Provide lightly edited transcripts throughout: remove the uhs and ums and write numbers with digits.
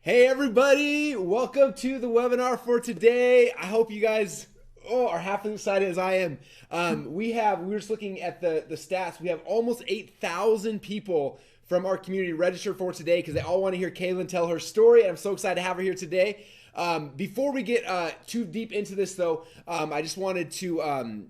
Hey everybody, welcome to the webinar for today. I hope you guys are half as excited as I am. We're just looking at the stats. We have almost 8,000 people from our community registered for today because they all want to hear Kaelin tell her story, and I'm so excited to have her here today. Before we get too deep into this though, I just wanted to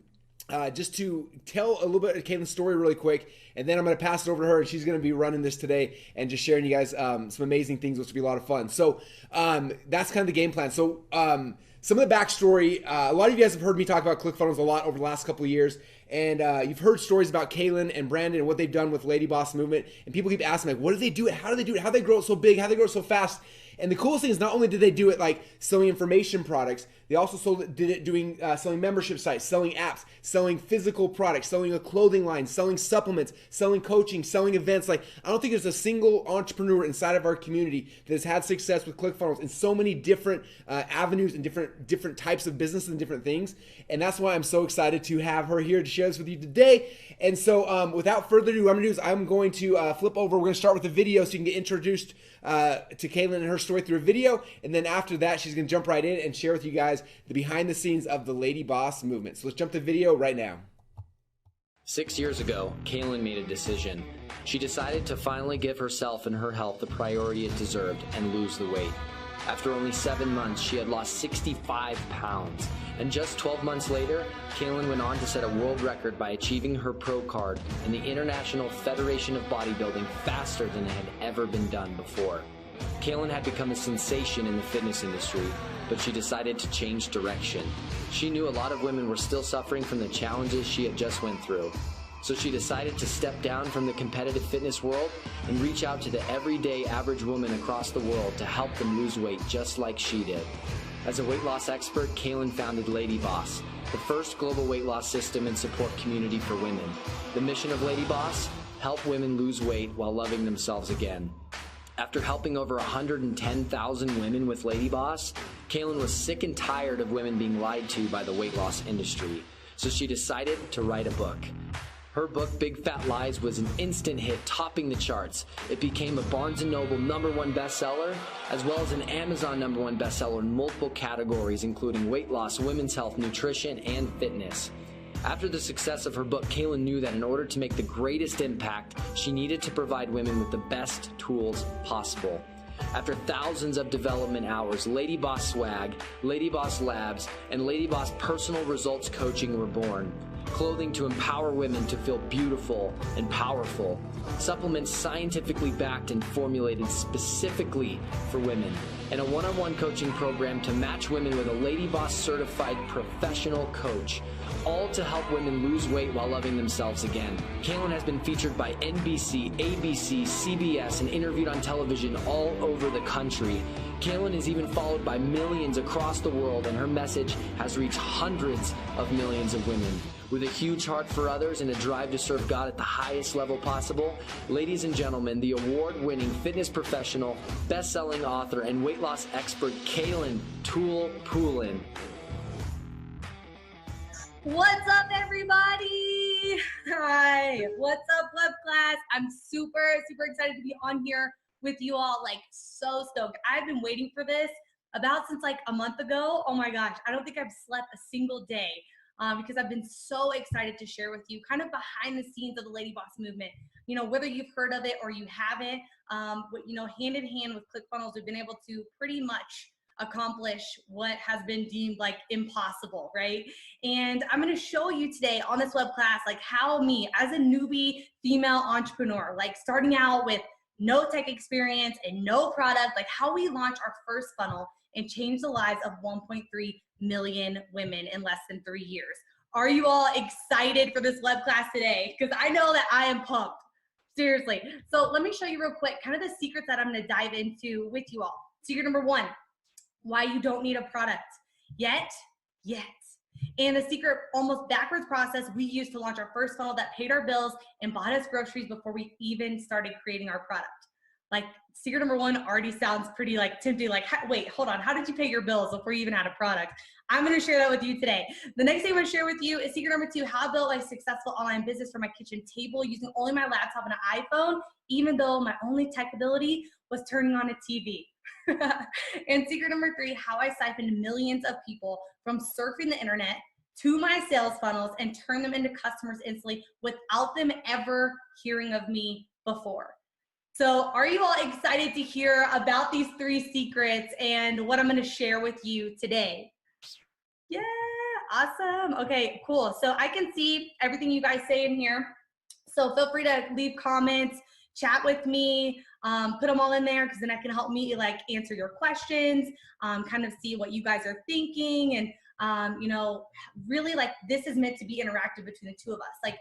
just to tell a little bit of Caitlin's story really quick, and then I'm going to pass it over to her, and she's going to be running this today and just sharing you guys some amazing things, which will be a lot of fun. So that's kind of the game plan. So some of the backstory, a lot of you guys have heard me talk about Clickfunnels a lot over the last couple of years, and you've heard stories about Kaelin and Brandon and what they've done with Ladyboss movement, and people keep asking, like, what do they do it? How do they do it? How do they grow it so big? How do they grow it so fast? And the coolest thing is not only did they do it like selling information products, they also did it doing selling membership sites, selling apps, selling physical products, selling a clothing line, selling supplements, selling coaching, selling events. Like, I don't think there's a single entrepreneur inside of our community that has had success with ClickFunnels in so many different avenues and different types of businesses and different things. And that's why I'm so excited to have her here to share this with you today. And so without further ado, what I'm going to do is I'm going to flip over. We're going to start with a video so you can get introduced to Kaelin and her story through a video. And then after that, she's going to jump right in and share with you guys the behind the scenes of the Ladyboss movement. So let's jump to video right now. 6 years ago, Kaelin made a decision. She decided to finally give herself and her health the priority it deserved and lose the weight. After only 7 months, she had lost 65 pounds. And just 12 months later, Kaelin went on to set a world record by achieving her pro card in the International Federation of Bodybuilding faster than it had ever been done before. Kaelin had become a sensation in the fitness industry, but she decided to change direction. She knew a lot of women were still suffering from the challenges she had just went through. So she decided to step down from the competitive fitness world and reach out to the everyday average woman across the world to help them lose weight just like she did. As a weight loss expert, Kaelin founded Ladyboss, the first global weight loss system and support community for women. The mission of Ladyboss: help women lose weight while loving themselves again. After helping over 110,000 women with Ladyboss, Kaelin was sick and tired of women being lied to by the weight loss industry, so she decided to write a book. Her book, Big Fat Lies, was an instant hit, topping the charts. It became a Barnes & Noble #1 bestseller, as well as an Amazon #1 bestseller in multiple categories, including weight loss, women's health, nutrition, and fitness. After the success of her book, Kaelin knew that in order to make the greatest impact, she needed to provide women with the best tools possible. After thousands of development hours, Ladyboss Swag, Ladyboss Labs, and Ladyboss Personal Results Coaching were born. Clothing to empower women to feel beautiful and powerful. Supplements scientifically backed and formulated specifically for women. And a one-on-one coaching program to match women with a Ladyboss certified professional coach. All to help women lose weight while loving themselves again. Kaelin has been featured by NBC, ABC, CBS, and interviewed on television all over the country. Kaelin is even followed by millions across the world, and her message has reached hundreds of millions of women. With a huge heart for others and a drive to serve God at the highest level possible, ladies and gentlemen, the award-winning fitness professional, best-selling author, and weight loss expert, Kaelin Tuell Poulin. What's up, everybody? Hi. What's up, web class? I'm super excited to be on here with you all. Like, so stoked. I've been waiting for this about since like a month ago. Oh my gosh, I don't think I've slept a single day because I've been so excited to share with you kind of behind the scenes of the Ladyboss movement. You know, whether you've heard of it or you haven't, you know, hand in hand with ClickFunnels, we've been able to pretty much accomplish what has been deemed like impossible, right? And I'm going to show you today on this web class, like how me as a newbie female entrepreneur, like starting out with no tech experience and no product, like how we launch our first funnel and change the lives of 1.3 million women in less than 3 years. Are you all excited for this web class today? Because I know that I am pumped, seriously. So let me show you real quick, kind of the secrets that I'm going to dive into with you all. Secret number 1, why you don't need a product yet. And the secret, almost backwards process we used to launch our first funnel that paid our bills and bought us groceries before we even started creating our product. Like, secret number 1 already sounds pretty like tempting, like, wait, hold on, how did you pay your bills before you even had a product? I'm gonna share that with you today. The next thing I'm gonna share with you is secret number 2, how I built a successful online business from my kitchen table using only my laptop and an iPhone, even though my only tech ability was turning on a TV. And secret number 3, how I siphoned millions of people from surfing the internet to my sales funnels and turn them into customers instantly without them ever hearing of me before. So are you all excited to hear about these 3 secrets and what I'm going to share with you today? Yeah, awesome. Okay, cool. So I can see everything you guys say in here. So feel free to leave comments, chat with me, put them all in there, because then I can help me like answer your questions, kind of see what you guys are thinking. And, you know, really like this is meant to be interactive between the two of us, like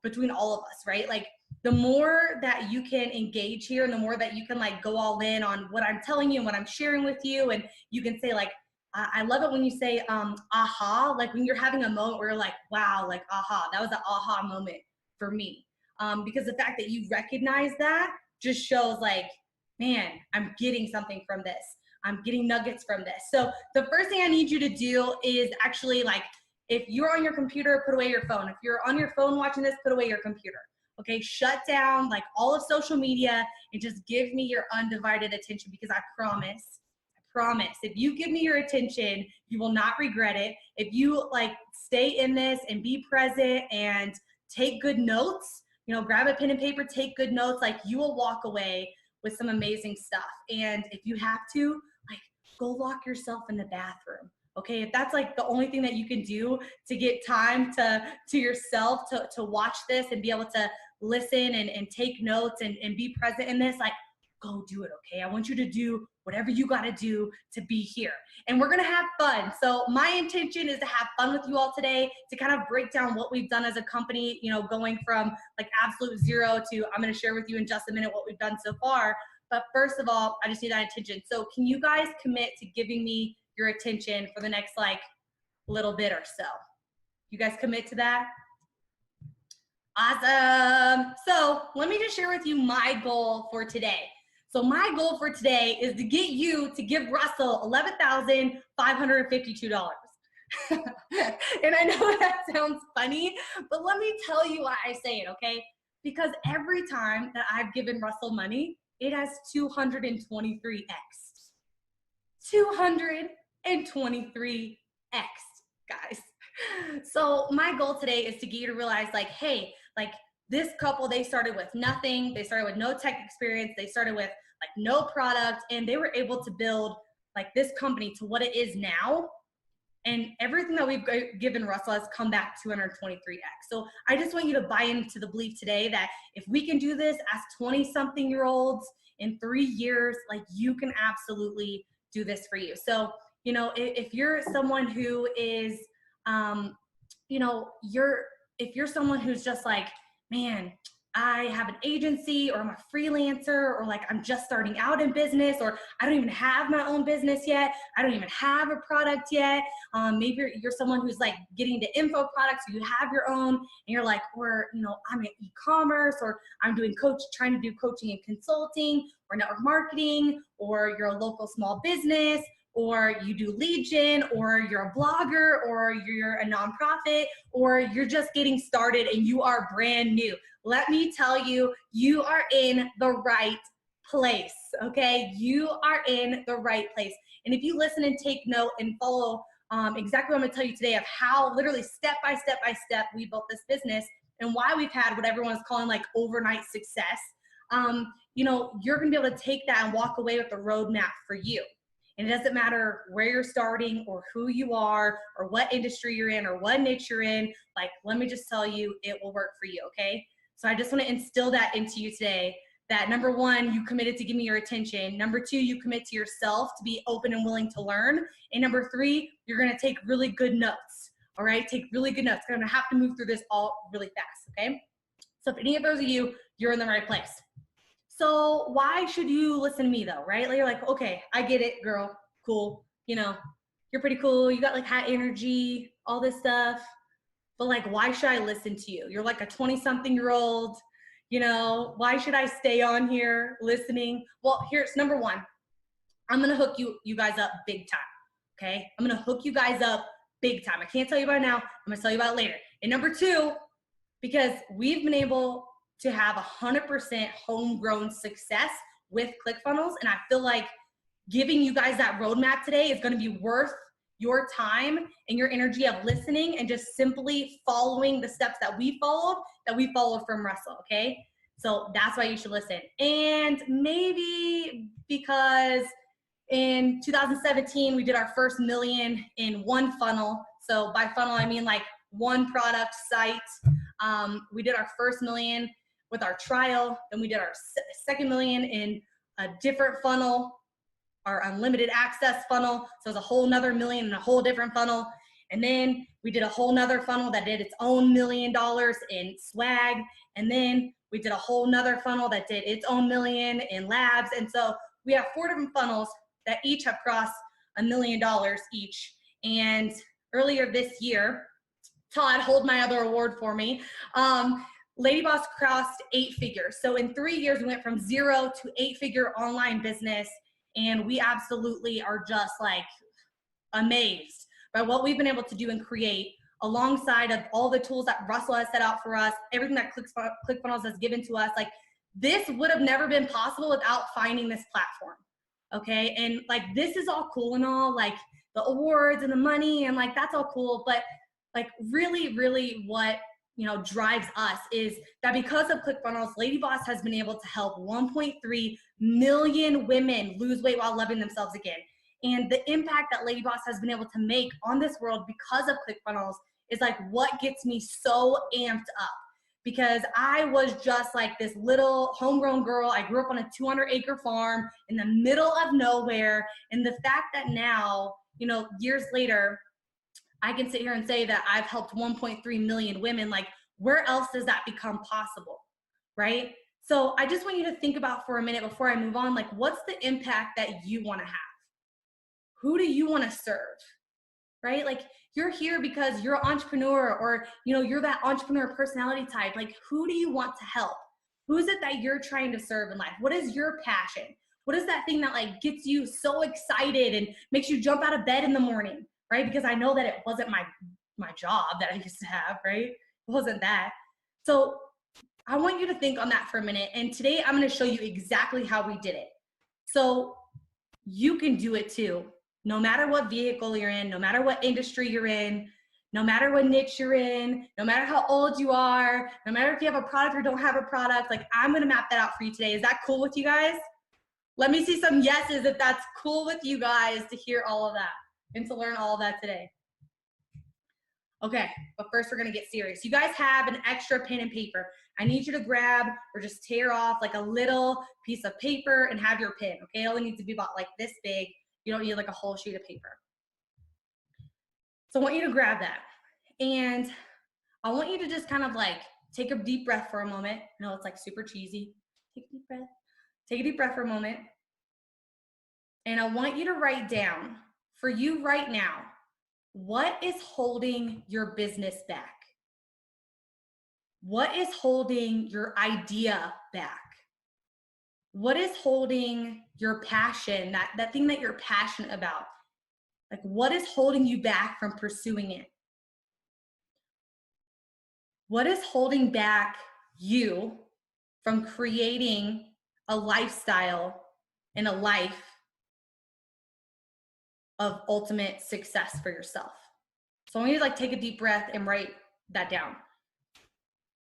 between all of us, right? Like the more that you can engage here and the more that you can like go all in on what I'm telling you and what I'm sharing with you. And you can say like, I love it when you say, aha, like when you're having a moment where you're like, wow, like, aha, that was an aha moment for me. Because the fact that you recognize that just shows like, man, I'm getting something from this. I'm getting nuggets from this. So the first thing I need you to do is actually like, if you're on your computer, put away your phone. If you're on your phone watching this, put away your computer. Okay, shut down like all of social media and just give me your undivided attention, because I promise, if you give me your attention, you will not regret it. If you like stay in this and be present and take good notes, you know, grab a pen and paper, take good notes, like you will walk away with some amazing stuff. And if you have to, like, go lock yourself in the bathroom. Okay, if that's like the only thing that you can do to get time to yourself to watch this and be able to listen and take notes and be present in this, like, go do it. Okay, I want you to do whatever you got to do to be here, and we're gonna have fun. So my intention is to have fun with you all today, to kind of break down what we've done as a company, you know, going from like absolute zero to, I'm gonna share with you in just a minute what we've done so far. But first of all, I just need that attention. So can you guys commit to giving me your attention for the next like little bit or so? You guys commit to that? Awesome. So let me just share with you my goal for today. So my goal for today is to get you to give Russell $11,552. And I know that sounds funny, but let me tell you why I say it, okay? Because every time that I've given Russell money, it has 223x. 223x, guys. So my goal today is to get you to realize like, hey, like this couple, they started with nothing. They started with no tech experience. They started with like no product, and they were able to build like this company to what it is now. And everything that we've given Russell has come back 223x. So I just want you to buy into the belief today that if we can do this as 20-something-year-olds in 3 years, like you can absolutely do this for you. So, you know, if you're someone who is, you know, if you're someone who's just like, man, I have an agency, or I'm a freelancer, or like I'm just starting out in business, or I don't even have my own business yet, I don't even have a product yet. Maybe you're someone who's like getting into info products, or you have your own, and you're like, or you know, I'm in e-commerce, or I'm doing trying to do coaching and consulting, or network marketing, or you're a local small business, or you do lead gen, or you're a blogger, or you're a nonprofit, or you're just getting started and you are brand new. Let me tell you, you are in the right place, okay? You are in the right place. And if you listen and take note and follow exactly what I'm gonna tell you today of how literally step by step we built this business and why we've had what everyone's calling like overnight success, you know, you're gonna be able to take that and walk away with a roadmap for you. And it doesn't matter where you're starting or who you are or what industry you're in or what niche you're in, like, let me just tell you, it will work for you, okay? So I just want to instill that into you today, that number one, you committed to give me your attention. Number two, you commit to yourself to be open and willing to learn. And number three, you're going to take really good notes, all right? Take really good notes. I'm going to have to move through this all really fast, okay? So if any of those are you, you're in the right place. So why should you listen to me though, right? Like, you're like, okay, I get it, girl, cool. You know, you're pretty cool. You got like high energy, all this stuff. But like, why should I listen to you? You're like a 20-something-year-old, you know, why should I stay on here listening? Well, here's number one. I'm going to hook you guys up big time. Okay. I'm going to hook you guys up big time. I can't tell you about it now. I'm going to tell you about it later. And number two, because we've been able to have 100% homegrown success with Clickfunnels. And I feel like giving you guys that roadmap today is going to be worth your time and your energy of listening and just simply following the steps that we followed from Russell. Okay. So that's why you should listen. And maybe because in 2017, we did our first million in one funnel. So by funnel, I mean like one product site. We did our first million with our trial. Then we did our second million in a different funnel, our unlimited access funnel. So it's a whole nother million in a whole different funnel. And then we did a whole nother funnel that did its own $1 million in swag. And then we did a whole nother funnel that did its own million in labs. And so we have 4 different funnels that each have crossed $1 million each. And earlier this year, Todd, hold my other award for me. Ladyboss crossed 8 figures. So in 3 years, we went from 0 to 8-figure online business. And we absolutely are just like amazed by what we've been able to do and create alongside of all the tools that Russell has set out for us, everything that Clickfunnels has given to us. Like, this would have never been possible without finding this platform. Okay. And like, this is all cool and all, like the awards and the money and like, that's all cool. But like really what, you know, drives us is that because of Clickfunnels, Ladyboss has been able to help 1.3 million women lose weight while loving themselves again. And the impact that Ladyboss has been able to make on this world because of Clickfunnels is like what gets me so amped up. Because I was just like this little homegrown girl. I grew up on a 200-acre farm in the middle of nowhere. And the fact that now, you know, years later, I can sit here and say that I've helped 1.3 million women. Like, where else does that become possible, right? So I just want you to think about for a minute before I move on, like, what's the impact that you want to have? Who do you want to serve, right? Like, you're here because you're an entrepreneur, or, you know, you're that entrepreneur personality type. Like, who do you want to help? Who is it that you're trying to serve in life? What is your passion? What is that thing that like gets you so excited and makes you jump out of bed in the morning, right? Because I know that it wasn't my job that I used to have, right? It wasn't that. So I want you to think on that for a minute. And today I'm going to show you exactly how we did it. So you can do it too. No matter what vehicle you're in, no matter what industry you're in, no matter what niche you're in, no matter how old you are, no matter if you have a product or don't have a product, like, I'm going to map that out for you today. Is that cool with you guys? Let me see some yeses if that's cool with you guys to hear all of that and to learn all of that today. Okay, but first we're going to get serious. You guys have an extra pen and paper. I need you to grab or just tear off like a little piece of paper and have your pen, okay? It only needs to be about like this big. You don't need like a whole sheet of paper. So I want you to grab that. And I want you to just kind of like take a deep breath for a moment. I know it's like super cheesy. Take a deep breath. Take a deep breath for a moment. And I want you to write down for you right now, what is holding your business back? What is holding your idea back? What is holding your passion, that thing that you're passionate about? Like, what is holding you back from pursuing it? What is holding back you from creating a lifestyle and a life of ultimate success for yourself? So I want you to like take a deep breath and write that down.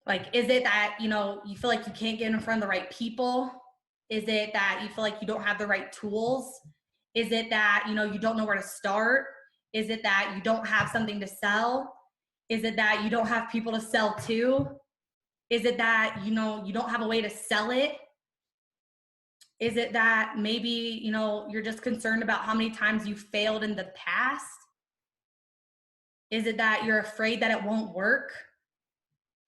Like, is it that, you know, you feel like you can't get in front of the right people? Is it that you feel like you don't have the right tools? Is it that, you know, you don't know where to start? Is it that you don't have something to sell? Is it that you don't have people to sell to? Is it that, you know, you don't have a way to sell it? Is it that maybe, you know, you're just concerned about how many times you failed in the past? Is it that you're afraid that it won't work?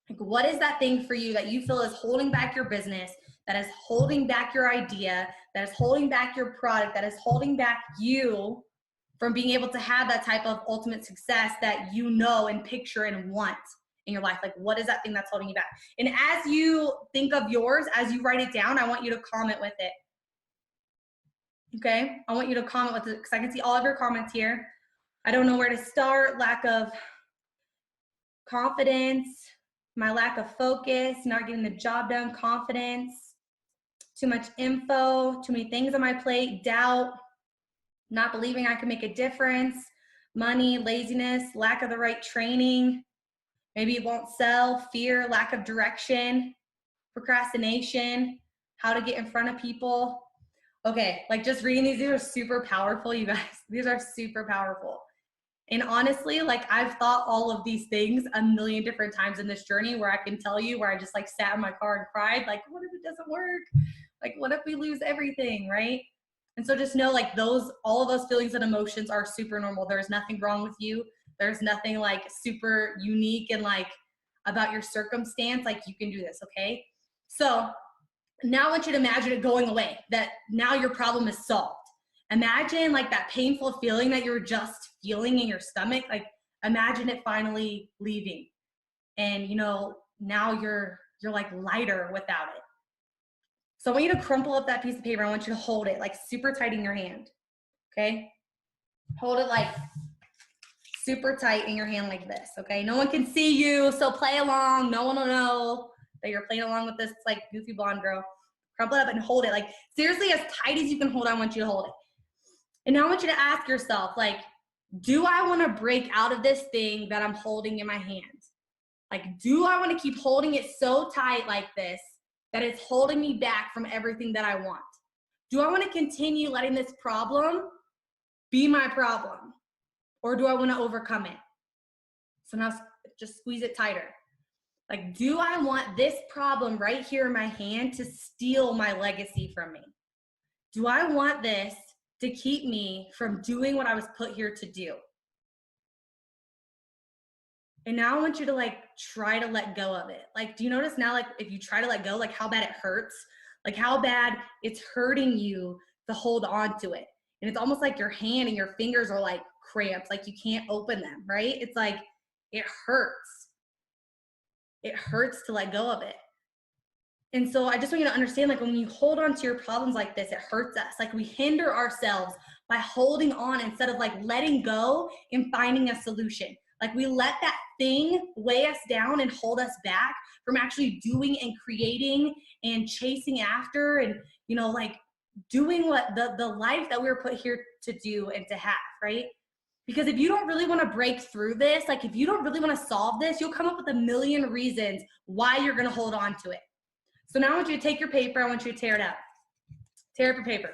Like, what is that thing for you that you feel is holding back your business, that is holding back your idea, that is holding back your product, that is holding back you from being able to have that type of ultimate success that you know and picture and want in your life? Like, what is that thing that's holding you back? And as you think of yours, as you write it down, I want you to comment with it. Okay? I want you to comment with it because I can see all of your comments here. I don't know where to start. Lack of confidence, my lack of focus, not getting the job done, confidence, too much info, too many things on my plate, doubt, not believing I can make a difference, money, laziness, lack of the right training, maybe it won't sell, fear, lack of direction, procrastination, how to get in front of people. Okay, like just reading these are super powerful, you guys. These are super powerful. And honestly, like I've thought all of these things a million different times in this journey where I can tell you where I just like sat in my car and cried, like, what if it doesn't work? Like, what if we lose everything, right? And so just know like all of those feelings and emotions are super normal. There's nothing wrong with you. There's nothing like super unique and like about your circumstance. Like you can do this, okay? So now I want you to imagine it going away, that now your problem is solved. Imagine like that painful feeling that you were just feeling in your stomach, like imagine it finally leaving. And you know, now you're like lighter without it. So I want you to crumple up that piece of paper. I want you to hold it like super tight in your hand. Okay? Hold it like super tight in your hand like this. Okay? No one can see you, so play along. No one will know that you're playing along with this like goofy blonde girl. Crumple it up and hold it like seriously as tight as you can hold it. I want you to hold it. And now I want you to ask yourself, like, do I want to break out of this thing that I'm holding in my hand? Like, do I want to keep holding it so tight like this that it's holding me back from everything that I want? Do I want to continue letting this problem be my problem? Or do I want to overcome it? So now just squeeze it tighter. Like, do I want this problem right here in my hand to steal my legacy from me? Do I want this to keep me from doing what I was put here to do? And now I want you to like try to let go of it. Like, do you notice now, like if you try to let go, like how bad it hurts, like how bad it's hurting you to hold on to it. And it's almost like your hand and your fingers are like cramped, like you can't open them, right? It's like, it hurts. It hurts to let go of it. And so I just want you to understand, like when you hold on to your problems like this, it hurts us. Like we hinder ourselves by holding on instead of like letting go and finding a solution. Like we let that thing weigh us down and hold us back from actually doing and creating and chasing after and, you know, like doing what the life that we were put here to do and to have, right? Because if you don't really want to break through this, like if you don't really want to solve this, you'll come up with a million reasons why you're going to hold on to it. So now I want you to take your paper. I want you to tear it up. Tear up your paper.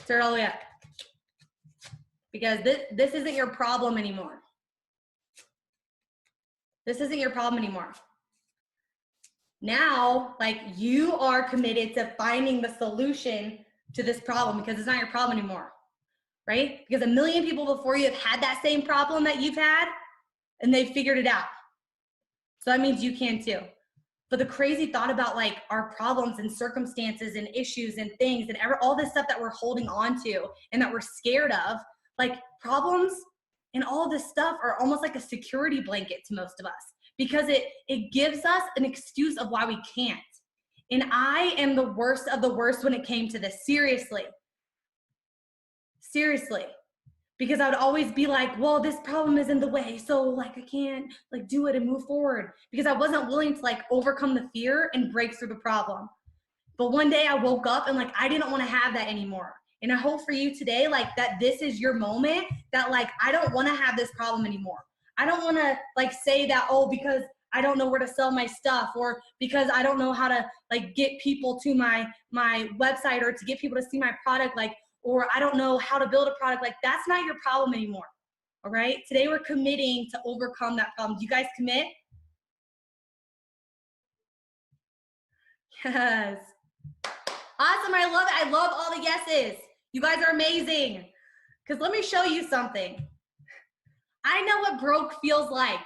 Tear it all the way up. Because this isn't your problem anymore. This isn't your problem anymore. Now, like you are committed to finding the solution to this problem because it's not your problem anymore, right? Because a million people before you have had that same problem that you've had and they've figured it out. So that means you can too. But the crazy thought about like our problems and circumstances and issues and things and all this stuff that we're holding on to and that we're scared of, like problems and all this stuff are almost like a security blanket to most of us because it gives us an excuse of why we can't. And I am the worst of the worst when it came to this, seriously. Seriously. Because I would always be like, well, this problem is in the way, so like I can't like do it and move forward because I wasn't willing to like overcome the fear and break through the problem. But one day I woke up and like I didn't want to have that anymore. And I hope for you today, like that this is your moment that like I don't want to have this problem anymore. I don't want to like say that, oh, because I don't know where to sell my stuff or because I don't know how to like get people to my website or to get people to see my product, like, or I don't know how to build a product. Like that's not your problem anymore. All right. Today we're committing to overcome that problem. Do you guys commit? Yes. Awesome. I love it. I love all the yeses. You guys are amazing. Because let me show you something. I know what broke feels like.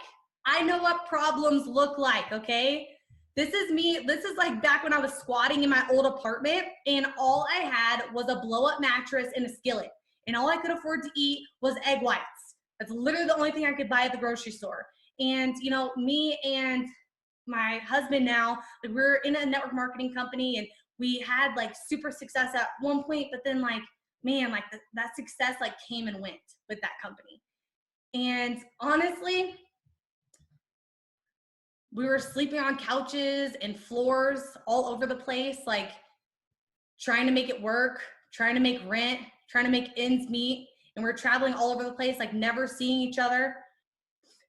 I know what problems look like, okay? This is me. This is like back when I was squatting in my old apartment and all I had was a blow-up mattress and a skillet. And all I could afford to eat was egg whites. That's literally the only thing I could buy at the grocery store. And, you know, me and my husband now, like we're in a network marketing company and we had like super success at one point, but then like, man, like that success like came and went with that company. And honestly, we were sleeping on couches and floors all over the place, like trying to make it work, trying to make rent, trying to make ends meet. And we were traveling all over the place, like never seeing each other.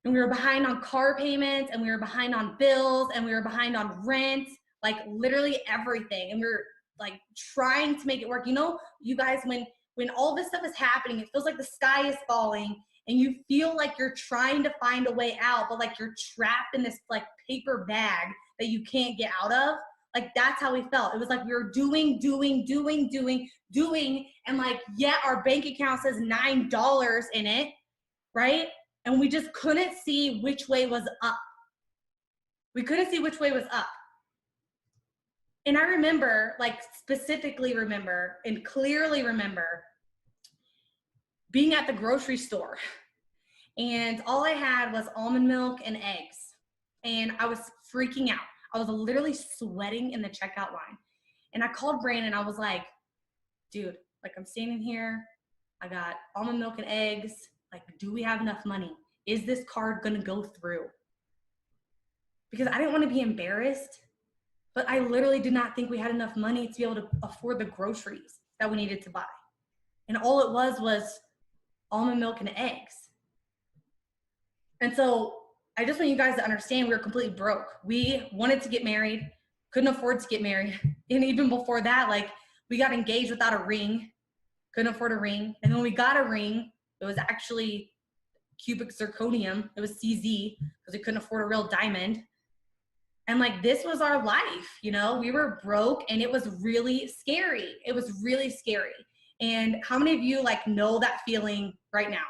And we were behind on car payments, and we were behind on bills, and we were behind on rent, like literally everything. And we were like trying to make it work. You know, you guys, when all this stuff is happening, it feels like the sky is falling and you feel like you're trying to find a way out, but like you're trapped in this like paper bag that you can't get out of. Like that's how we felt. It was like we were doing, and like, yeah, our bank account says $9 in it, right? And we just couldn't see which way was up. We couldn't see which way was up. And I remember, like specifically remember and clearly remember being at the grocery store, and all I had was almond milk and eggs. And I was freaking out. I was literally sweating in the checkout line. And I called Brandon. I was like, dude, like I'm standing here. I got almond milk and eggs. Like, do we have enough money? Is this card gonna go through? Because I didn't want to be embarrassed, but I literally did not think we had enough money to be able to afford the groceries that we needed to buy. And all it was almond milk and eggs. And so I just want you guys to understand we were completely broke. We wanted to get married, couldn't afford to get married. And even before that, like we got engaged without a ring, couldn't afford a ring. And when we got a ring, it was actually cubic zirconium. It was CZ because we couldn't afford a real diamond. And like, this was our life, you know, we were broke and it was really scary. It was really scary. And how many of you like know that feeling right now?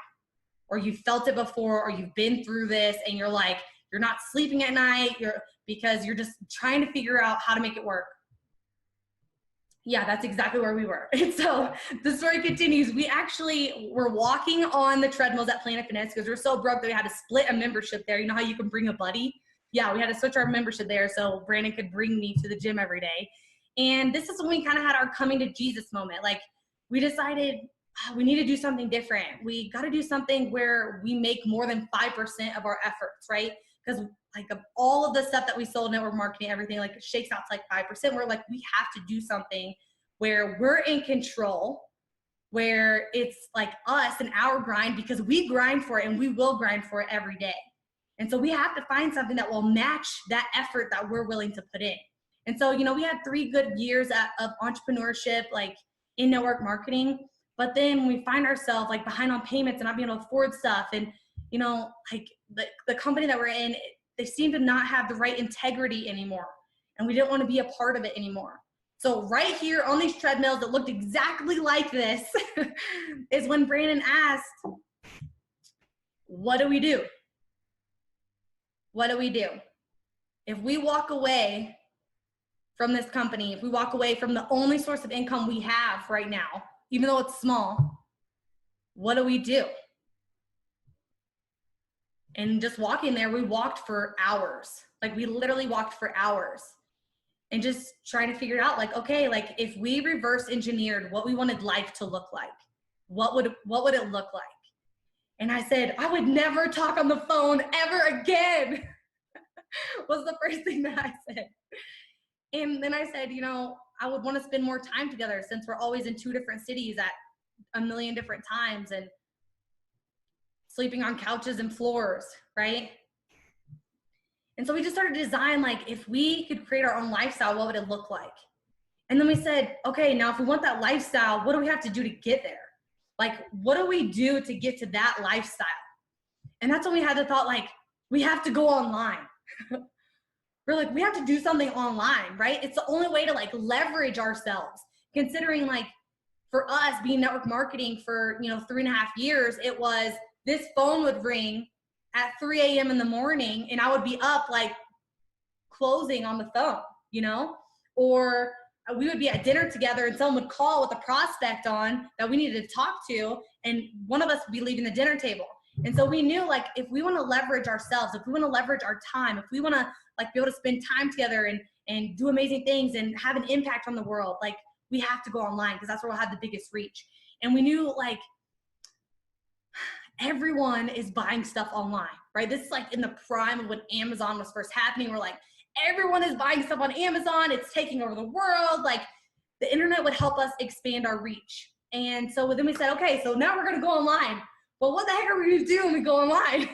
Or you felt it before, or you've been through this and you're like, you're not sleeping at night because you're just trying to figure out how to make it work. Yeah, that's exactly where we were. And so the story continues. We actually were walking on the treadmills at Planet Fitness because we're so broke that we had to split a membership there. You know how you can bring a buddy? Yeah, we had to switch our membership there so Brandon could bring me to the gym every day. And this is when we kind of had our coming to Jesus moment. Like we decided we need to do something different. We got to do something where we make more than 5% of our efforts, right? Because like of all of the stuff that we sold, network marketing, everything, like it shakes out to like 5%. We're like, we have to do something where we're in control, where it's like us and our grind, because we grind for it and we will grind for it every day. And so we have to find something that will match that effort that we're willing to put in. And so, you know, we had 3 good years of entrepreneurship, like in network marketing. But then we find ourselves like behind on payments and not being able to afford stuff. And, you know, like the company that we're in, they seem to not have the right integrity anymore. And we didn't want to be a part of it anymore. So right here on these treadmills that looked exactly like this is when Brandon asked, what do we do? What do we do? If we walk away from this company, if we walk away from the only source of income we have right now, even though it's small, what do we do? And just walking there, we walked for hours. Like we literally walked for hours and just trying to figure it out. Like, okay, like if we reverse engineered what we wanted life to look like, what would it look like? And I said, I would never talk on the phone ever again, was the first thing that I said. And then I said, you know, I would want to spend more time together since we're always in 2 different cities at a million different times and sleeping on couches and floors, right? And so we just started to design, like, if we could create our own lifestyle, what would it look like? And then we said, okay, now if we want that lifestyle, what do we have to do to get there? Like, what do we do to get to that lifestyle? And that's when we had the thought, like, we have to go online. We're like, we have to do something online, right? It's the only way to like leverage ourselves, considering like for us being network marketing for, you know, 3.5 years, it was this phone would ring at 3 a.m. in the morning and I would be up like closing on the phone, you know, or we would be at dinner together and someone would call with a prospect on that we needed to talk to, and one of us would be leaving the dinner table. And so we knew, like, if we want to leverage ourselves, if we want to leverage our time, if we want to like be able to spend time together and do amazing things and have an impact on the world, like we have to go online because that's where we'll have the biggest reach. And we knew like everyone is buying stuff online, right? This is like in the prime of when Amazon was first happening. We're like, everyone is buying stuff on Amazon. It's taking over the world. Like the internet would help us expand our reach. And so then we said, okay, so now we're going to go online. Well, what the heck are we going to do when we go online?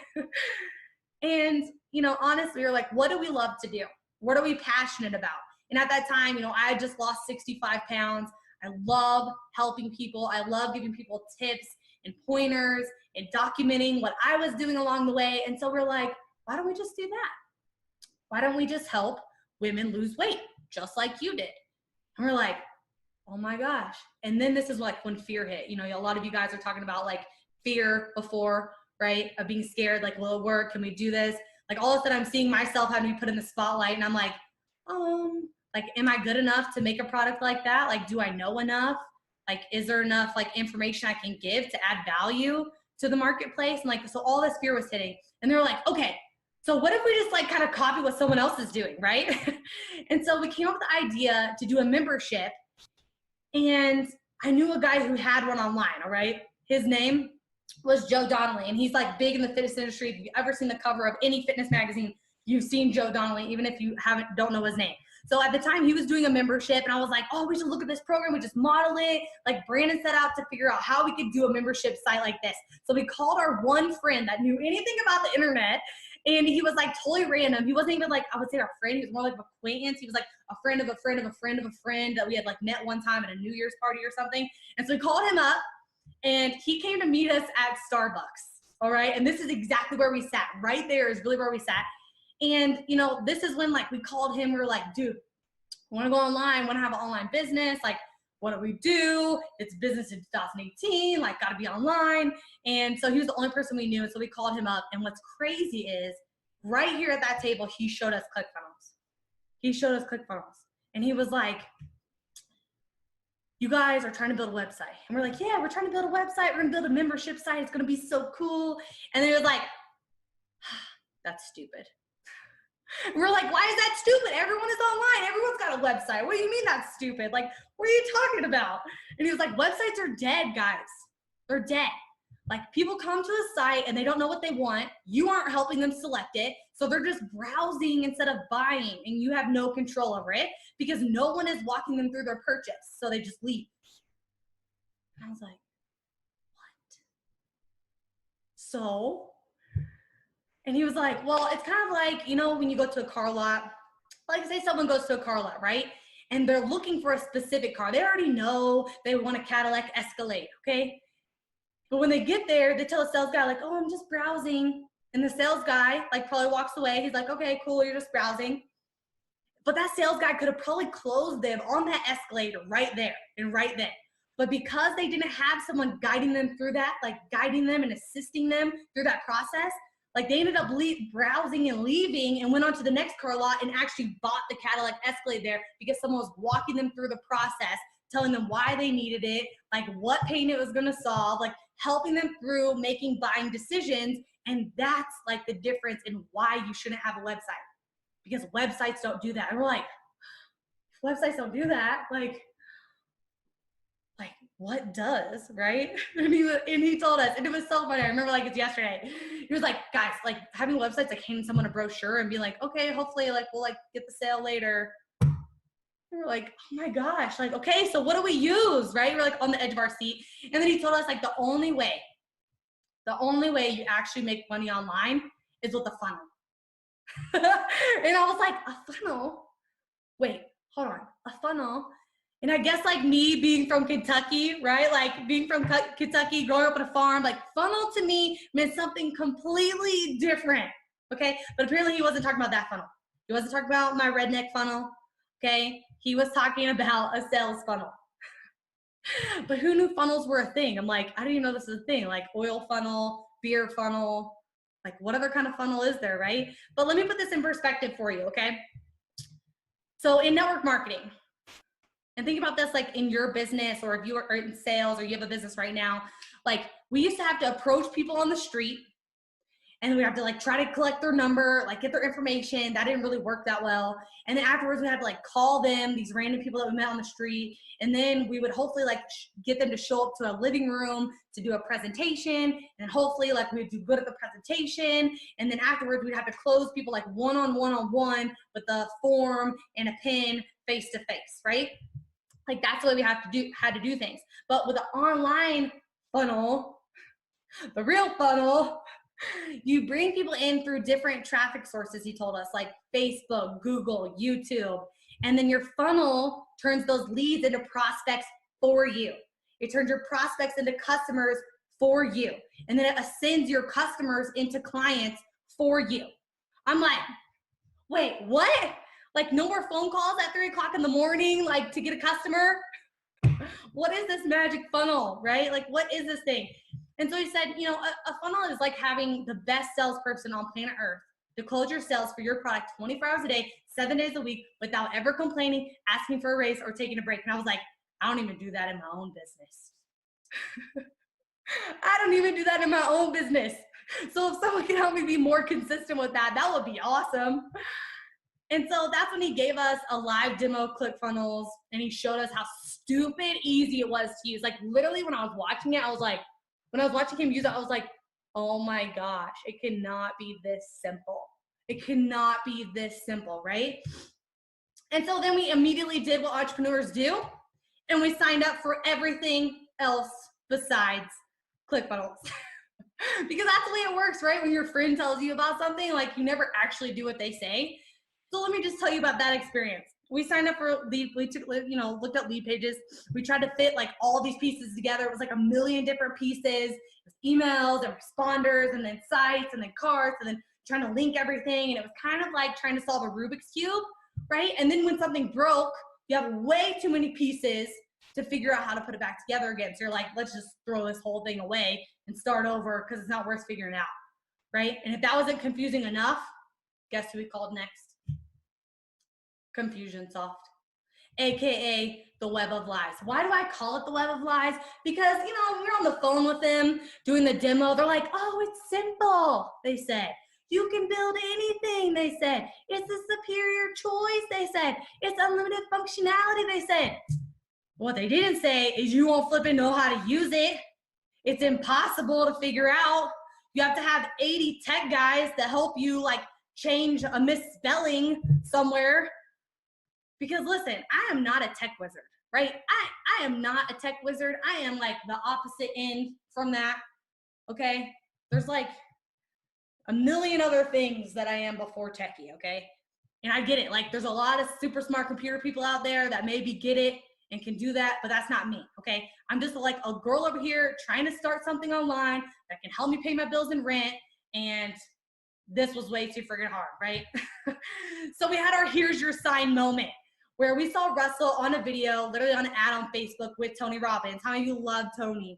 And, you know, honestly, we were like, what do we love to do? What are we passionate about? And at that time, you know, I had just lost 65 pounds. I love helping people. I love giving people tips and pointers and documenting what I was doing along the way. And so we're like, why don't we just do that? Why don't we just help women lose weight just like you did? And we're like, oh my gosh. And then this is like when fear hit. You know, a lot of you guys are talking about like fear before, right? Of being scared, like, will it work? Can we do this? Like all of a sudden I'm seeing myself having to be put in the spotlight and I'm like, like, am I good enough to make a product like that? Like, do I know enough? Like, is there enough like information I can give to add value to the marketplace? And like, so all this fear was hitting and they were like, okay, so what if we just like kind of copy what someone else is doing, right? And so we came up with the idea to do a membership. And I knew a guy who had one online, all right? His name was Joe Donnelly, and he's like big in the fitness industry. If you've ever seen the cover of any fitness magazine, you've seen Joe Donnelly, even if you don't know his name. So at the time he was doing a membership and I was like, oh, we should look at this program. We just model it. Like Brandon set out to figure out how we could do a membership site like this. So we called our one friend that knew anything about the internet. And he was like totally random. He wasn't even like, I would say our friend. He was more like an acquaintance. He was like a friend of a friend of a friend of a friend that we had like met one time at a New Year's party or something. And so we called him up and he came to meet us at Starbucks. All right. And this is exactly where we sat. Right there is really where we sat. And, you know, this is when like we called him. We were like, dude, I want to go online, want to have an online business. Like, what do we do? It's business in 2018, like got to be online. And so he was the only person we knew. And so we called him up. And what's crazy is right here at that table, he showed us Clickfunnels. He showed us Clickfunnels. And he was like, you guys are trying to build a website. And we're like, yeah, we're trying to build a website. We're going to build a membership site. It's going to be so cool. And then he was like, that's stupid. And we're like, why is that stupid? Everyone is online. Everyone's got a website. What do you mean that's stupid? Like, what are you talking about? And he was like, websites are dead, guys. They're dead. Like, people come to a site and they don't know what they want. You aren't helping them select it. So they're just browsing instead of buying, and you have no control over it because no one is walking them through their purchase. So they just leave. And I was like, what? So, and he was like, well, it's kind of like, you know, when you go to a car lot, like say someone goes to a car lot, right? And they're looking for a specific car. They already know they want a Cadillac Escalade, okay? But when they get there, they tell the sales guy, like, oh, I'm just browsing. And the sales guy, like, probably walks away. He's like, okay, cool, you're just browsing. But that sales guy could have probably closed them on that Escalade right there and right then. But because they didn't have someone guiding them through that, like guiding them and assisting them through that process, like they ended up browsing and leaving and went on to the next car lot and actually bought the Cadillac Escalade there because someone was walking them through the process, telling them why they needed it, like what pain it was going to solve, like helping them through making buying decisions. And that's like the difference in why you shouldn't have a website, because websites don't do that. And we're like, websites don't do that. Like what does, right? And he told us, and it was so funny. I remember like it's yesterday. He was like, guys, like having websites, like handing someone a brochure and being like, okay, hopefully like we'll like get the sale later. And we're like, oh my gosh, like, okay, so what do we use, right? We're like on the edge of our seat. And then he told us like the only way you actually make money online is with a funnel. And I was like, a funnel? Wait, hold on, a funnel? And I guess like me being from Kentucky, right? Like being from Kentucky, growing up on a farm, like funnel to me meant something completely different, okay? But apparently he wasn't talking about that funnel. He wasn't talking about my redneck funnel, okay? He was talking about a sales funnel. But who knew funnels were a thing? I'm like, I didn't even know this was a thing. Like oil funnel, beer funnel, like what other kind of funnel is there, right? But let me put this in perspective for you, okay? So in network marketing, and think about this like in your business, or if you are in sales or you have a business right now, like we used to have to approach people on the street and we have to like try to collect their number, like get their information. That didn't really work that well. And then afterwards we had to like call them, these random people that we met on the street. And then we would hopefully like get them to show up to a living room to do a presentation. And hopefully like we'd do good at the presentation. And then afterwards we'd have to close people like one-on-one with a form and a pen face to face, right? Like that's the way we had to do things. But with the online funnel, the real funnel, you bring people in through different traffic sources, he told us, like Facebook, Google, YouTube. And then your funnel turns those leads into prospects for you. It turns your prospects into customers for you. And then it ascends your customers into clients for you. I'm like, wait, what? Like no more phone calls at 3 o'clock in the morning, like to get a customer? What is this magic funnel, right? Like what is this thing? And so he said, you know, a funnel is like having the best salesperson on planet Earth to close your sales for your product 24 hours a day, 7 days a week, without ever complaining, asking for a raise, or taking a break. And I was like, I don't even do that in my own business. I don't even do that in my own business. So if someone can help me be more consistent with that, that would be awesome. And so that's when he gave us a live demo of ClickFunnels, and he showed us how stupid easy it was to use. Like literally when I was watching it, I was like, when I was watching him use it, I was like, oh my gosh, it cannot be this simple. It cannot be this simple, right? And so then we immediately did what entrepreneurs do, and we signed up for everything else besides ClickFunnels. Because that's the way it works, right? When your friend tells you about something, like you never actually do what they say. So let me just tell you about that experience. We signed up for lead, we took, you know, looked at lead pages. We tried to fit like all these pieces together. It was like a million different pieces, emails and responders, and then sites, and then carts, and then trying to link everything. And it was kind of like trying to solve a Rubik's Cube, right? And then when something broke, you have way too many pieces to figure out how to put it back together again. So you're like, let's just throw this whole thing away and start over because it's not worth figuring out, right? And if that wasn't confusing enough, guess who we called next? Confusionsoft, AKA the web of lies. Why do I call it the web of lies? Because, you know, we're on the phone with them doing the demo. They're like, oh, it's simple, they said. You can build anything, they said. It's the superior choice, they said. It's unlimited functionality, they said. What they didn't say is you won't flipping know how to use it. It's impossible to figure out. You have to have 80 tech guys that help you like change a misspelling somewhere. Because listen, I am not a tech wizard, right? I am not a tech wizard. I am like the opposite end from that, okay? There's like a million other things that I am before techie, okay? And I get it. Like there's a lot of super smart computer people out there that maybe get it and can do that, but that's not me, okay? I'm just like a girl over here trying to start something online that can help me pay my bills and rent, and this was way too friggin' hard, right? So we had our here's your sign moment, where we saw Russell on a video, literally on an ad on Facebook with Tony Robbins. How many of you love Tony?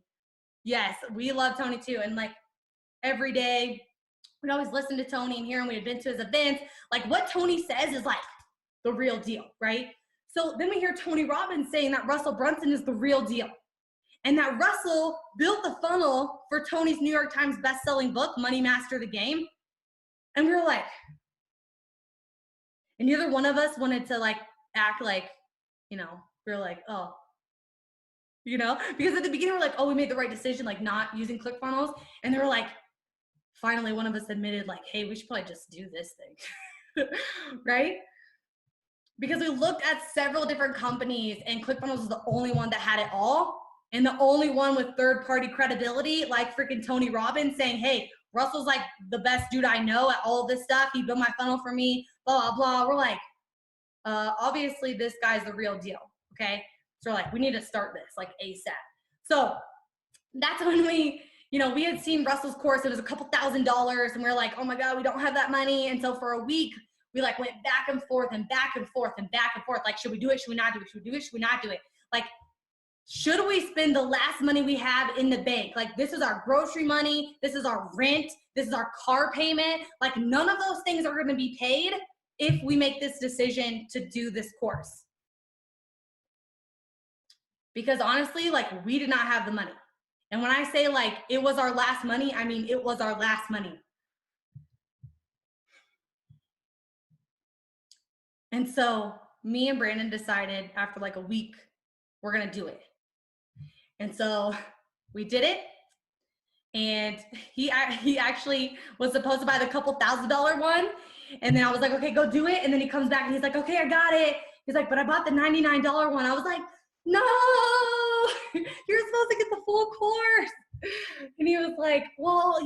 Yes, we love Tony too. And like every day, we'd always listen to Tony and hear him. We had been to his events. Like what Tony says is like the real deal, right? So then we hear Tony Robbins saying that Russell Brunson is the real deal. And that Russell built the funnel for Tony's New York Times best-selling book, Money Master the Game. And we were like, and neither one of us wanted to like act like, you know, we were like, oh, you know, because at the beginning we're like, oh, we made the right decision, like not using ClickFunnels. And they were like, finally one of us admitted like, hey, we should probably just do this thing, right? Because we looked at several different companies and ClickFunnels was the only one that had it all, and the only one with third-party credibility, like freaking Tony Robbins saying, hey, Russell's like the best dude I know at all of this stuff. He built my funnel for me, blah, blah, blah. We're like, obviously this guy's the real deal, okay? So we're like, we need to start this like ASAP. So that's when we, you know, we had seen Russell's course. It was a couple $1,000s, and we were like, oh my God, we don't have that money. And so for a week, we like went back and forth and back and forth and back and forth. Like, should we do it? Should we not do it? Should we do it? Should we not do it? Like, should we spend the last money we have in the bank? Like, this is our grocery money. This is our rent. This is our car payment. Like, none of those things are going to be paid if we make this decision to do this course. Because honestly, like, we did not have the money. And when I say like, it was our last money, I mean, it was our last money. And so me and Brandon decided after like a week, we're going to do it. And so we did it. And he actually was supposed to buy the couple $1,000 one. And then I was like, okay, go do it. And then he comes back and he's like, okay, I got it. He's like, but I bought the $99 one. I was like, no, you're supposed to get the full course. And he was like, well,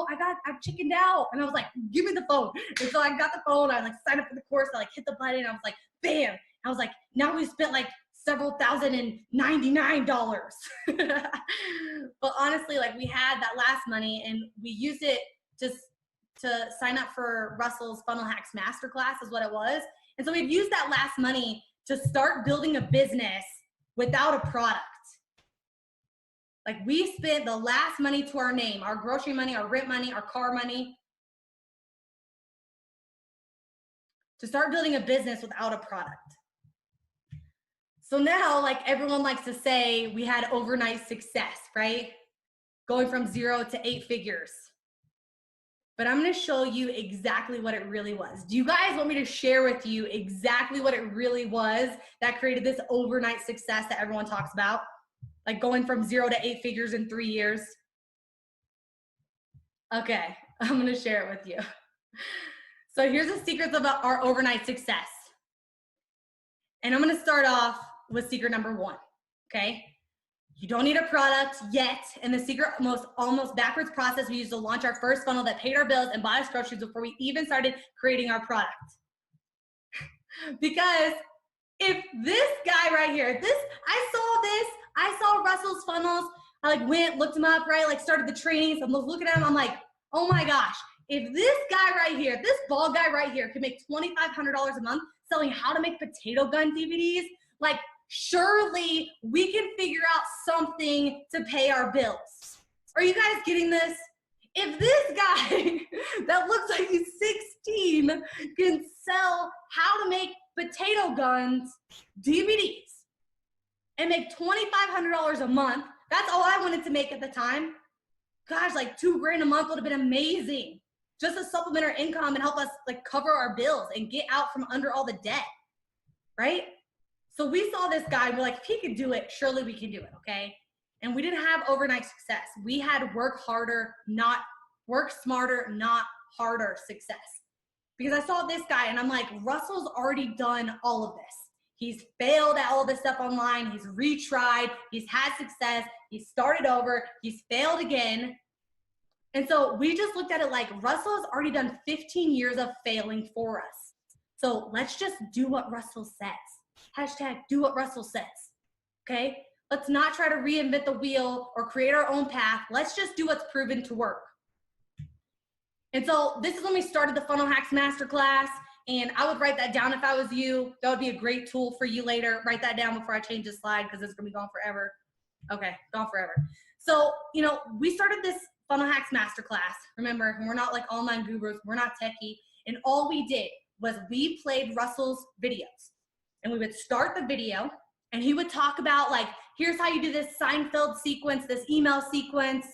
I've chickened out. And I was like, give me the phone. And so I got the phone. I like signed up for the course. I like hit the button. I was like, bam. I was like, now we spent like several $1,099. But honestly, like we had that last money and we used it just to sign up for Russell's Funnel Hacks Masterclass is what it was. And so we've used that last money to start building a business without a product. Like we spent the last money to our name, our grocery money, our rent money, our car money, to start building a business without a product. So now, like everyone likes to say, we had overnight success, right? Going from 0 to 8 figures. But I'm gonna show you exactly what it really was. Do you guys want me to share with you exactly what it really was that created this overnight success that everyone talks about? Like going from 0 to 8 figures in 3 years? Okay, I'm gonna share it with you. So here's the secrets of our overnight success. And I'm gonna start off with secret number 1, okay? You don't need a product yet. And the secret, almost backwards process we used to launch our first funnel that paid our bills and bought us groceries before we even started creating our product. Because if this guy right here, I saw Russell's funnels. I like went, looked him up, right? Like started the trainings. I'm looking at him. I'm like, oh my gosh, if this guy right here, this bald guy right here could make $2,500 a month selling how to make potato gun DVDs, like surely we can figure out something to pay our bills. Are you guys getting this? If this guy that looks like he's 16 can sell how to make potato guns DVDs and make $2,500 a month, that's all I wanted to make at the time. Gosh, like $2,000 a month would have been amazing. Just to supplement our income and help us like cover our bills and get out from under all the debt, right? So we saw this guy, we're like, if he could do it, surely we can do it, okay? And we didn't have overnight success. We had work smarter, not harder success. Because I saw this guy and I'm like, Russell's already done all of this. He's failed at all this stuff online. He's retried. He's had success. He's started over. He's failed again. And so we just looked at it like Russell's already done 15 years of failing for us. So let's just do what Russell says. Hashtag do what Russell says, okay? Let's not try to reinvent the wheel or create our own path. Let's just do what's proven to work. And so this is when we started the Funnel Hacks Masterclass, and I would write that down if I was you. That would be a great tool for you later. Write that down before I change this slide because it's gonna be gone forever. Okay, gone forever. So, we started this Funnel Hacks Masterclass. Remember, we're not like online gurus, we're not techie, and all we did was we played Russell's videos. And we would start the video and he would talk about like, here's how you do this Seinfeld sequence, this email sequence.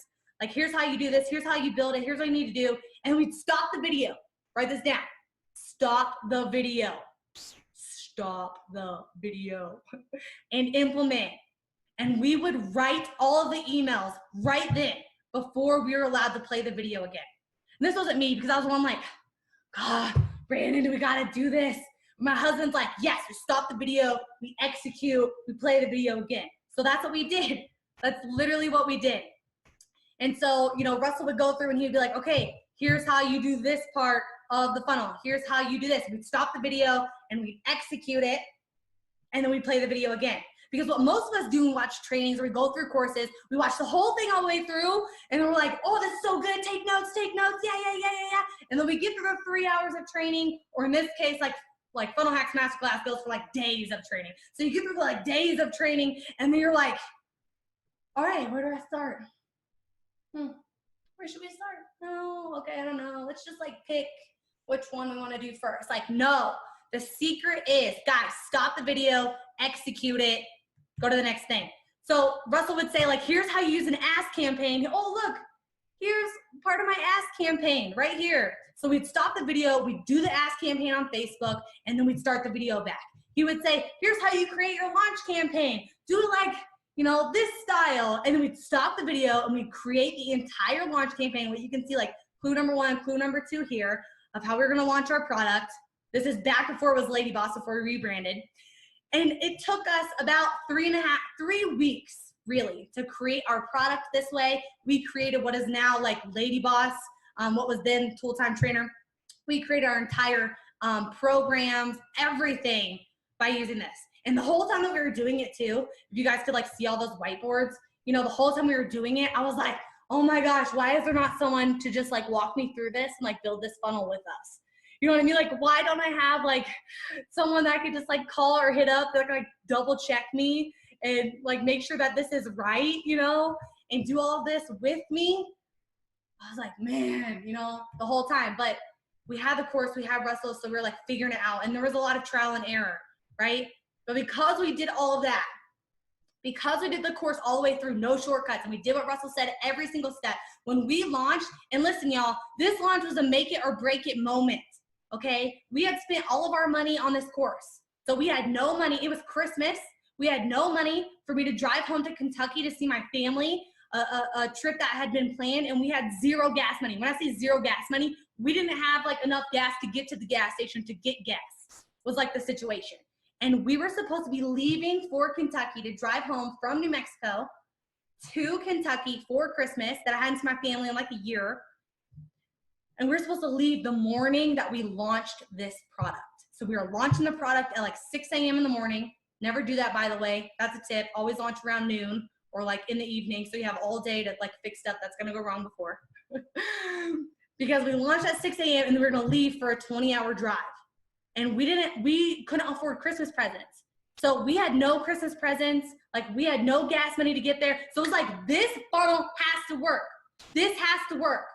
Like, here's how you do this. Here's how you build it. Here's what you need to do. And we'd stop the video. Write this down. Stop the video. Stop the video and implement. And we would write all of the emails right then before we were allowed to play the video again. And this wasn't me because I was the one like, God, Brandon, we got to do this. My husband's like, yes, we stop the video, we execute, we play the video again. So that's what we did. That's literally what we did. And so, Russell would go through and he'd be like, okay, here's how you do this part of the funnel. Here's how you do this. We'd stop the video and we'd execute it. And then we play the video again. Because what most of us do when we watch trainings or we go through courses, we watch the whole thing all the way through and then we're like, oh, this is so good. Take notes. Yeah. And then we get through 3 hours of training, or in this case, like Funnel Hacks Masterclass goes for like days of training. So you get through like days of training and then you're like, all right, where do I start? Where should we start? No, okay, I don't know. Let's just like pick which one we want to do first. Like, no, the secret is, guys, stop the video, execute it, go to the next thing. So Russell would say like, here's how you use an ask campaign. Oh, look, here's part of my ask campaign right here. So we'd stop the video, we'd do the ask campaign on Facebook, and then we'd start the video back. He would say, here's how you create your launch campaign. Do it like, this style. And then we'd stop the video and we'd create the entire launch campaign. What you can see like clue number 1, clue number 2 here of how we're gonna launch our product. This is back before it was Ladyboss, before we rebranded. And it took us about 3 weeks really to create our product this way. We created what is now like Ladyboss, what was then Tool Time Trainer. We created our entire programs, everything by using this. And the whole time that we were doing it too, if you guys could like see all those whiteboards, you know, the whole time we were doing it, I was like, oh my gosh, why is there not someone to just like walk me through this and like build this funnel with us? You know what I mean? Like, why don't I have like someone that I could just like call or hit up that can like double check me and like make sure that this is right, you know, and do all of this with me? I was like, man, you know, the whole time. But we had the course, we had Russell, so we were like figuring it out. And there was a lot of trial and error, right? But because we did all of that, because we did the course all the way through, no shortcuts, and we did what Russell said every single step, when we launched, and listen, y'all, this launch was a make it or break it moment, okay? We had spent all of our money on this course. So we had no money. It was Christmas. We had no money for me to drive home to Kentucky to see my family, a trip that had been planned, and we had zero gas money. When I say zero gas money, we didn't have like enough gas to get to the gas station to get gas, was like the situation. And we were supposed to be leaving for Kentucky to drive home from New Mexico to Kentucky for Christmas that I hadn't seen my family in like a year. And we were supposed to leave the morning that we launched this product. So we were launching the product at like 6 a.m. in the morning. Never do that, by the way. That's a tip. Always launch around noon or like in the evening, so you have all day to like fix stuff that's gonna go wrong before. Because we launched at 6 a.m. and we were gonna leave for a 20-hour drive. And we couldn't afford Christmas presents. So we had no Christmas presents. Like, we had no gas money to get there. So it was like, this funnel has to work. This has to work,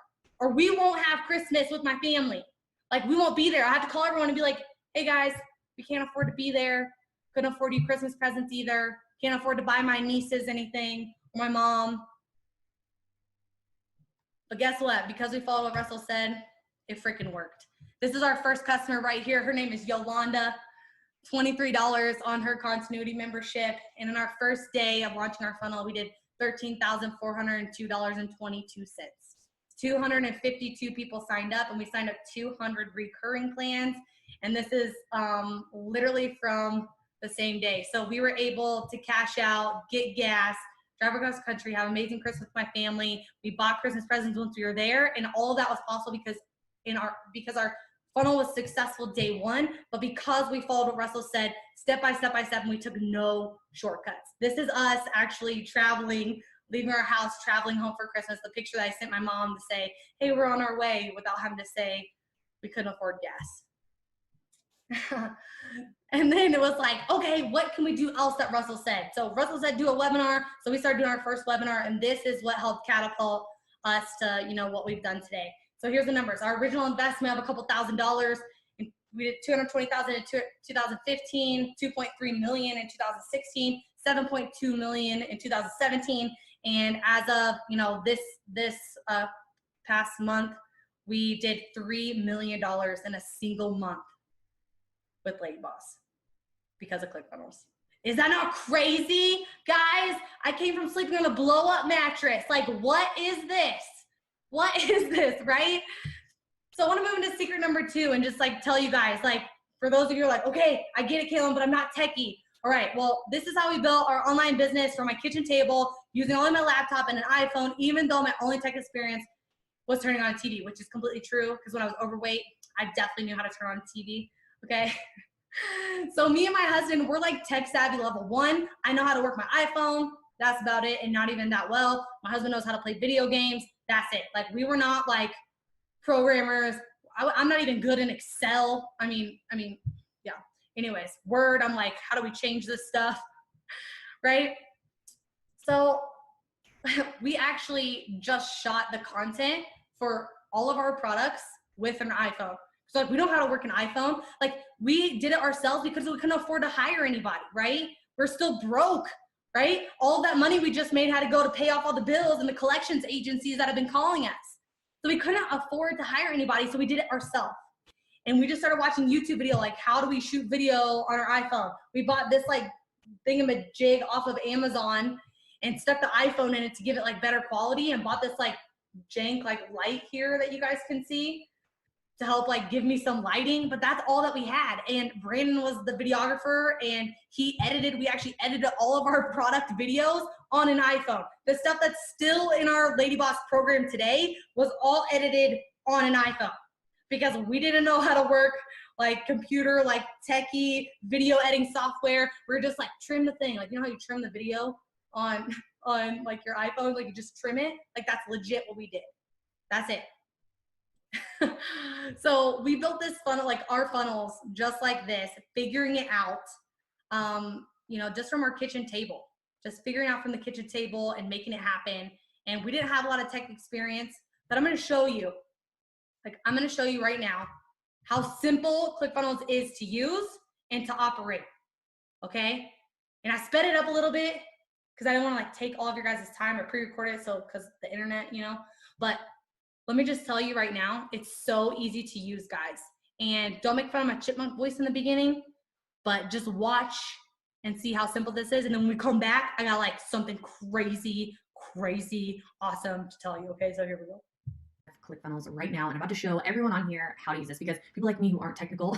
or we won't have Christmas with my family. Like, we won't be there. I have to call everyone and be like, hey guys, we can't afford to be there. Couldn't afford you Christmas presents either. Can't afford to buy my nieces anything, or my mom. But guess what? Because we followed what Russell said, it freaking worked. This is our first customer right here. Her name is Yolanda. $23 on her continuity membership. And in our first day of launching our funnel, we did $13,402.22. 252 people signed up, and we signed up 200 recurring plans. And this is literally from the same day. So we were able to cash out, get gas, drive across the country, have an amazing Christmas with my family. We bought Christmas presents once we were there, and all of that was possible because our funnel was successful day one, but because we followed what Russell said, step by step by step, and we took no shortcuts. This is us actually traveling, leaving our house, traveling home for Christmas. The picture that I sent my mom to say, hey, we're on our way, without having to say we couldn't afford gas. And then it was like, okay, what can we do else that Russell said? So Russell said do a webinar. So we started doing our first webinar, and this is what helped catapult us to, you know, what we've done today. So here's the numbers. Our original investment of a couple $1,000s. We did $220,000 in 2015, $2.3 million in 2016, $7.2 million in 2017, and as of, you know, this past month, we did $3 million in a single month with Ladyboss because of Clickfunnels. Is that not crazy, guys? I came from sleeping on a blow-up mattress. Like, what is this? What is this, right? So I want to move into secret number 2 and just like tell you guys, like, for those of you who are like, okay, I get it, Kaelin, but I'm not techie. All right, well, this is how we built our online business from my kitchen table using only my laptop and an iPhone, even though my only tech experience was turning on TV, which is completely true, because when I was overweight, I definitely knew how to turn on TV, okay? So me and my husband, we're like tech savvy level 1. I know how to work my iPhone. That's about it, and not even that well. My husband knows how to play video games. That's it. Like, we were not like programmers. I'm not even good in Excel. I mean, yeah. Anyways, Word, I'm like, how do we change this stuff? Right? So we actually just shot the content for all of our products with an iPhone. So like, we know how to work an iPhone. Like, we did it ourselves because we couldn't afford to hire anybody, right? We're still broke, right? All that money we just made had to go to pay off all the bills and the collections agencies that have been calling us. So we couldn't afford to hire anybody, so we did it ourselves. And we just started watching YouTube video, like, how do we shoot video on our iPhone? We bought this like thingamajig off of Amazon and stuck the iPhone in it to give it like better quality, and bought this like jank like light here that you guys can see. to help like give me some lighting, but that's all that we had. And Brandon was the videographer and we actually edited all of our product videos on an iPhone. The stuff that's still in our Ladyboss program today was all edited on an iPhone because we didn't know how to work like computer, like techie video editing software. We're just like trim the thing. Like, you know how you trim the video on like your iPhone, like you just trim it? Like that's legit what we did. That's it. So we built this funnel, like our funnels, just like this, figuring it out, you know, just from our kitchen table, just figuring out from the kitchen table and making it happen. And we didn't have a lot of tech experience, but I'm going to show you, right now how simple ClickFunnels is to use and to operate. Okay. And I sped it up a little bit because I didn't want to like take all of your guys' time or pre-record it. So, cause the internet, you know, but let me just tell you right now, it's so easy to use, guys. And don't make fun of my chipmunk voice in the beginning, but just watch and see how simple this is. And then when we come back, I got like something crazy, awesome to tell you. Okay, so here we go. ClickFunnels right now, and I'm about to show everyone on here how to use this because people like me who aren't technical,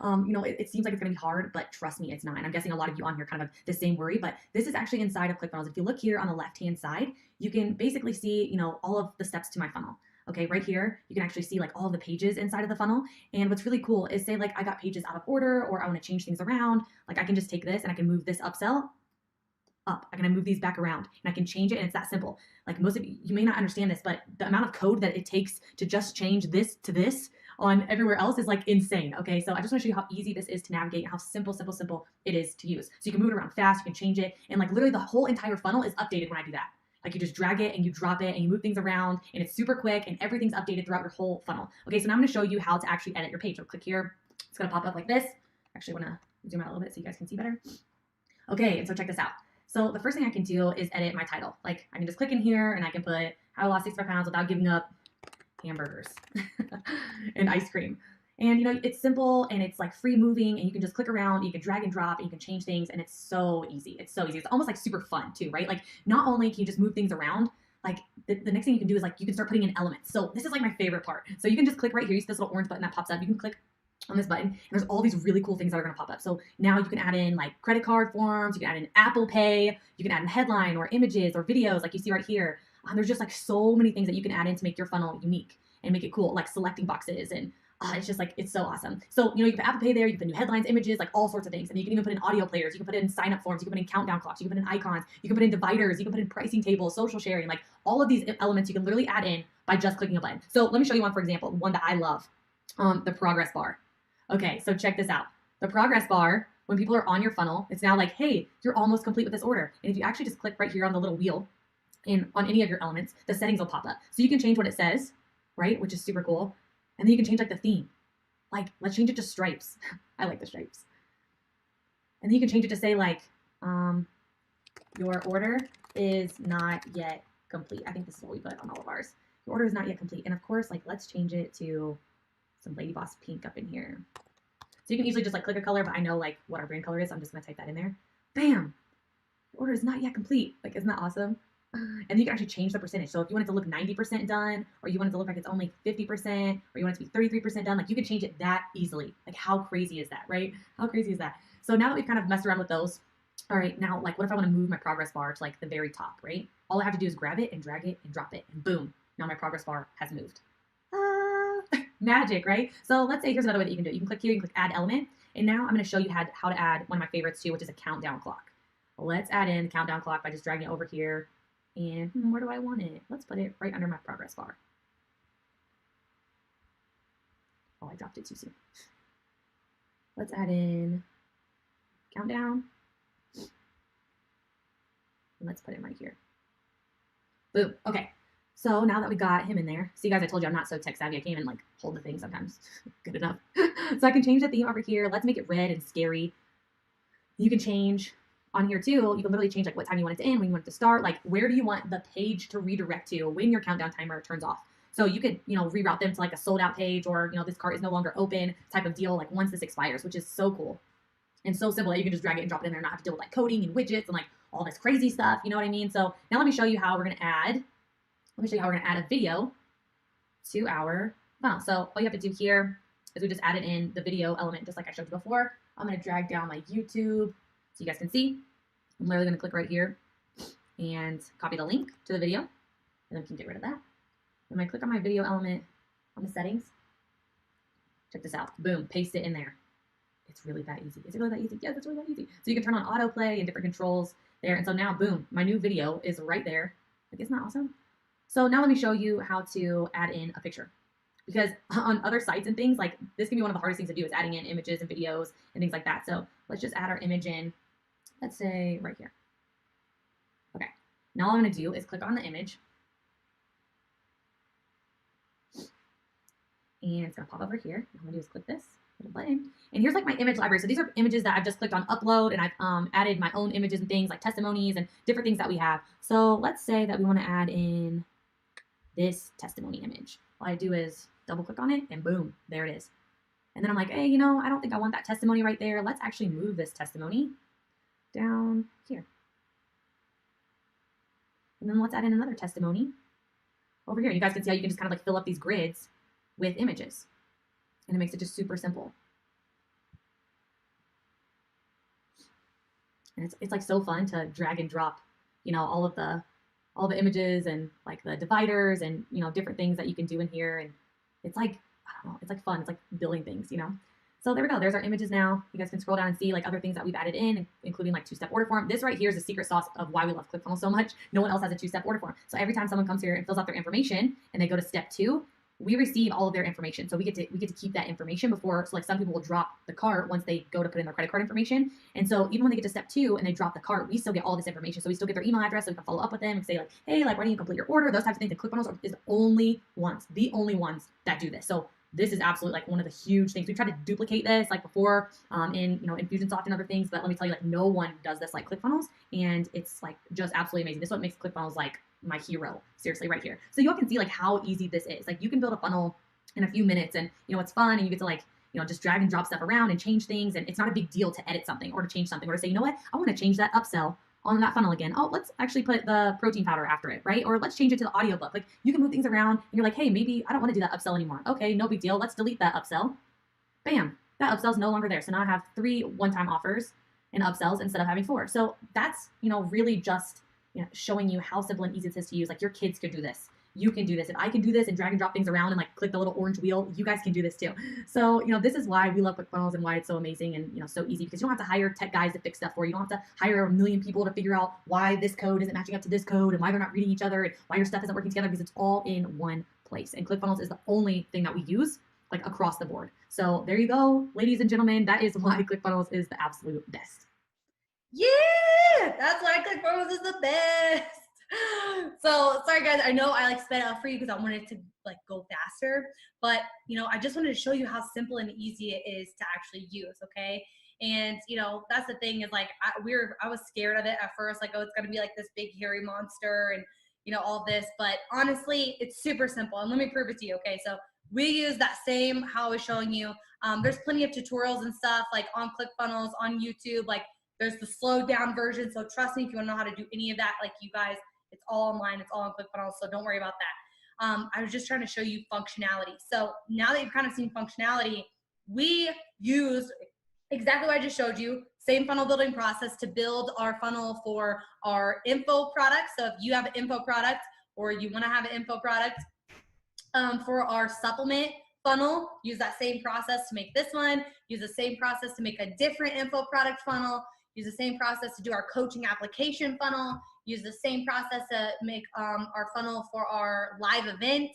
you know, it seems like it's gonna be hard, but trust me, it's not. And I'm guessing a lot of you on here kind of have the same worry, but this is actually inside of ClickFunnels. If you look here on the left-hand side, you can basically see, you know, all of the steps to my funnel. Okay, right here, you can actually see like all the pages inside of the funnel. And what's really cool is say like I got pages out of order or I want to change things around. Like I can just take this and I can move this upsell up. I can move these back around and I can change it. And it's that simple. Like most of you may not understand this, but the amount of code that it takes to just change this to this on everywhere else is like insane. Okay, so I just want to show you how easy this is to navigate and how simple it is to use. So you can move it around fast, you can change it. And like literally the whole entire funnel is updated when I do that. Like you just drag it and you drop it and you move things around and it's super quick and everything's updated throughout your whole funnel. Okay, so now I'm going to show you how to actually edit your page. So click here. It's going to pop up like this. Actually, I want to zoom out a little bit so you guys can see better. Okay, and so check this out. So the first thing I can do is edit my title. Like I can just click in here and I can put how I lost 65 pounds without giving up hamburgers and ice cream. And you know, it's simple and it's like free moving and you can just click around, you can drag and drop and you can change things and it's so easy. It's so easy. It's almost like super fun too, right? Like not only can you just move things around, like the next thing you can do is like you can start putting in elements. So this is like my favorite part. So you can just click right here. You see this little orange button that pops up. You can click on this button and there's all these really cool things that are going to pop up. So now you can add in like credit card forms, you can add in Apple Pay, you can add in headline or images or videos like you see right here. There's just like so many things that you can add in to make your funnel unique and make it cool, like selecting boxes and it's just like, it's so awesome. So, you know, you can put Apple Pay there, you can put new headlines, images, like all sorts of things. And you can even put in audio players, you can put in sign up forms, you can put in countdown clocks, you can put in icons, you can put in dividers, you can put in pricing tables, social sharing, like all of these elements you can literally add in by just clicking a button. So let me show you one, for example, one that I love, the progress bar. Okay, so check this out. The progress bar, when people are on your funnel, it's now like, hey, you're almost complete with this order. And if you actually just click right here on the little wheel and on any of your elements, the settings will pop up. So you can change what it says, right? Which is super cool. And then you can change like the theme. Like, let's change it to stripes. I like the stripes. And then you can change it to say like, your order is not yet complete. I think this is what we put on all of ours. Your order is not yet complete. And of course, like, let's change it to some Ladyboss pink up in here. So you can easily just like click a color, but I know like what our brand color is. So I'm just gonna type that in there. Bam! Your order is not yet complete. Like, isn't that awesome? And then you can actually change the percentage. So if you want it to look 90% done, or you want it to look like it's only 50%, or you want it to be 33% done, like you can change it that easily. Like how crazy is that, right? How crazy is that? So now that we've kind of messed around with those, all right, now like what if I want to move my progress bar to like the very top, right? All I have to do is grab it and drag it and drop it and boom, now my progress bar has moved. Magic, right? So let's say here's another way that you can do it. You can click here, you can click add element. And now I'm going to show you how to add one of my favorites too, which is a countdown clock. Let's add in the countdown clock by just dragging it over here. And where do I want it? Let's put it right under my progress bar. Oh, I dropped it too soon. Let's add in countdown. And let's put it right here. Boom. Okay. So now that we got him in there, see guys, I told you I'm not so tech savvy. I can't even like hold the thing sometimes. Good enough. So I can change the theme over here. Let's make it red and scary. You can change on here too. You can literally change like what time you want it to end, when you want it to start, like where do you want the page to redirect to when your countdown timer turns off. So you could, you know, reroute them to like a sold out page or, you know, this cart is no longer open type of deal, like once this expires, which is so cool. And so simple that you can just drag it and drop it in there and not have to deal with like coding and widgets and like all this crazy stuff. You know what I mean? So now let me show you how we're going to add, a video to our funnel. So all you have to do here is we just added in the video element, just like I showed you before. I'm going to drag down my YouTube so you guys can see. I'm literally going to click right here and copy the link to the video, and then we can get rid of that. I'm going to click on my video element on the settings. Check this out. Boom, paste it in there. It's really that easy. Is it really that easy? Yes, it's really that easy. So you can turn on autoplay and different controls there. And so now, boom, my new video is right there. Like, isn't that awesome? So now let me show you how to add in a picture. Because on other sites and things, like this can be one of the hardest things to do is adding in images and videos and things like that. So let's just add our image in, let's say right here. Okay, now all I'm gonna do is click on the image. And it's gonna pop over here. All I'm gonna do is click this little button. And here's like my image library. So these are images that I've just clicked on upload, and I've added my own images and things like testimonies and different things that we have. So let's say that we wanna add in this testimony image. All I do is double click on it and boom, there it is. And then I'm like, hey, you know, I don't think I want that testimony right there. Let's actually move this testimony down here. And then let's add in another testimony over here. You guys can see how you can just kind of like fill up these grids with images. And it makes it just super simple. And it's like so fun to drag and drop, you know, all the images and like the dividers and, you know, different things that you can do in here. And it's like, I don't know, it's like fun. It's like building things, you know? So there we go. There's our images now. You guys can scroll down and see like other things that we've added in, including like two-step order form. This right here is the secret sauce of why we love ClickFunnels so much. No one else has a two-step order form. So every time someone comes here and fills out their information and they go to step 2, we receive all of their information. So we get to keep that information before, so like some people will drop the cart once they go to put in their credit card information. And so even when they get to step 2 and they drop the cart, we still get all this information. So we still get their email address so we can follow up with them and say like, hey, like, why didn't you complete your order? Those types of things. And ClickFunnels is the only ones that do this. So this is absolutely like one of the huge things. We tried to duplicate this like before in, you know, Infusionsoft and other things, but let me tell you, like no one does this like ClickFunnels, and it's like just absolutely amazing. This is what makes ClickFunnels like my hero, seriously, right here. So you all can see like how easy this is. Like you can build a funnel in a few minutes, and you know it's fun, and you get to like, you know, just drag and drop stuff around and change things, and it's not a big deal to edit something or to change something or to say, you know what, I want to change that upsell on that funnel again. Oh, let's actually put the protein powder after it, right? Or let's change it to the audiobook. Like you can move things around and you're like, hey, maybe I don't want to do that upsell anymore. Okay, no big deal. Let's delete that upsell. Bam, that upsell is no longer there. So now I have 3 one-time offers and upsells instead of having 4. So that's, you know, really just, you know, showing you how simple and easy it is to use. Like your kids could do this. You can do this. If I can do this and drag and drop things around and like click the little orange wheel, you guys can do this too. So, you know, this is why we love ClickFunnels and why it's so amazing and, you know, so easy, because you don't have to hire tech guys to fix stuff for you. You don't have to hire a million people to figure out why this code isn't matching up to this code and why they're not reading each other and why your stuff isn't working together, because it's all in one place. And ClickFunnels is the only thing that we use like across the board. So there you go, ladies and gentlemen, that is why ClickFunnels is the absolute best. Yeah, that's why ClickFunnels is the best. So sorry guys, I know I like sped it up for you because I wanted to like go faster, but you know, I just wanted to show you how simple and easy it is to actually use. Okay. And you know, that's the thing is like, I was scared of it at first, like, oh, it's going to be like this big hairy monster and you know, all this, but honestly, it's super simple. And let me prove it to you. Okay. So we use that same, how I was showing you. There's plenty of tutorials and stuff like on ClickFunnels, on YouTube, like there's the slowed down version. So trust me, if you want to know how to do any of that, like you guys, it's all online, it's all on ClickFunnels, so don't worry about that. I was just trying to show you functionality. So now that you've kind of seen functionality, we use exactly what I just showed you, same funnel building process to build our funnel for our info product. So if you have an info product or you want to have an info product, for our supplement funnel, use that same process to make this one, use the same process to make a different info product funnel, use the same process to do our coaching application funnel, use the same process to make our funnel for our live event.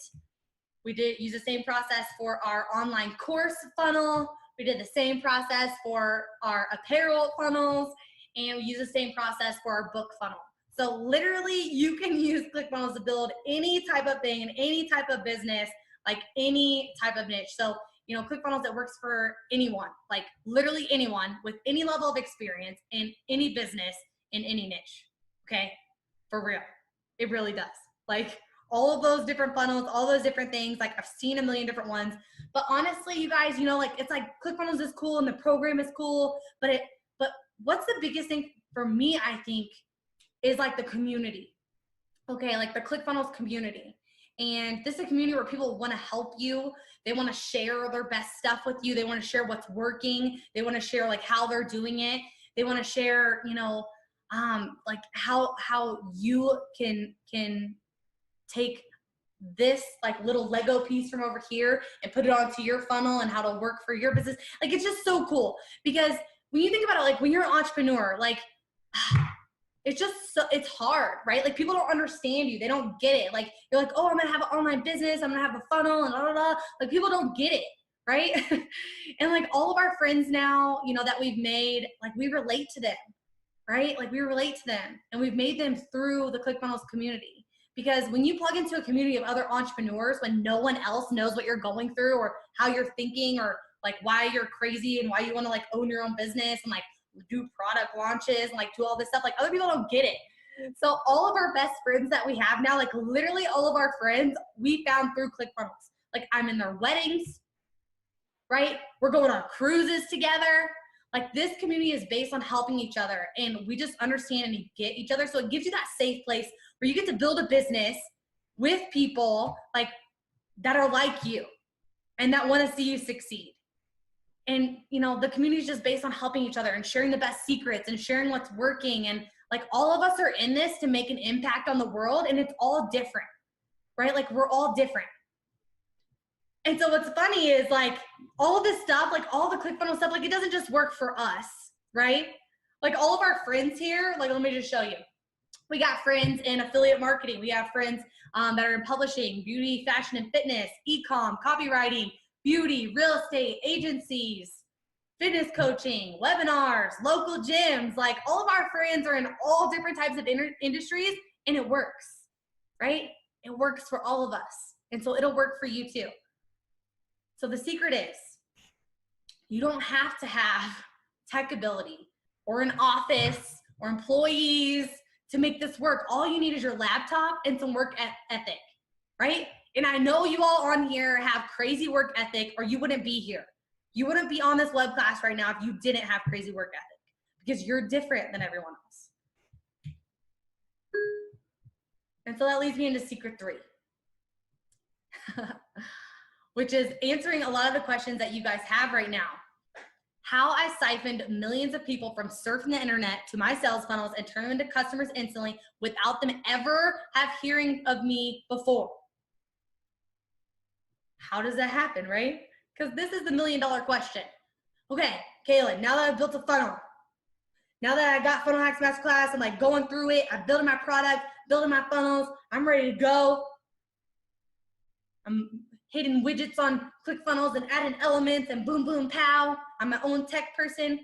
We did use the same process for our online course funnel. We did the same process for our apparel funnels, and we use the same process for our book funnel. So literally you can use ClickFunnels to build any type of thing in any type of business, like any type of niche. So, you know, ClickFunnels, it works for anyone, like literally anyone with any level of experience in any business, in any niche. Okay. For real. It really does. Like all of those different funnels, all those different things, like I've seen a million different ones, but honestly, you guys, you know, like it's like ClickFunnels is cool and the program is cool, but what's the biggest thing for me, I think, is like the community. Okay. Like the ClickFunnels community. And this is a community where people want to help you. They want to share their best stuff with you. They want to share what's working. They want to share like how they're doing it. They want to share, you know, like how you can take this like little Lego piece from over here and put it onto your funnel and how to work for your business. Like, it's just so cool because when you think about it, like when you're an entrepreneur, like it's just so, it's hard, right? Like people don't understand you. They don't get it. Like you're like, oh, I'm going to have an online business. I'm going to have a funnel and blah, blah, blah. Like people don't get it. Right. And like all of our friends now, you know, that we've made, like we relate to them, right? Like we relate to them and we've made them through the Clickfunnels community. Because when you plug into a community of other entrepreneurs, when no one else knows what you're going through or how you're thinking or like why you're crazy and why you want to like own your own business and like do product launches and like do all this stuff, like other people don't get it. So all of our best friends that we have now, like literally all of our friends we found through Clickfunnels. Like I'm in their weddings, right? We're going on cruises together. Like this community is based on helping each other and we just understand and get each other. So it gives you that safe place where you get to build a business with people like that are like you and that want to see you succeed. And you know, the community is just based on helping each other and sharing the best secrets and sharing what's working. And like all of us are in this to make an impact on the world and it's all different, right? Like we're all different. And so what's funny is like all of this stuff, like all the ClickFunnels stuff, like it doesn't just work for us, right? Like all of our friends here, like let me just show you. We got friends in affiliate marketing. We have friends that are in publishing, beauty, fashion, and fitness, e-com, copywriting, beauty, real estate, agencies, fitness coaching, webinars, local gyms. Like all of our friends are in all different types of industries and it works, right? It works for all of us. And so it'll work for you too. So the secret is you don't have to have tech ability or an office or employees to make this work. All you need is your laptop and some work ethic, right? And I know you all on here have crazy work ethic or you wouldn't be here. You wouldn't be on this web class right now if you didn't have crazy work ethic because you're different than everyone else. And so that leads me into secret 3. Which is answering a lot of the questions that you guys have right now. How I siphoned millions of people from surfing the internet to my sales funnels and turned them into customers instantly without them ever have hearing of me before. How does that happen, right? Because this is the $1 million question. Okay, Kaelin, now that I've built a funnel, now that I got Funnel Hacks Masterclass, I'm like going through it, I'm building my product, building my funnels, I'm ready to go. I'm hitting widgets on ClickFunnels and adding elements and boom, boom, pow. I'm my own tech person.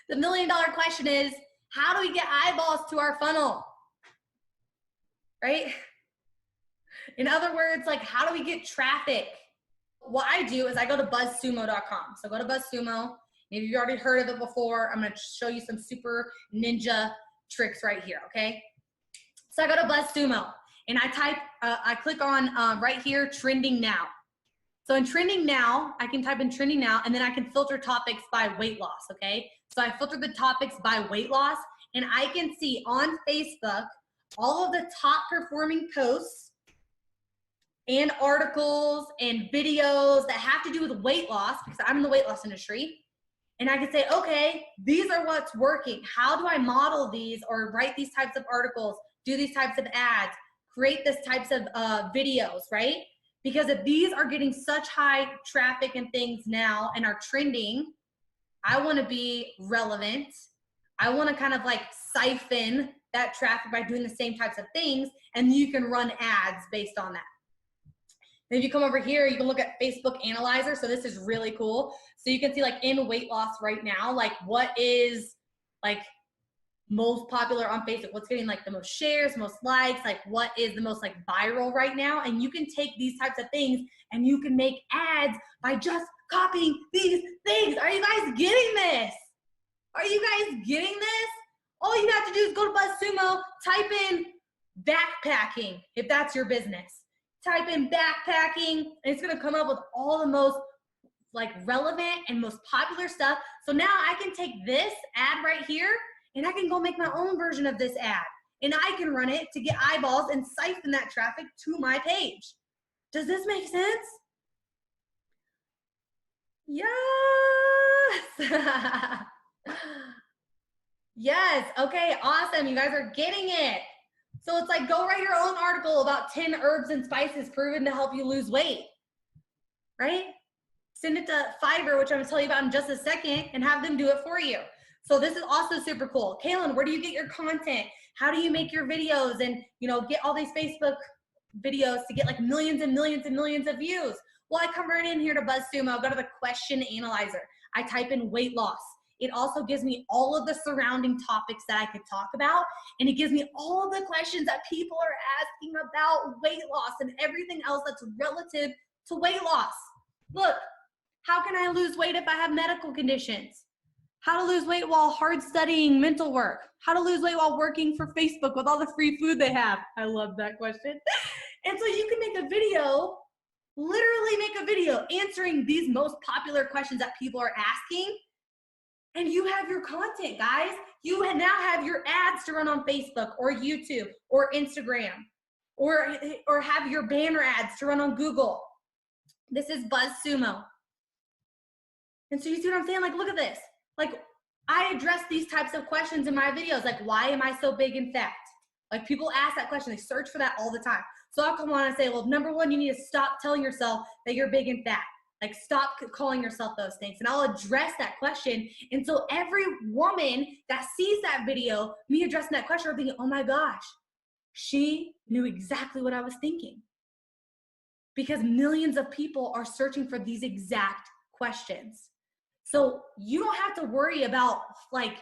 The $1 million question is, how do we get eyeballs to our funnel? Right? In other words, like how do we get traffic? What I do is I go to buzzsumo.com. So go to BuzzSumo. Maybe you've already heard of it before. I'm going to show you some super ninja tricks right here, okay? So I go to BuzzSumo. And I click on right here, trending now. So in trending now, I can type in trending now, and then I can filter topics by weight loss, okay? So I filter the topics by weight loss, and I can see on Facebook all of the top performing posts and articles and videos that have to do with weight loss, because I'm in the weight loss industry. And I can say, okay, these are what's working. How do I model these or write these types of articles, do these types of ads, create this types of videos, right? Because if these are getting such high traffic and things now and are trending, I want to be relevant. I want to kind of like siphon that traffic by doing the same types of things, and you can run ads based on that. And if you come over here, you can look at Facebook Analyzer. So this is really cool. So you can see like in weight loss right now, like what is like most popular on Facebook, what's getting like the most shares, most likes, like what is the most like viral right now. And you can take these types of things and you can make ads by just copying these things. Are you guys getting this? Are you guys getting this? All you have to do is go to BuzzSumo, type in backpacking, if that's your business. Type in backpacking, and it's gonna come up with all the most like relevant and most popular stuff. So now I can take this ad right here and I can go make my own version of this ad. and I can run it to get eyeballs and siphon that traffic to my page. Does this make sense? Yes. Yes. Okay, awesome. You guys are getting it. So it's like, go write your own article about 10 herbs and spices proven to help you lose weight, right? Send it to Fiverr, which I'm gonna tell you about in just a second, and have them do it for you. So this is also super cool. Kaelin, where do you get your content? How do you make your videos and, you know, get all these Facebook videos to get like millions and millions and millions of views? Well, I come right in here to BuzzSumo, go to the question analyzer. I type in weight loss. It also gives me all of the surrounding topics that I could talk about. And it gives me all of the questions that people are asking about weight loss and everything else that's relative to weight loss. Look, how can I lose weight if I have medical conditions? How to lose weight while hard studying mental work? How to lose weight while working for Facebook with all the free food they have? I love that question. And so you can make a video, literally make a video answering these most popular questions that people are asking. And you have your content, guys. You now have your ads to run on Facebook or YouTube or Instagram, or have your banner ads to run on Google. This is BuzzSumo. And so you see what I'm saying? Like, look at this. Like, I address these types of questions in my videos. Like, why am I so big and fat? Like, people ask that question. They search for that all the time. So I'll come on and say, well, number one, you need to stop telling yourself that you're big and fat. Like, stop calling yourself those things. And I'll address that question. And so every woman that sees that video, me addressing that question, are thinking, oh my gosh, she knew exactly what I was thinking. Because millions of people are searching for these exact questions. So you don't have to worry about like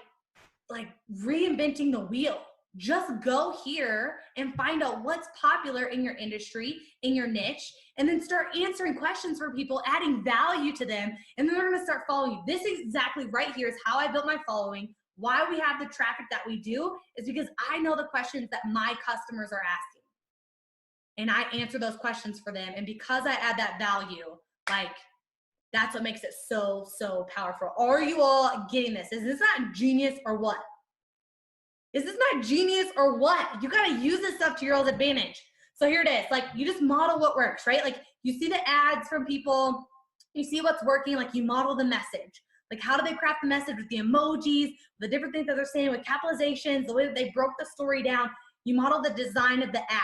reinventing the wheel. Just go here and find out what's popular in your industry, in your niche, and then start answering questions for people, adding value to them, and then they're gonna start following you. This is exactly right here is how I built my following. Why we have the traffic that we do is because I know the questions that my customers are asking. And I answer those questions for them. And because I add that value, like, that's what makes it so, so powerful. Are you all getting this? Is this not genius or what? Is this not genius or what? You gotta use this stuff to your own advantage. So here it is, like, you just model what works, right? Like, you see the ads from people, you see what's working, like, you model the message. Like, how do they craft the message with the emojis, the different things that they're saying with capitalizations, the way that they broke the story down. You model the design of the ad.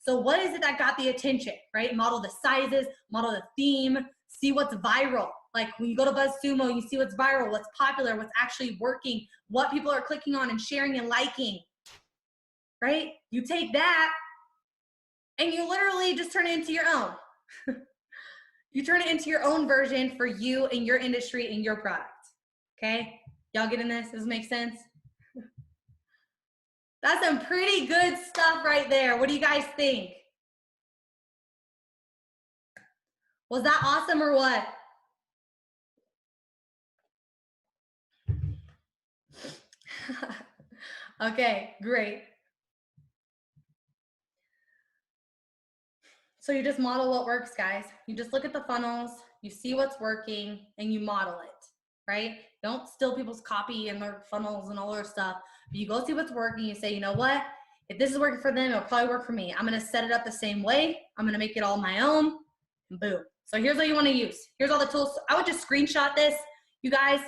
So what is it that got the attention, right? Model the sizes, model the theme, see what's viral. Like, when you go to BuzzSumo, you see what's viral, what's popular, what's actually working, what people are clicking on and sharing and liking, right? You take that and you literally just turn it into your own. You turn it into your own version for you and your industry and your product, okay? Y'all getting this? Does this make sense? That's some pretty good stuff right there. What do you guys think? Was that awesome or what? Okay, great. So you just model what works, guys. You just look at the funnels, you see what's working, and you model it, right? Don't steal people's copy and their funnels and all their stuff. But you go see what's working, you say, you know what? If this is working for them, it'll probably work for me. I'm gonna set it up the same way. I'm gonna make it all my own, and boom. So here's what you wanna use. Here's all the tools. I would just screenshot this, you guys.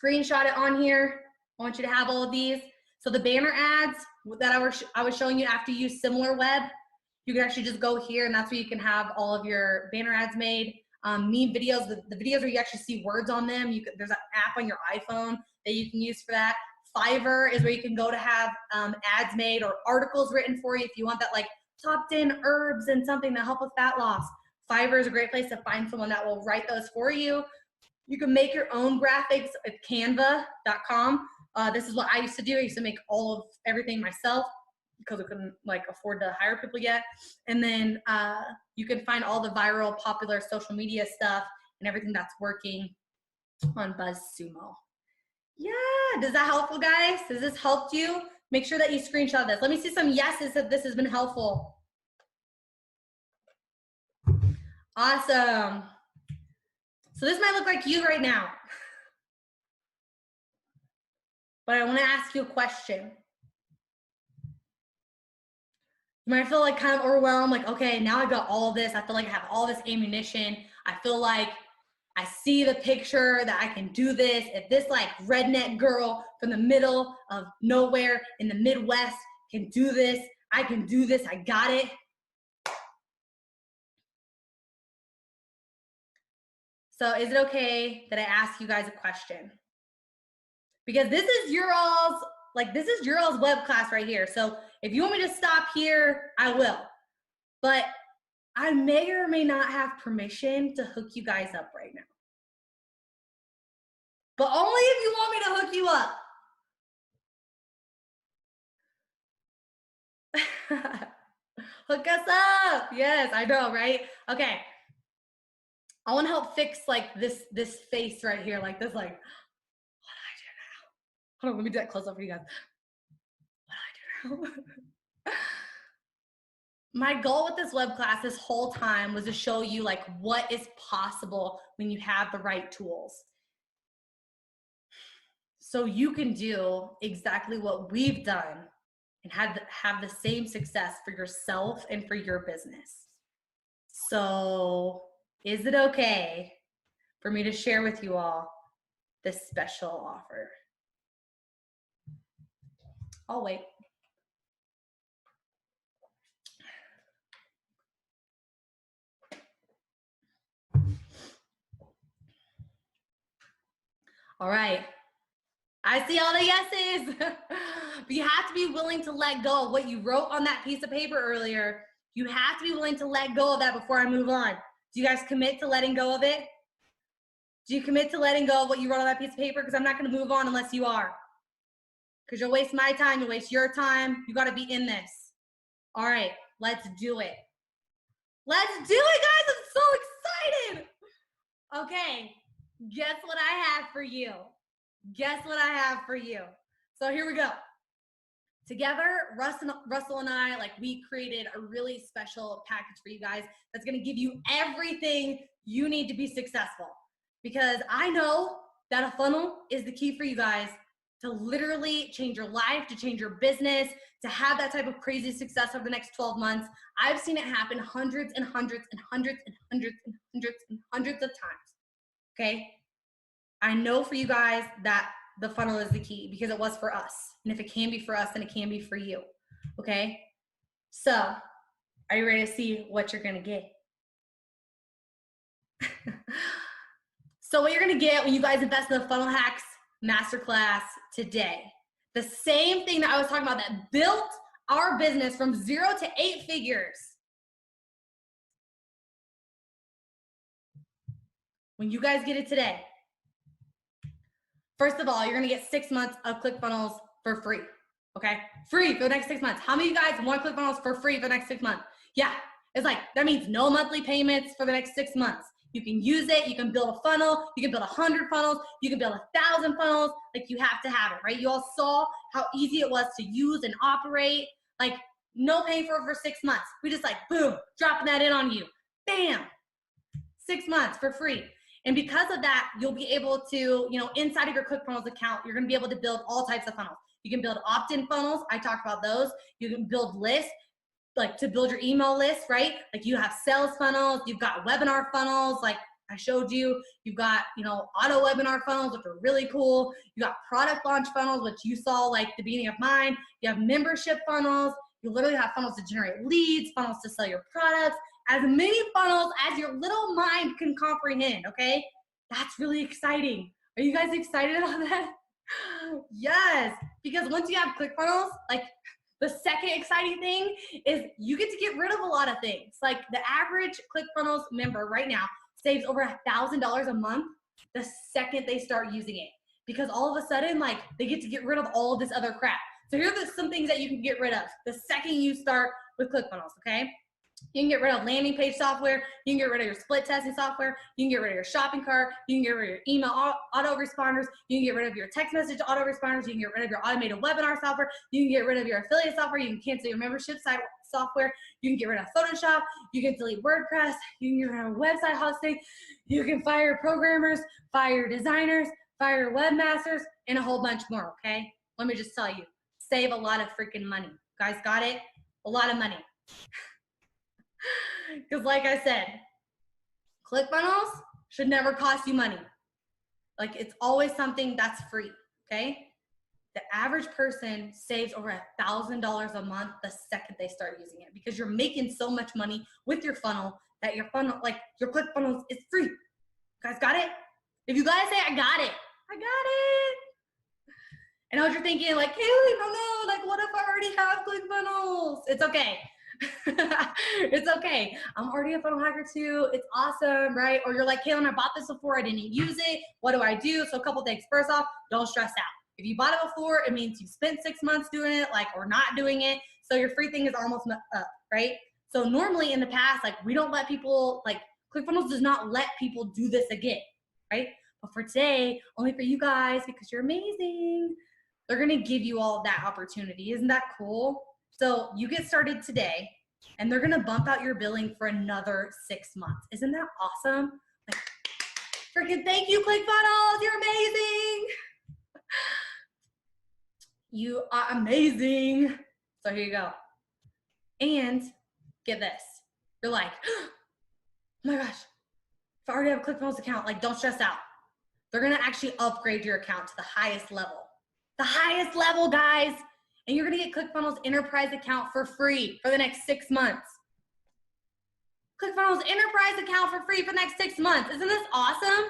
Screenshot it on here. I want you to have all of these. So the banner ads that I was showing you after you use SimilarWeb, you can actually just go here and that's where you can have all of your banner ads made. Meme videos, the videos where you actually see words on them. There's an app on your iPhone that you can use for that. Fiverr is where you can go to have ads made or articles written for you if you want that, like top 10 herbs and something to help with fat loss. Fiverr is a great place to find someone that will write those for you. You can make your own graphics at canva.com. This is what I used to do. I used to make all of everything myself because I couldn't afford to hire people yet. And then you can find all the viral, popular social media stuff and everything that's working on BuzzSumo. Yeah, does that helpful, guys? Has this helped you? Make sure that you screenshot this. Let me see some yeses if this has been helpful. Awesome. So this might look like you right now. But I want to ask you a question. You might feel like kind of overwhelmed, like, okay, now I got all of this. I feel like I have all this ammunition. I feel like I see the picture that I can do this. If this like redneck girl from the middle of nowhere in the Midwest can do this, I can do this. I got it. So is it okay that I ask you guys a question? Because this is your all's, like, this is your all's web class right here. So if you want me to stop here, I will. But I may or may not have permission to hook you guys up right now. But only if you want me to hook you up. Hook us up. Yes, I know, right? Okay. I want to help fix like this face right here, like this, like, what do I do now? Hold on, let me do that close up for you guys. What do I do now? My goal with this web class this whole time was to show you like what is possible when you have the right tools. So you can do exactly what we've done and have the same success for yourself and for your business. So is it okay for me to share with you all this special offer? I'll wait. All right. I see all the yeses. But you have to be willing to let go of what you wrote on that piece of paper earlier. You have to be willing to let go of that before I move on. Do you guys commit to letting go of it? Do you commit to letting go of what you wrote on that piece of paper? Because I'm not going to move on unless you are. Because you'll waste my time. You'll waste your time. You got to be in this. All right. Let's do it. Let's do it, guys. I'm so excited. Okay. Guess what I have for you? Guess what I have for you? So here we go. Together, Russell and I, like, we created a really special package for you guys that's going to give you everything you need to be successful. Because I know that a funnel is the key for you guys to literally change your life, to change your business, to have that type of crazy success over the next 12 months. I've seen it happen hundreds and hundreds and hundreds and hundreds and hundreds and hundreds of times. Okay? I know for you guys that the funnel is the key because it was for us. And if it can be for us, then it can be for you. Okay? So, are you ready to see what you're going to get? So what you're going to get when you guys invest in the Funnel Hacks Masterclass today, the same thing that I was talking about that built our business from 0 to 8 figures. When you guys get it today, first of all, you're going to get 6 months of ClickFunnels for free. Okay? Free for the next 6 months. How many of you guys want ClickFunnels for free for the next 6 months? Yeah. It's like, that means no monthly payments for the next 6 months. You can use it. You can build a funnel. You can build 100 funnels. You can build 1,000 funnels. Like, you have to have it, right? You all saw how easy it was to use and operate. Like, no paying for 6 months. We just like, boom, dropping that in on you. Bam. 6 months for free. And because of that, you'll be able to, inside of your ClickFunnels account, you're going to be able to build all types of funnels. You can build opt-in funnels. I talked about those. You can build lists, like to build your email list, right? Like, you have sales funnels, you've got webinar funnels, like I showed you. You've got, auto webinar funnels, which are really cool. You got product launch funnels, which you saw like the beginning of mine. You have membership funnels. You literally have funnels to generate leads, funnels to sell your products, as many funnels as your little mind can comprehend, okay? That's really exciting. Are you guys excited about that? Yes, because once you have ClickFunnels, like, the second exciting thing is you get to get rid of a lot of things. Like, the average ClickFunnels member right now saves over $1,000 a month the second they start using it, because all of a sudden, like, they get to get rid of all of this other crap. So here are some things that you can get rid of the second you start with ClickFunnels, okay? You can get rid of landing page software. You can get rid of your split testing software. You can get rid of your shopping cart. You can get rid of your email autoresponders. You can get rid of your text message autoresponders. You can get rid of your automated webinar software. You can get rid of your affiliate software. You can cancel your membership site software. You can get rid of Photoshop. You can delete WordPress. You can get rid of website hosting. You can fire programmers, fire designers, fire webmasters, and a whole bunch more, okay? Let me just tell you, save a lot of freaking money. Guys, got it? A lot of money. Because like I said, ClickFunnels should never cost you money. Like it's always something that's free, okay? The average person saves over $1,000 a month the second they start using it because you're making so much money with your funnel that your funnel, like your ClickFunnels is free. You guys got it? If you guys say, I got it, I got it. And I know what you're thinking, like, Kaelin, oh no, like what if I already have ClickFunnels? It's okay. It's okay. I'm already a funnel hacker too. It's awesome, right? Or you're like, Kaelin, I bought this before, I didn't use it. What do I do? So a couple things. First off, don't stress out. If you bought it before, it means you spent 6 months doing it, like, or not doing it. So your free thing is almost up, right? So normally in the past, like we don't let people, like ClickFunnels does not let people do this again, right? But for today, only for you guys, because you're amazing, they're gonna give you all that opportunity. Isn't that cool? So you get started today and they're gonna bump out your billing for another 6 months. Isn't that awesome? Like, freaking thank you, ClickFunnels, you're amazing. You are amazing. So here you go. And get this. You're like, oh my gosh, if I already have a ClickFunnels account, like don't stress out. They're gonna actually upgrade your account to the highest level. The highest level, guys. And you're gonna get ClickFunnels Enterprise account for free for the next 6 months. ClickFunnels Enterprise account for free for the next 6 months. Isn't this awesome?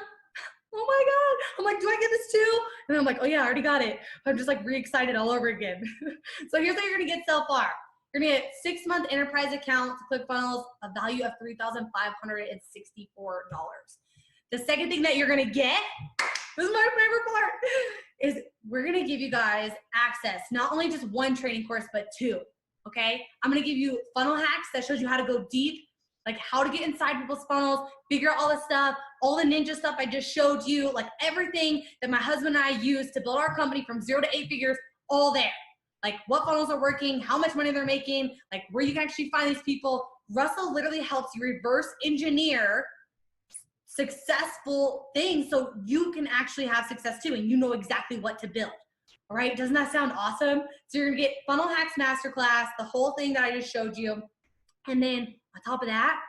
Oh my God. I'm like, do I get this too? And then I'm like, oh yeah, I already got it. I'm just like re-excited all over again. So here's what you're gonna get so far. You're gonna get 6-month enterprise account to ClickFunnels, a value of $3,564. The second thing that you're gonna get, this is my favorite part, is we're gonna give you guys access, not only just one training course, but 2, okay? I'm gonna give you funnel hacks that shows you how to go deep, like how to get inside people's funnels, figure out all the stuff, all the ninja stuff I just showed you, like everything that my husband and I use to build our company from 0 to 8 figures, all there. Like what funnels are working, how much money they're making, like where you can actually find these people. Russell literally helps you reverse engineer successful things so you can actually have success too, and you know exactly what to build. All right, doesn't that sound awesome? So you're gonna get Funnel Hacks Masterclass, the whole thing that I just showed you. And then on top of that,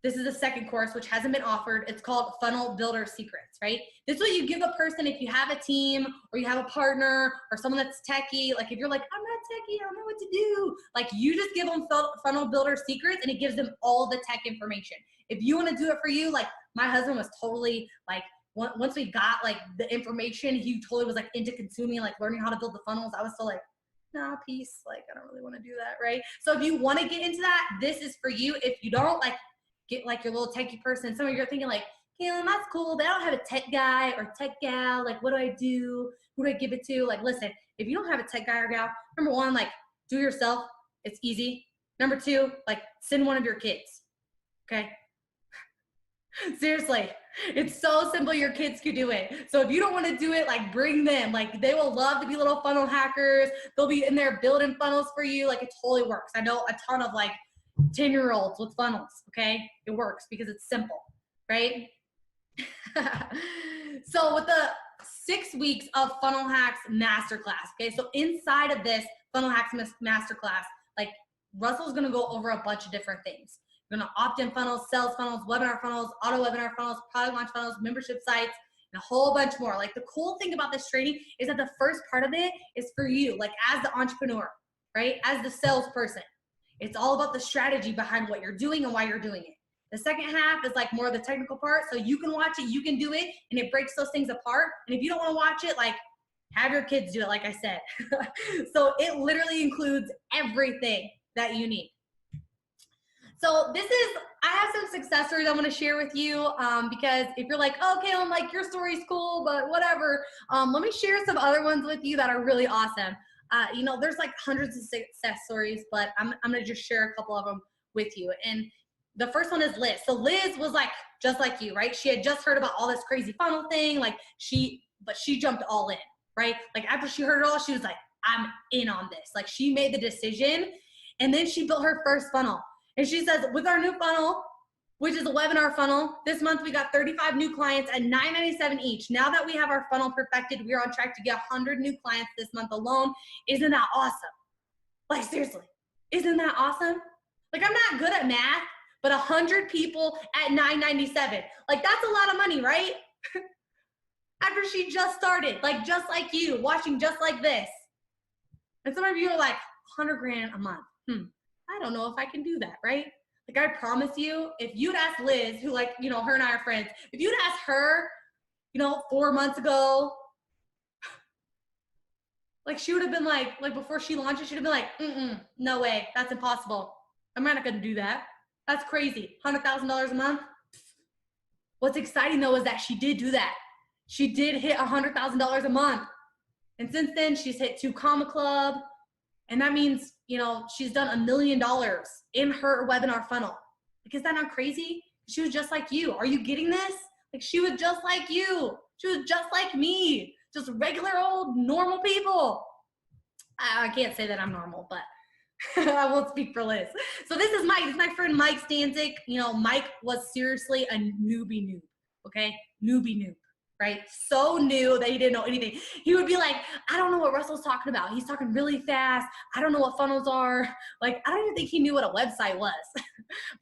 this is the second course, which hasn't been offered. It's called Funnel Builder Secrets, right? This is what you give a person if you have a team or you have a partner or someone that's techie. Like if you're like, I'm not techie, I don't know what to do. Like you just give them Funnel Builder Secrets and it gives them all the tech information. If you want to do it for you, like my husband was totally like, once we got like the information, he totally was like into consuming, like learning how to build the funnels. I was still like, nah, peace. Like, I don't really want to do that, right? So if you want to get into that, this is for you. If you don't, like, get like your little techie person. Some of you are thinking like, Kaelin, that's cool, but I don't have a tech guy or tech gal. Like, what do I do? Who do I give it to? Like, listen, if you don't have a tech guy or gal, number one, like, do it yourself. It's easy. Number two, like, send one of your kids, okay? Seriously, it's so simple. Your kids could do it. So if you don't want to do it, like bring them. Like they will love to be little funnel hackers. They'll be in there building funnels for you. Like it totally works. I know a ton of like 10-year-olds with funnels. Okay, it works because it's simple, right? So with the 6 weeks of Funnel Hacks Masterclass, okay, so inside of this Funnel Hacks Masterclass, like Russell's gonna go over a bunch of different things. We're gonna opt-in funnels, sales funnels, webinar funnels, auto webinar funnels, product launch funnels, membership sites, and a whole bunch more. Like the cool thing about this training is that the first part of it is for you, like as the entrepreneur, right? As the salesperson. It's all about the strategy behind what you're doing and why you're doing it. The second half is like more of the technical part. So you can watch it, you can do it, and it breaks those things apart. And if you don't wanna watch it, like have your kids do it, like I said. So it literally includes everything that you need. So I have some success stories I want to share with you because if you're like, oh, okay, I'm like, your story's cool, but whatever. Let me share some other ones with you that are really awesome. You know, there's like hundreds of success stories, but I'm going to just share a couple of them with you. And the first one is Liz. So Liz was like, just like you, right? She had just heard about all this crazy funnel thing. But she jumped all in, right? Like after she heard it all, she was like, I'm in on this. Like she made the decision and then she built her first funnel. And she says, with our new funnel, which is a webinar funnel, this month we got 35 new clients at $9.97 each. Now that we have our funnel perfected, we are on track to get 100 new clients this month alone. Isn't that awesome? Like seriously, isn't that awesome? Like, I'm not good at math, but 100 people at $9.97. Like, that's a lot of money, right? After she just started, like, just like you, watching just like this. And some of you are like, 100 grand a month. I don't know if I can do that, right? Like, I promise you, if you'd ask Liz, who, like, you know, her and I are friends, if you'd ask her, you know, 4 months ago, like, she would have been like before she launched it, she'd have been like, no way, that's impossible. I'm not gonna do that. That's crazy. $100,000 a month. What's exciting though is that she did do that. She did hit $100,000 a month. And since then she's hit 2 Comma Club. And that means, you know, she's done $1 million in her webinar funnel. Like, is that not crazy? She was just like you. Are you getting this? Like, she was just like you. She was just like me. Just regular old normal people. I can't say that I'm normal, but I won't speak for Liz. So this is Mike. This is my friend Mike Stanzik. You know, Mike was seriously a newbie noob. Okay? Newbie noob. Right? So new that he didn't know anything. He would be like, I don't know what Russell's talking about. He's talking really fast. I don't know what funnels are. Like, I don't even think he knew what a website was.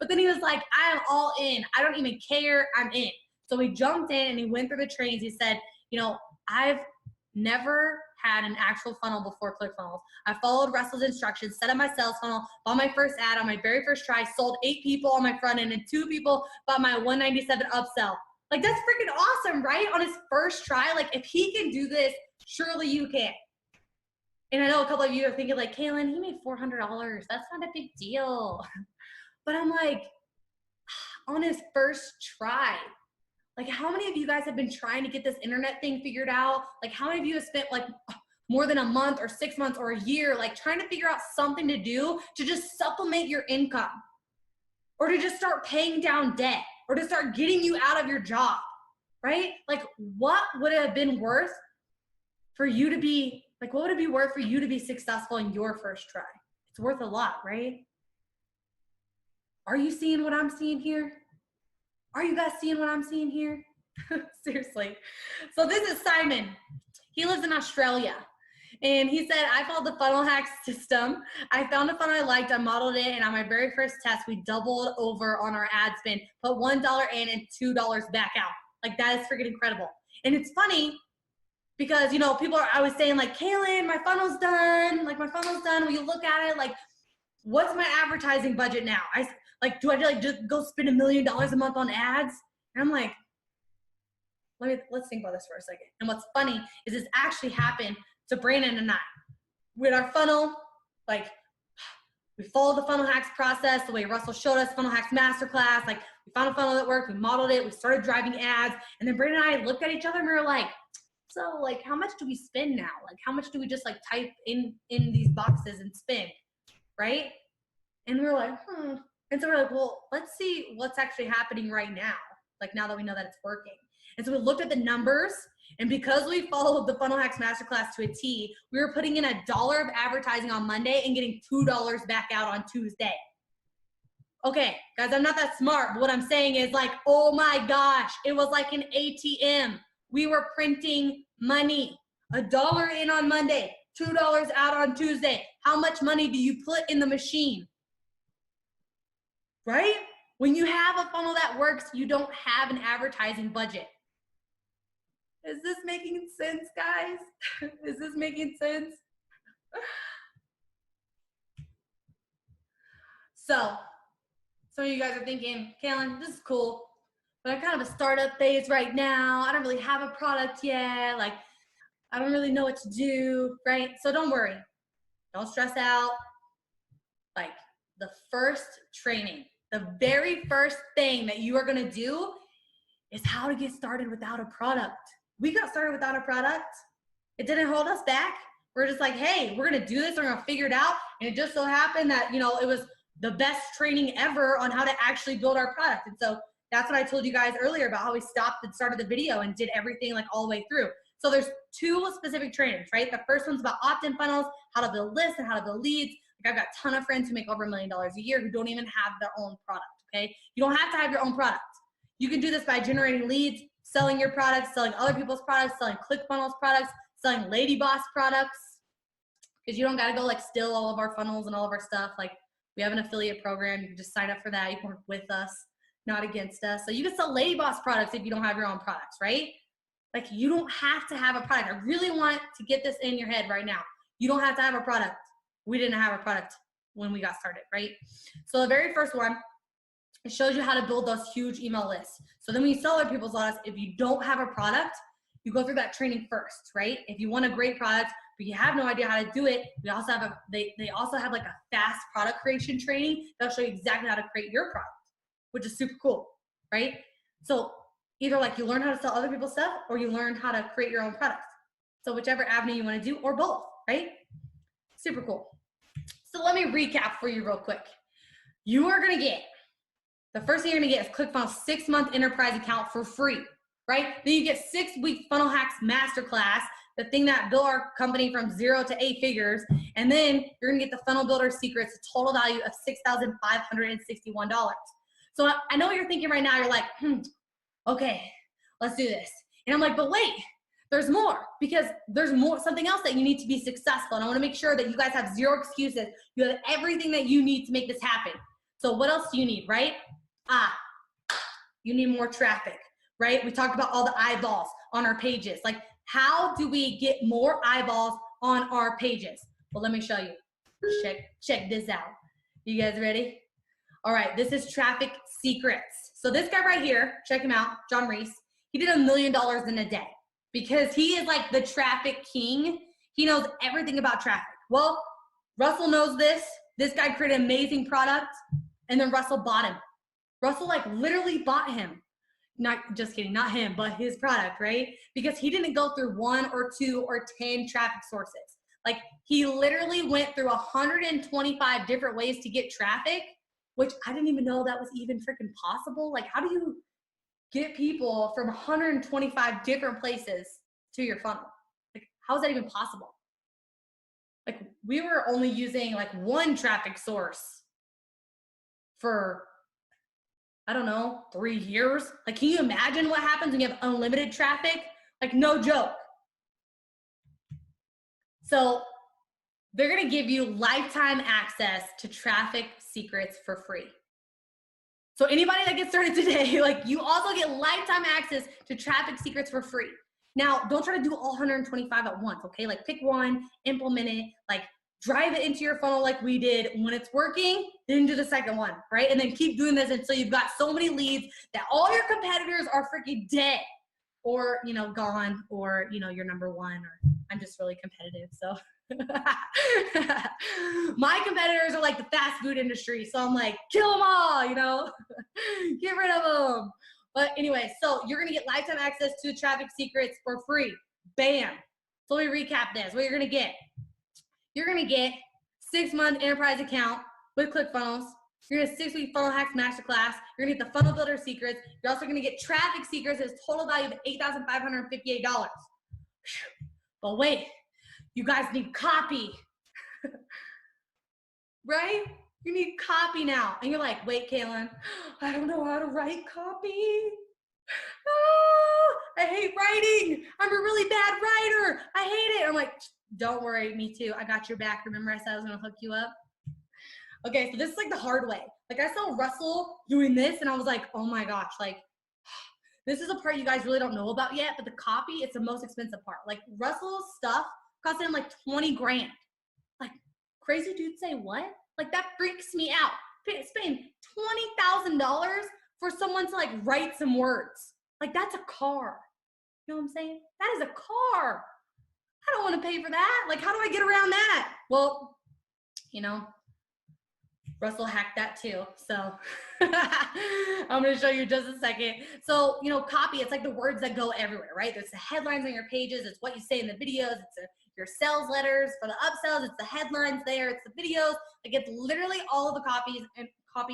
But then he was like, I am all in. I don't even care. I'm in. So he jumped in and he went through the trainings. He said, you know, I've never had an actual funnel before Clickfunnels. I followed Russell's instructions, set up my sales funnel, bought my first ad on my very first try, sold 8 people on my front end, and 2 people bought my $197 upsell. Like, that's freaking awesome, right? On his first try, like, if he can do this, surely you can. And I know a couple of you are thinking like, Kaelin, he made $400. That's not a big deal. But I'm like, on his first try, like, how many of you guys have been trying to get this internet thing figured out? Like, how many of you have spent like more than a month or 6 months or a year, like, trying to figure out something to do to just supplement your income, or to just start paying down debt, or to start getting you out of your job, right? Like, what would it have been worth for you to be, like, what would it be worth for you to be successful in your first try? It's worth a lot, right? Are you seeing what I'm seeing here? Are you guys seeing what I'm seeing here? Seriously. So this is Simon. He lives in Australia. And he said, I followed the funnel hack system. I found a funnel I liked, I modeled it, and on my very first test, we doubled over on our ad spend, put $1 in and $2 back out. Like, that is freaking incredible. And it's funny because, you know, people are always saying like, Kaelin, my funnel's done. Like, my funnel's done. When you look at it, like, what's my advertising budget now? Do I like just go spend $1 million a month on ads? And I'm like, let's think about this for a second. And what's funny is this actually happened to Brandon and I. With our funnel, like, we followed the funnel hacks process the way Russell showed us, funnel hacks masterclass. Like, we found a funnel that worked, we modeled it, we started driving ads, and then Brandon and I looked at each other and we were like, so, like, how much do we spend now? Like, how much do we just like type in these boxes and spend, right? And we were like, And so we're like, well, let's see what's actually happening right now. Like, now that we know that it's working. And so we looked at the numbers, and because we followed the Funnel Hacks Masterclass to a T, we were putting in $1 of advertising on Monday and getting $2 back out on Tuesday. Okay, guys, I'm not that smart, but what I'm saying is, like, oh my gosh, it was like an ATM. We were printing money. $1 in on Monday, $2 out on Tuesday. How much money do you put in the machine? Right? When you have a funnel that works, you don't have an advertising budget. Is this making sense, guys? Is this making sense? So, some of you guys are thinking, Kaelin, this is cool, but I'm kind of a startup phase right now. I don't really have a product yet. Like, I don't really know what to do, right? So don't worry. Don't stress out. Like, the first training, the very first thing that you are going to do is how to get started without a product. We got started without a product. It didn't hold us back. We're just like, hey, we're going to do this. We're going to figure it out. And it just so happened that, you know, it was the best training ever on how to actually build our product. And so that's what I told you guys earlier about how we stopped and started the video and did everything like all the way through. So there's 2 specific trainings, right? The first one's about opt-in funnels, how to build lists and how to build leads. Like, I've got a ton of friends who make over $1 million a year who don't even have their own product, okay? You don't have to have your own product. You can do this by generating leads, selling your products, selling other people's products, selling Clickfunnels products, selling Ladyboss products, because you don't got to go like steal all of our funnels and all of our stuff. Like, We have an affiliate program. You can just sign up for that. You can work with us, not against us. So you can sell Ladyboss products if you don't have your own products, right? Like, you don't have to have a product. I really want to get this in your head right now. You don't have to have a product. We didn't have a product when we got started, right? So the very first one, it shows you how to build those huge email lists. So then when you sell other people's lists, if you don't have a product, you go through that training first, right? If you want a great product, but you have no idea how to do it, we also have they also have like a fast product creation training that'll show you exactly how to create your product, which is super cool, right? So either like you learn how to sell other people's stuff or you learn how to create your own product. So whichever avenue you want to do, or both, right? Super cool. So let me recap for you real quick. You are going to get, the first thing you're going to get is ClickFunnels 6-month enterprise account for free, right? Then you get 6-week Funnel Hacks Masterclass, the thing that built our company from 0 to 8 figures. And then you're going to get the Funnel Builder Secrets, a total value of $6,561. So I know what you're thinking right now. You're like, okay, let's do this. And I'm like, but wait, there's more, because there's more, something else that you need to be successful. And I want to make sure that you guys have 0 excuses. You have everything that you need to make this happen. So what else do you need, right? You need more traffic, right? We talked about all the eyeballs on our pages. Like, how do we get more eyeballs on our pages? Well, let me show you. Check this out. You guys ready? All right, this is Traffic Secrets. So this guy right here, check him out, John Reese. He did $1 million in a day because he is like the traffic king. He knows everything about traffic. Well, Russell knows this. This guy created an amazing product, and then Russell bought him. Russell like literally bought him. Not just kidding, not him, but his product, right? Because he didn't go through 1 or 2 or 10 traffic sources. Like, he literally went through 125 different ways to get traffic, which I didn't even know that was even freaking possible. Like, how do you get people from 125 different places to your funnel? Like, how is that even possible? Like, we were only using like 1 traffic source for, I don't know, 3 years. Like, can you imagine what happens when you have unlimited traffic? Like, no joke. So they're going to give you lifetime access to Traffic Secrets for free. So anybody that gets started today, like, you also get lifetime access to Traffic Secrets for free. Now, don't try to do all 125 at once, okay? Like, pick one, implement it, like, drive it into your funnel like we did. When it's working, then do the second one, right? And then keep doing this until you've got so many leads that all your competitors are freaking dead, or, you know, gone, or, you know, you're number 1, or I'm just really competitive, so. My competitors are like the fast food industry, so I'm like, kill them all, you know, get rid of them. But anyway, so you're gonna get lifetime access to Traffic Secrets for free. Bam. So let me recap this. What you're gonna get. You're gonna get 6-month enterprise account with ClickFunnels. You're gonna get 6-week Funnel Hacks Masterclass. You're gonna get the Funnel Builder Secrets. You're also gonna get Traffic Secrets. It's total value of $8,558. But wait, you guys need copy, right? You need copy now. And you're like, wait, Kaelin, I don't know how to write copy. Oh, I hate writing. I'm a really bad writer. I hate it. I'm like, don't worry, me too. I got your back. Remember I said I was gonna hook you up? Okay, so this is like the hard way. Like, I saw Russell doing this and I was like, oh my gosh, like, this is a part you guys really don't know about yet, but the copy, it's the most expensive part. Like, Russell's stuff cost him like 20 grand. Like, crazy dude say what? Like, that freaks me out. Spending $20,000 for someone to like write some words. Like, that's a car. You know what I'm saying? That is a car. I don't want to pay for that. Like, how do I get around that? Well, you know, Russell hacked that too. So I'm going to show you just a second. So, you know, copy, it's like the words that go everywhere, right? There's the headlines on your pages. It's what you say in the videos. It's your sales letters for the upsells. It's the headlines there. It's the videos. Like, it's literally all of the copy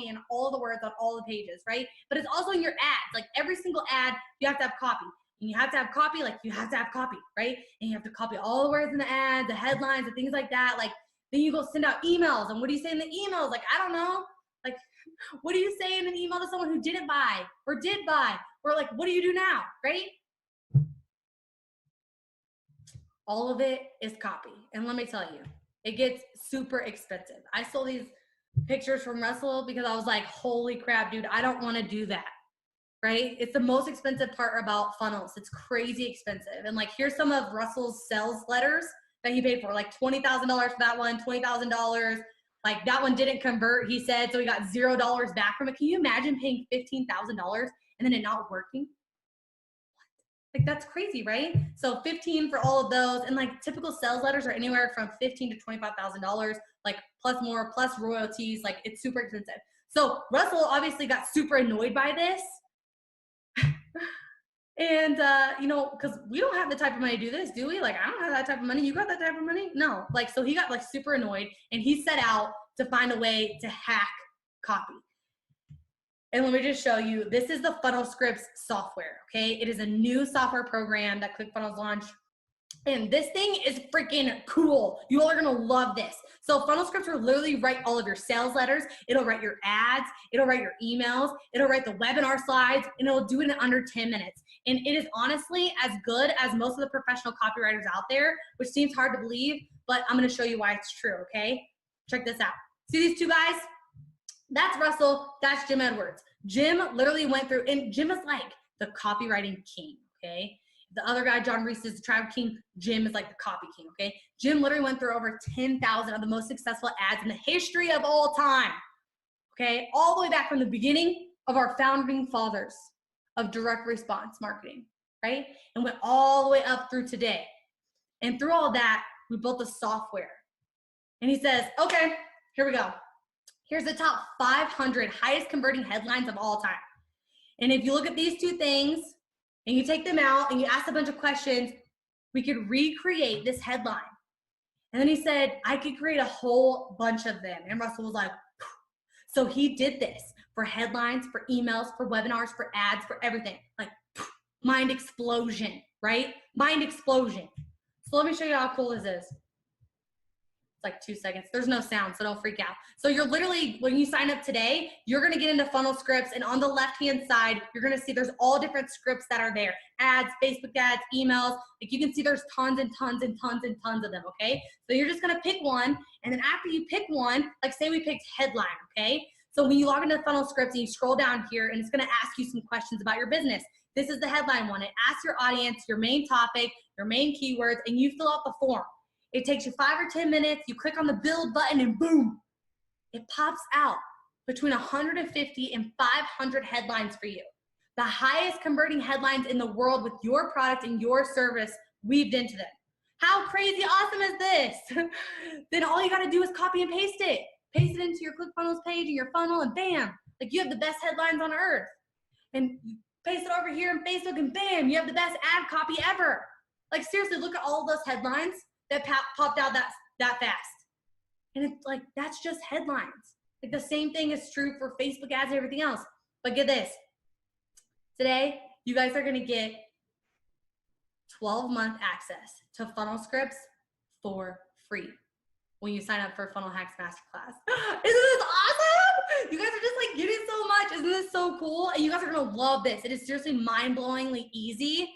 and all of the words on all the pages, right? But it's also in your ads. Like, every single ad, you have to have copy. And you have to have copy, like, you have to have copy, right? And you have to copy all the words in the ads, the headlines, and things like that. Like, then you go send out emails. And what do you say in the emails? Like, I don't know. Like, what do you say in an email to someone who didn't buy or did buy? Or like, what do you do now, right? All of it is copy. And let me tell you, it gets super expensive. I sold these pictures from Russell because I was like, holy crap, dude, I don't want to do that. Right? It's the most expensive part about funnels. It's crazy expensive. And like, here's some of Russell's sales letters that he paid for, like $20,000 for that one, $20,000. Like that one didn't convert, he said, so he got $0 back from it. Can you imagine paying $15,000 and then it not working? Like that's crazy, right? So 15 for all of those, and like typical sales letters are anywhere from $15,000 to $25,000, like plus more, plus royalties. Like it's super expensive. So Russell obviously got super annoyed by this. And you know, because we don't have the type of money to do this, do we? Like, I don't have that type of money. You got that type of money? No. Like, so he got like super annoyed, and he set out to find a way to hack copy. And let me just show you, this is the Funnel Scripts software, okay? It is a new software program that ClickFunnels launched. And this thing is freaking cool. You all are gonna love this. So Funnel Scripts will literally write all of your sales letters. It'll write your ads. It'll write your emails. It'll write the webinar slides, and it'll do it in under 10 minutes. And it is honestly as good as most of the professional copywriters out there, which seems hard to believe, but I'm gonna show you why it's true, okay? Check this out. See these two guys? That's Russell, that's Jim Edwards. Jim literally went through, and Jim is like the copywriting king, okay? The other guy, John Reese, is the traffic king. Jim is like the copy king, okay? Jim literally went through over 10,000 of the most successful ads in the history of all time, okay? All the way back from the beginning of our founding fathers of direct response marketing, right? And went all the way up through today. And through all that, we built the software. And he says, okay, here we go. Here's the top 500 highest converting headlines of all time. And if you look at these two things and you take them out and you ask a bunch of questions, we could recreate this headline. And then he said, I could create a whole bunch of them. And Russell was like, phew. So he did this for headlines, for emails, for webinars, for ads, for everything. Like phew, mind explosion, right? Mind explosion. So let me show you how cool this is. Like 2 seconds. There's no sound, so don't freak out. So you're literally, when you sign up today, you're gonna get into Funnel Scripts, and on the left-hand side, you're gonna see there's all different scripts that are there. Ads, Facebook ads, emails. Like you can see there's tons and tons and tons and tons of them, okay? So you're just gonna pick one, and then after you pick one, like say we picked headline, okay? So when you log into Funnel Scripts and you scroll down here, and it's gonna ask you some questions about your business. This is the headline one. It asks your audience, your main topic, your main keywords, and you fill out the form. It takes you 5 or 10 minutes. You click on the build button and boom, it pops out between 150 and 500 headlines for you. The highest converting headlines in the world with your product and your service weaved into them. How crazy awesome is this? Then all you gotta do is copy and paste it. Paste it into your ClickFunnels page and your funnel, and bam, like you have the best headlines on earth. And paste it over here in Facebook, and bam, you have the best ad copy ever. Like seriously, look at all of those headlines that popped out that fast. And it's like, that's just headlines. Like the same thing is true for Facebook ads and everything else. But get this, today, you guys are gonna get 12-month access to Funnel Scripts for free when you sign up for Funnel Hacks Masterclass. Isn't this awesome? You guys are just like getting so much. Isn't this so cool? And you guys are gonna love this. It is seriously mind-blowingly easy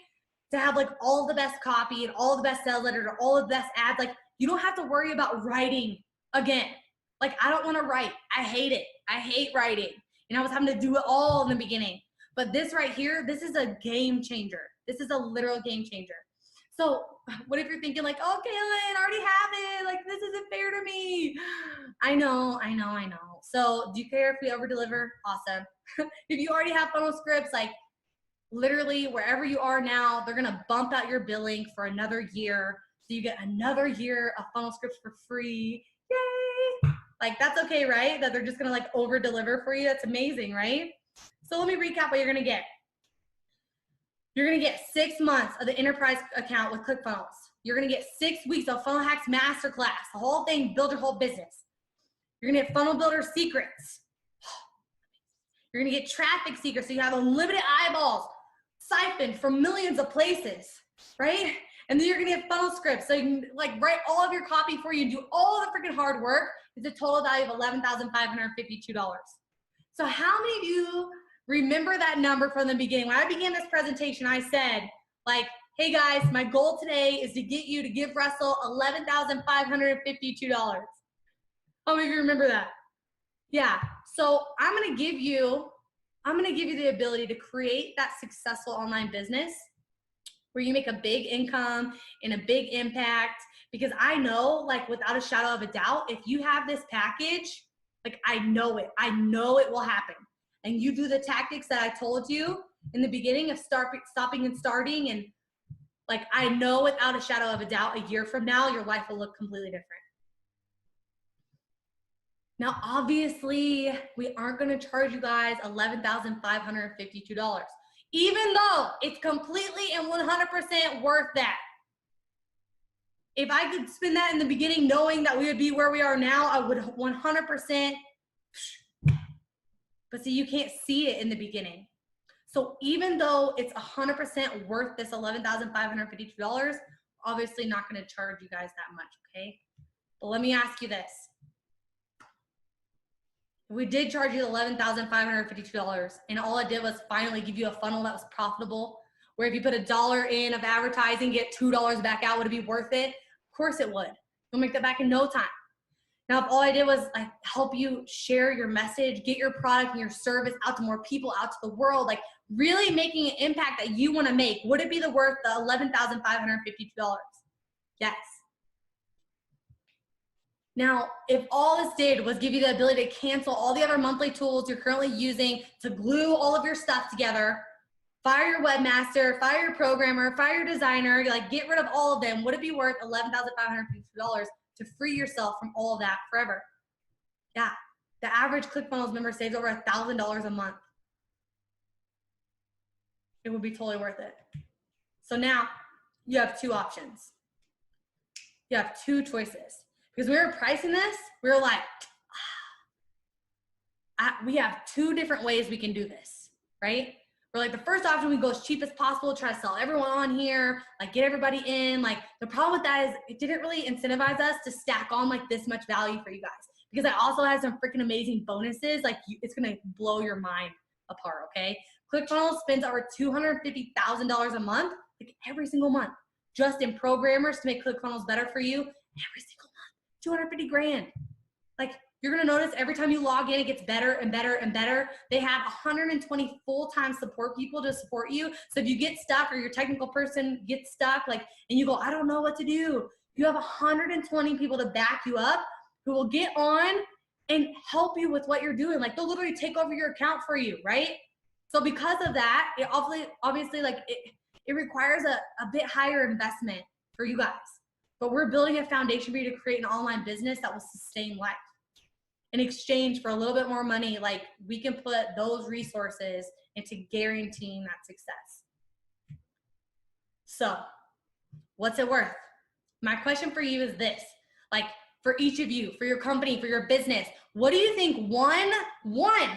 to have like all the best copy and all the best sales letters or all the best ads. Like you don't have to worry about writing again. Like I don't want to write. I hate it. I hate writing. And I was having to do it all in the beginning. But this right here, this is a game changer. This is a literal game changer. So what if you're thinking like, oh, Kaelin, I already have it. Like this isn't fair to me. I know. So do you care if we over deliver? Awesome. If you already have Funnel Scripts, like literally wherever you are now, they're gonna bump out your billing for another year. So you get another year of Funnel Scripts for free. Yay! Like that's okay, right? That they're just gonna like over deliver for you. That's amazing, right? So let me recap what you're gonna get. You're gonna get 6 months of the enterprise account with ClickFunnels. You're gonna get 6 weeks of Funnel Hacks Masterclass, the whole thing, build your whole business. You're gonna get Funnel Builder Secrets. You're gonna get Traffic Secrets, so you have unlimited eyeballs, siphoned from millions of places, right? And then you're gonna get Funnel Scripts, so you can like write all of your copy for you and do all the freaking hard work. It's a total value of $11,552. So how many of you remember that number from the beginning? When I began this presentation, I said, like, hey guys, my goal today is to get you to give Russell $11,552. How many of you remember that? Yeah. So I'm going to give you the ability to create that successful online business where you make a big income and a big impact. Because I know, like, without a shadow of a doubt, if you have this package, like, I know it will happen. And you do the tactics that I told you in the beginning of stopping and starting. And like, I know without a shadow of a doubt, a year from now, your life will look completely different. Now, obviously, we aren't going to charge you guys $11,552, even though it's completely and 100% worth that. If I could spend that in the beginning knowing that we would be where we are now, I would 100%. But see, you can't see it in the beginning. So even though it's 100% worth this $11,552, obviously not going to charge you guys that much, okay? But let me ask you this. We did charge you $11,552, and all it did was finally give you a funnel that was profitable, where if you put $1 in of advertising, get $2 back out, would it be worth it? Of course it would. You'll make that back in no time. Now, if all I did was like help you share your message, get your product and your service out to more people, out to the world, like really making an impact that you want to make, would it be worth the $11,552? Yes. Now, if all this did was give you the ability to cancel all the other monthly tools you're currently using to glue all of your stuff together, fire your webmaster, fire your programmer, fire your designer, like get rid of all of them, would it be worth $11,552 to free yourself from all of that forever? Yeah, the average ClickFunnels member saves over $1,000 a month. It would be totally worth it. So now you have two options. You have two choices. Because we were pricing this, we were like, we have two different ways we can do this, right? We're like, the first option, we go as cheap as possible, try to sell everyone on here, like get everybody in. Like the problem with that is it didn't really incentivize us to stack on like this much value for you guys. Because I also have some freaking amazing bonuses. Like it's gonna blow your mind apart, okay? ClickFunnels spends over $250,000 a month, like every single month, just in programmers to make ClickFunnels better for you every single month. 250 grand. Like you're gonna notice every time you log in, it gets better and better and better. They have 120 full-time support people to support you. So if you get stuck or your technical person gets stuck, like, and you go, I don't know what to do, you have 120 people to back you up who will get on and help you with what you're doing. Like they'll literally take over your account for you, right? So because of that, it obviously like it requires a bit higher investment for you guys. But we're building a foundation for you to create an online business that will sustain life. In exchange for a little bit more money, like we can put those resources into guaranteeing that success. So what's it worth? My question for you is this, like for each of you, for your company, for your business, what do you think one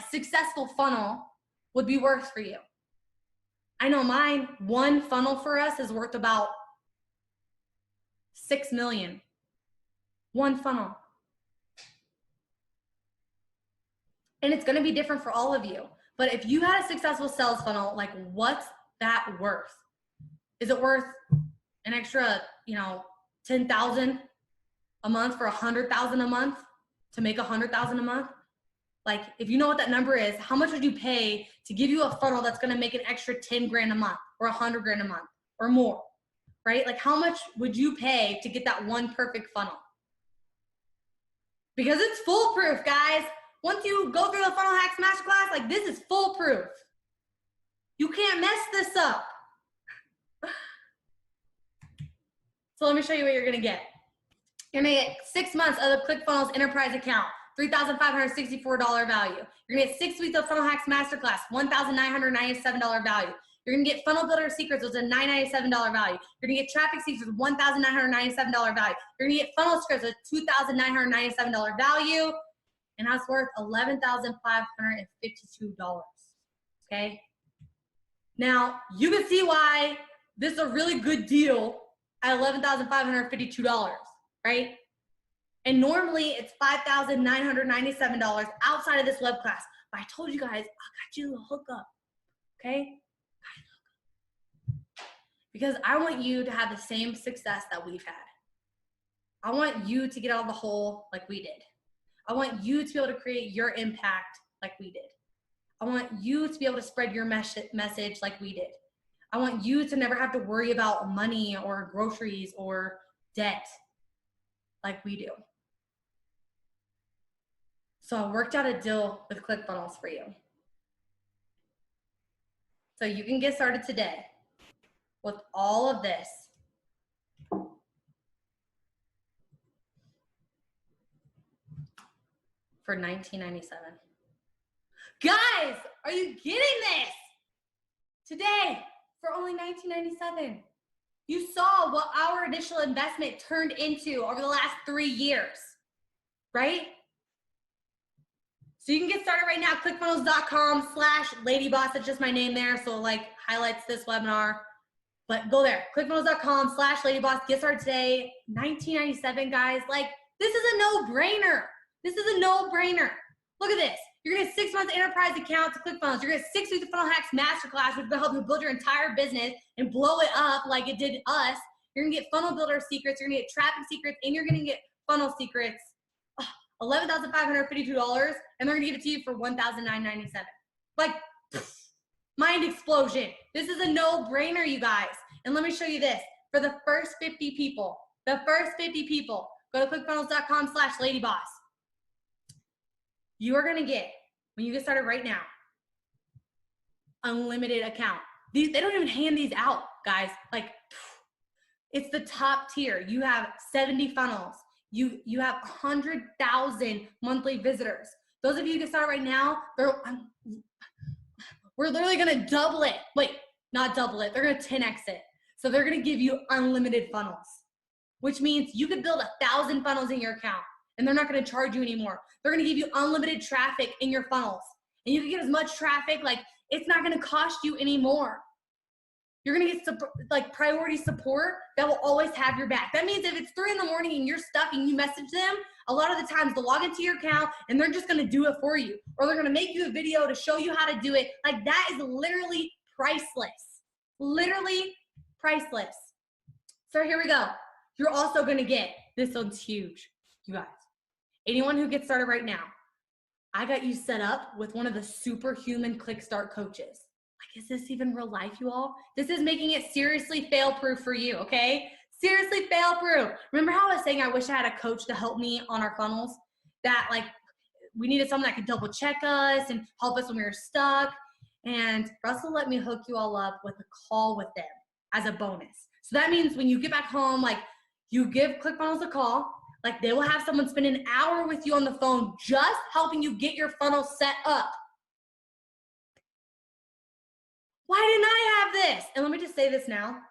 successful funnel would be worth for you? I know mine, one funnel for us is worth about $6 million. One funnel. And it's going to be different for all of you. But if you had a successful sales funnel, like what's that worth? Is it worth an extra, $10,000 a month for $100,000 a month to make $100,000 a month? Like if you know what that number is, how much would you pay to give you a funnel that's going to make an extra 10 grand a month or 100 grand a month or more? Right? Like how much would you pay to get that one perfect funnel? Because it's foolproof, guys. Once you go through the Funnel Hacks Masterclass, like this is foolproof. You can't mess this up. So let me show you what you're gonna get. You're gonna get 6 months of the ClickFunnels Enterprise account, $3,564 value. You're gonna get 6 weeks of Funnel Hacks Masterclass, $1,997 value. You're gonna get Funnel Builder Secrets, which is a $997 value. You're gonna get Traffic Secrets with $1,997 value. You're gonna get Funnel Scripts with $2,997 value, and that's worth $11,552. Okay. Now you can see why this is a really good deal at $11,552, right? And normally it's $5,997 outside of this web class. But I told you guys, I got you a hookup, okay? Because I want you to have the same success that we've had. I want you to get out of the hole like we did. I want you to be able to create your impact like we did. I want you to be able to spread your message like we did. I want you to never have to worry about money or groceries or debt like we do. So I worked out a deal with ClickFunnels for you. So you can get started today with all of this. For $19.97. Guys, are you getting this? Today, for only $19.97. You saw what our initial investment turned into over the last 3 years, right? So you can get started right now, clickfunnels.com/ladyboss. That's just my name there, so like highlights this webinar. But go there, clickfunnels.com/ladyboss. Get started today, $19.97, guys. Like, this is a no-brainer. This is a no-brainer. Look at this. You're gonna get 6 months enterprise account to ClickFunnels. You're gonna get 6 weeks of Funnel Hacks Masterclass, which will help you build your entire business and blow it up like it did us. You're gonna get funnel builder secrets. You're gonna get traffic secrets, and you're gonna get funnel secrets. $11,552, and they're gonna give it to you for $1,997. Like, mind explosion. This is a no-brainer, you guys. And let me show you this. For the first 50 people, go to clickfunnels.com/ladyboss. You are gonna get, when you get started right now, unlimited account. They don't even hand these out, guys. Like, it's the top tier. You have 70 funnels. You have 100,000 monthly visitors. Those of you who get started right now, we're literally gonna double it. Wait, not double it. They're gonna 10x it. So they're gonna give you unlimited funnels, which means you could build 1,000 funnels in your account, and they're not gonna charge you anymore. They're gonna give you unlimited traffic in your funnels, and you can get as much traffic, like, it's not gonna cost you anymore. You're gonna get like priority support that will always have your back. That means if it's 3 in the morning and you're stuck and you message them, a lot of the times they'll log into your account and they're just gonna do it for you. Or they're gonna make you a video to show you how to do it. Like, that is literally priceless. Literally priceless. So here we go. You're also gonna get, this one's huge, you guys. Anyone who gets started right now, I got you set up with one of the superhuman Click Start coaches. Like, is this even real life, you all? This is making it seriously fail-proof for you, okay? Seriously fail-proof. Remember how I was saying I wish I had a coach to help me on our funnels? That, like, we needed someone that could double check us and help us when we were stuck. And Russell let me hook you all up with a call with them as a bonus. So that means when you get back home, like, you give ClickFunnels a call, like, they will have someone spend an hour with you on the phone just helping you get your funnel set up. Why didn't I have this? And let me just say this now.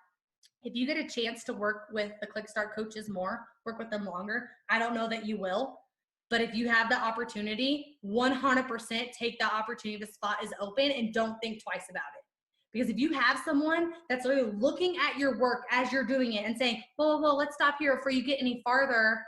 If you get a chance to work with the Click Start coaches more, work with them longer, I don't know that you will, but if you have the opportunity, 100% take the opportunity. The spot is open, and don't think twice about it. Because if you have someone that's really looking at your work as you're doing it and saying, well, let's stop here before you get any farther.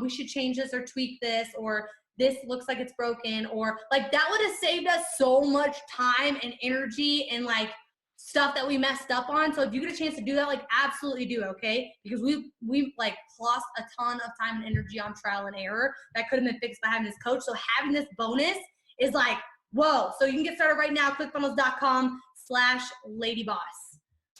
We should change this or tweak this, or this looks like it's broken, or like, that would have saved us so much time and energy and like stuff that we messed up on. So if you get a chance to do that, like, absolutely do it, okay? Because we like lost a ton of time and energy on trial and error that could have been fixed by having this coach. So having this bonus is like, whoa. So you can get started right now, clickfunnels.com/ladyboss.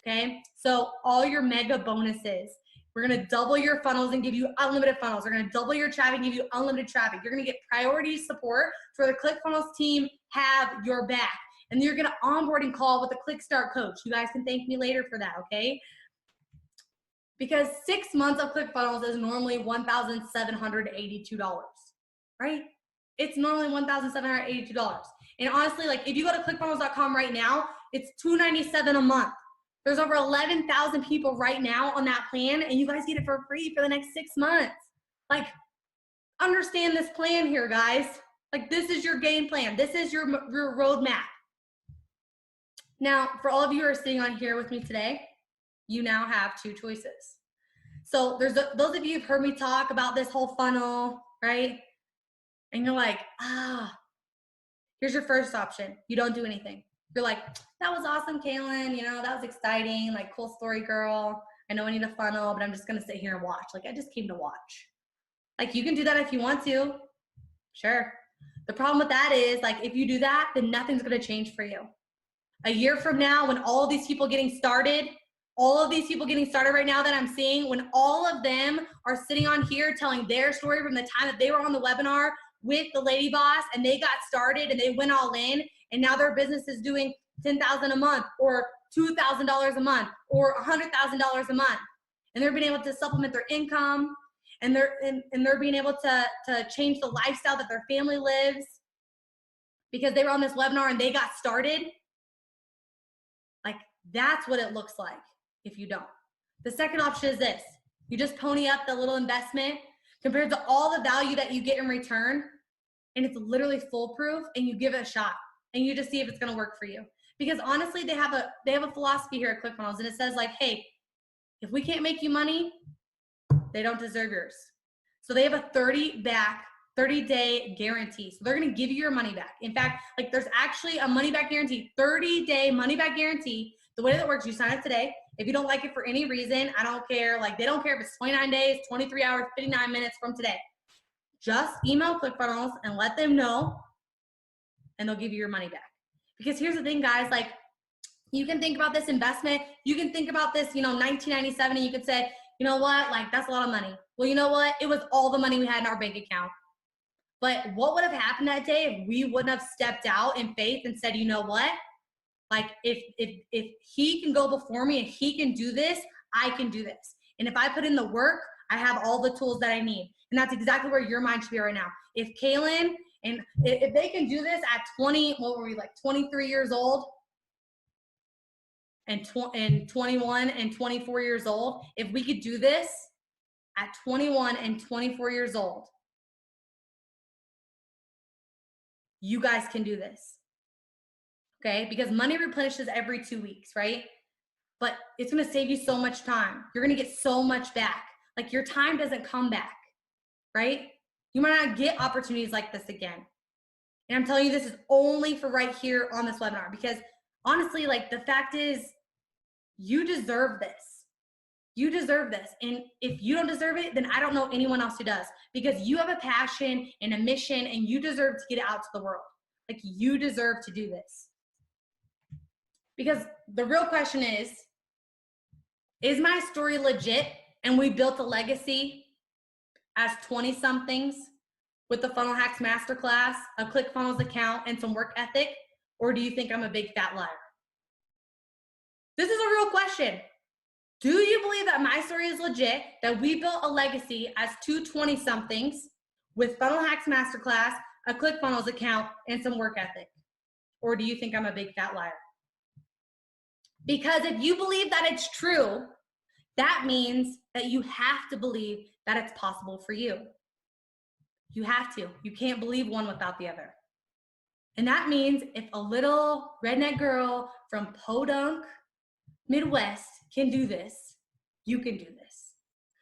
Okay, so all your mega bonuses. We're gonna double your funnels and give you unlimited funnels. We're gonna double your traffic and give you unlimited traffic. You're gonna get priority support for the ClickFunnels team have your back. And you're gonna onboarding call with a Click Start coach. You guys can thank me later for that, okay? Because 6 months of ClickFunnels is normally $1,782, right? It's normally $1,782. And honestly, like, if you go to clickfunnels.com right now, it's $297 a month. There's over 11,000 people right now on that plan, and you guys get it for free for the next 6 months. Like, understand this plan here, guys. Like, this is your game plan. This is your roadmap. Now, for all of you who are sitting on here with me today, you now have 2 choices. So those of you who've heard me talk about this whole funnel, right? And you're like, here's your first option. You don't do anything. You're like, that was awesome, Kaelin. You know, that was exciting. Like, cool story, girl. I know I need a funnel, but I'm just going to sit here and watch. Like, I just came to watch. Like, you can do that if you want to. Sure. The problem with that is, like, if you do that, then nothing's going to change for you. A year from now, when all of these people getting started, right now that I'm seeing, when all of them are sitting on here telling their story from the time that they were on the webinar with the Ladyboss and they got started and they went all in, and now their business is doing $10,000 a month or $2,000 a month or $100,000 a month, and they're being able to supplement their income, and they're being able to change the lifestyle that their family lives because they were on this webinar and they got started. Like, that's what it looks like if you don't. The second option is this. You just pony up the little investment compared to all the value that you get in return, and it's literally foolproof, and you give it a shot and you just see if it's going to work for you. Because honestly, they have a philosophy here at Clickfunnels, and it says, like, hey, if we can't make you money, they don't deserve yours. So they have a 30-day guarantee. So they're going to give you your money back. In fact, like, there's actually a money back guarantee, 30-day money back guarantee. The way that works, you sign up today. If you don't like it for any reason, I don't care. Like, they don't care if it's 29 days, 23 hours, 59 minutes from today. Just email ClickFunnels and let them know, and they'll give you your money back. Because here's the thing, guys, like, you can think about this investment. You can think about this, 1997, and you could say, you know what, like, that's a lot of money. Well, you know what? It was all the money we had in our bank account. But what would have happened that day if we wouldn't have stepped out in faith and said, you know what? Like, if he can go before me and he can do this, I can do this. And if I put in the work, I have all the tools that I need. And that's exactly where your mind should be right now. If Kaelin, and if they can do this at 23 years old, and 21 and 24 years old, if we could do this at 21 and 24 years old, you guys can do this. Okay? Because money replenishes every 2 weeks, right? But it's going to save you so much time. You're going to get so much back. Like, your time doesn't come back, right? You might not get opportunities like this again. And I'm telling you, this is only for right here on this webinar, because honestly, like, the fact is, you deserve this. You deserve this. And if you don't deserve it, then I don't know anyone else who does, because you have a passion and a mission, and you deserve to get it out to the world. Like, you deserve to do this. Because the real question is my story legit, and we built a legacy as 20-somethings with the Funnel Hacks Masterclass, a ClickFunnels account, and some work ethic? Or do you think I'm a big fat liar? This is a real question. Do you believe that my story is legit, that we built a legacy as two 20-somethings with Funnel Hacks Masterclass, a ClickFunnels account, and some work ethic? Or do you think I'm a big fat liar? Because if you believe that it's true, that means that you have to believe that it's possible for you. You have to. You can't believe one without the other. And that means if a little redneck girl from Podunk, Midwest can do this, you can do this.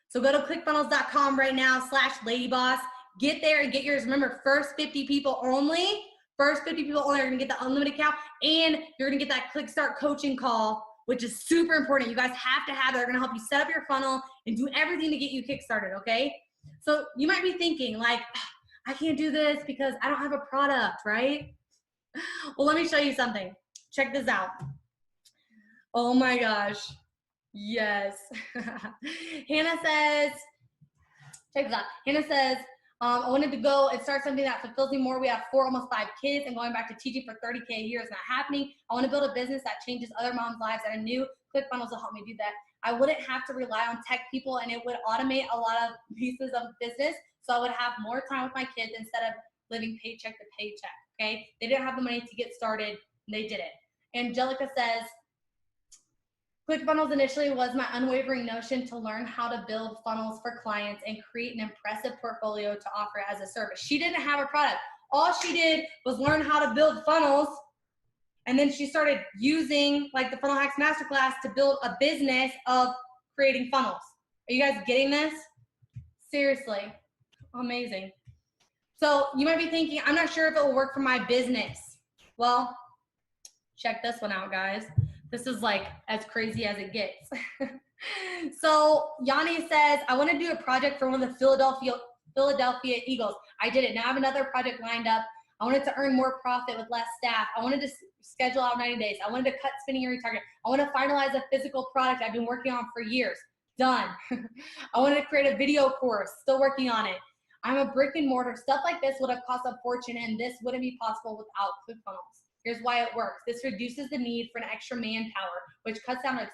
So go to clickfunnels.com right now /Ladyboss. Get there and get yours. Remember, first 50 people only. First 50 people only are going to get the unlimited account, and you're going to get that Click Start coaching call, which is super important. You guys have to have it. They're going to help you set up your funnel and do everything to get you kickstarted, okay? So you might be thinking, like, I can't do this because I don't have a product, right? Well, let me show you something. Check this out. Oh my gosh. Yes. Hannah says, check this out. Hannah says, I wanted to go and start something that fulfills me more. We have almost 5 kids, and going back to teaching for 30K a year is not happening. I want to build a business that changes other moms' lives, and I knew ClickFunnels will help me do that. I wouldn't have to rely on tech people, and it would automate a lot of pieces of business, so I would have more time with my kids instead of living paycheck to paycheck, okay? They didn't have the money to get started, and they did it. Angelica says, ClickFunnels initially was my unwavering notion to learn how to build funnels for clients and create an impressive portfolio to offer as a service. She didn't have a product. All she did was learn how to build funnels, and then she started using, like, the Funnel Hacks Masterclass to build a business of creating funnels. Are you guys getting this? Seriously, amazing. So you might be thinking, I'm not sure if it will work for my business. Well, check this one out, guys. This is like as crazy as it gets. So Yanni says, I want to do a project for one of the Philadelphia Eagles. I did it. Now I have another project lined up. I wanted to earn more profit with less staff. I wanted to schedule out 90 days. I wanted to cut spending and retarget. I want to finalize a physical product I've been working on for years. Done. I wanted to create a video course. Still working on it. I'm a brick and mortar. Stuff like this would have cost a fortune, and this wouldn't be possible without ClickFunnels. Here's why it works. This reduces the need for an extra manpower, which cuts down on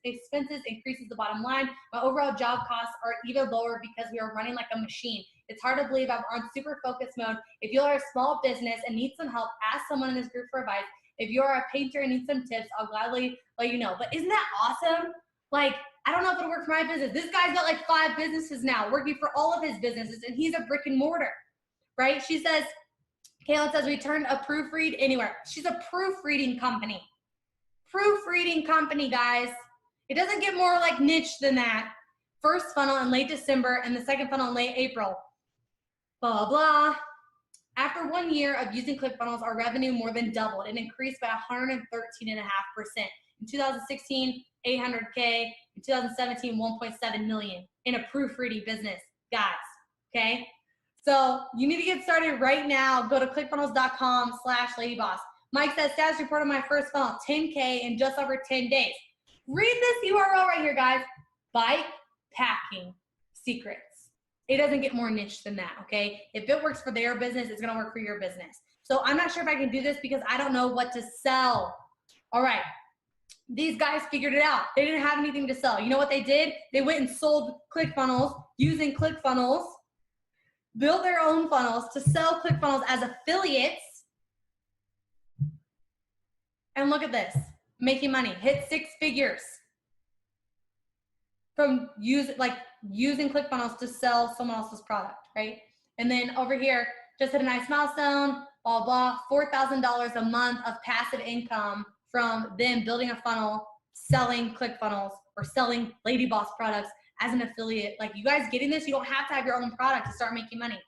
expenses, increases the bottom line. My overall job costs are even lower because we are running like a machine. It's hard to believe I'm on super focus mode. If you are a small business and need some help, ask someone in this group for advice. If you're a painter and need some tips, I'll gladly let you know. But isn't that awesome? Like, I don't know if it'll work for my business. This guy's got like 5 businesses now, working for all of his businesses, and he's a brick and mortar, right? She says, Kaelin says, we turned a proofread anywhere. She's a proofreading company. Proofreading company, guys. It doesn't get more like niche than that. First funnel in late December and the second funnel in late April. Blah, blah. After 1 year of using ClickFunnels, our revenue more than doubled. It increased by 113.5%. In 2016, 800K. In 2017, 1.7 million in a proofreading business, guys, okay? So you need to get started right now. Go to clickfunnels.com/ladyboss. Mike says, status report on my first funnel, 10K in just over 10 days. Read this URL right here, guys. Bike packing secrets. It doesn't get more niche than that, okay? If it works for their business, it's gonna work for your business. So I'm not sure if I can do this because I don't know what to sell. All right, these guys figured it out. They didn't have anything to sell. You know what they did? They went and sold ClickFunnels using ClickFunnels, built their own funnels to sell ClickFunnels as affiliates. And look at this, making money, hit 6 figures from using ClickFunnels to sell someone else's product, right? And then over here, just hit a nice milestone, blah, blah, $4,000 a month of passive income from them building a funnel, selling ClickFunnels, or selling Ladyboss products as an affiliate. Like, you guys getting this? You don't have to have your own product to start making money.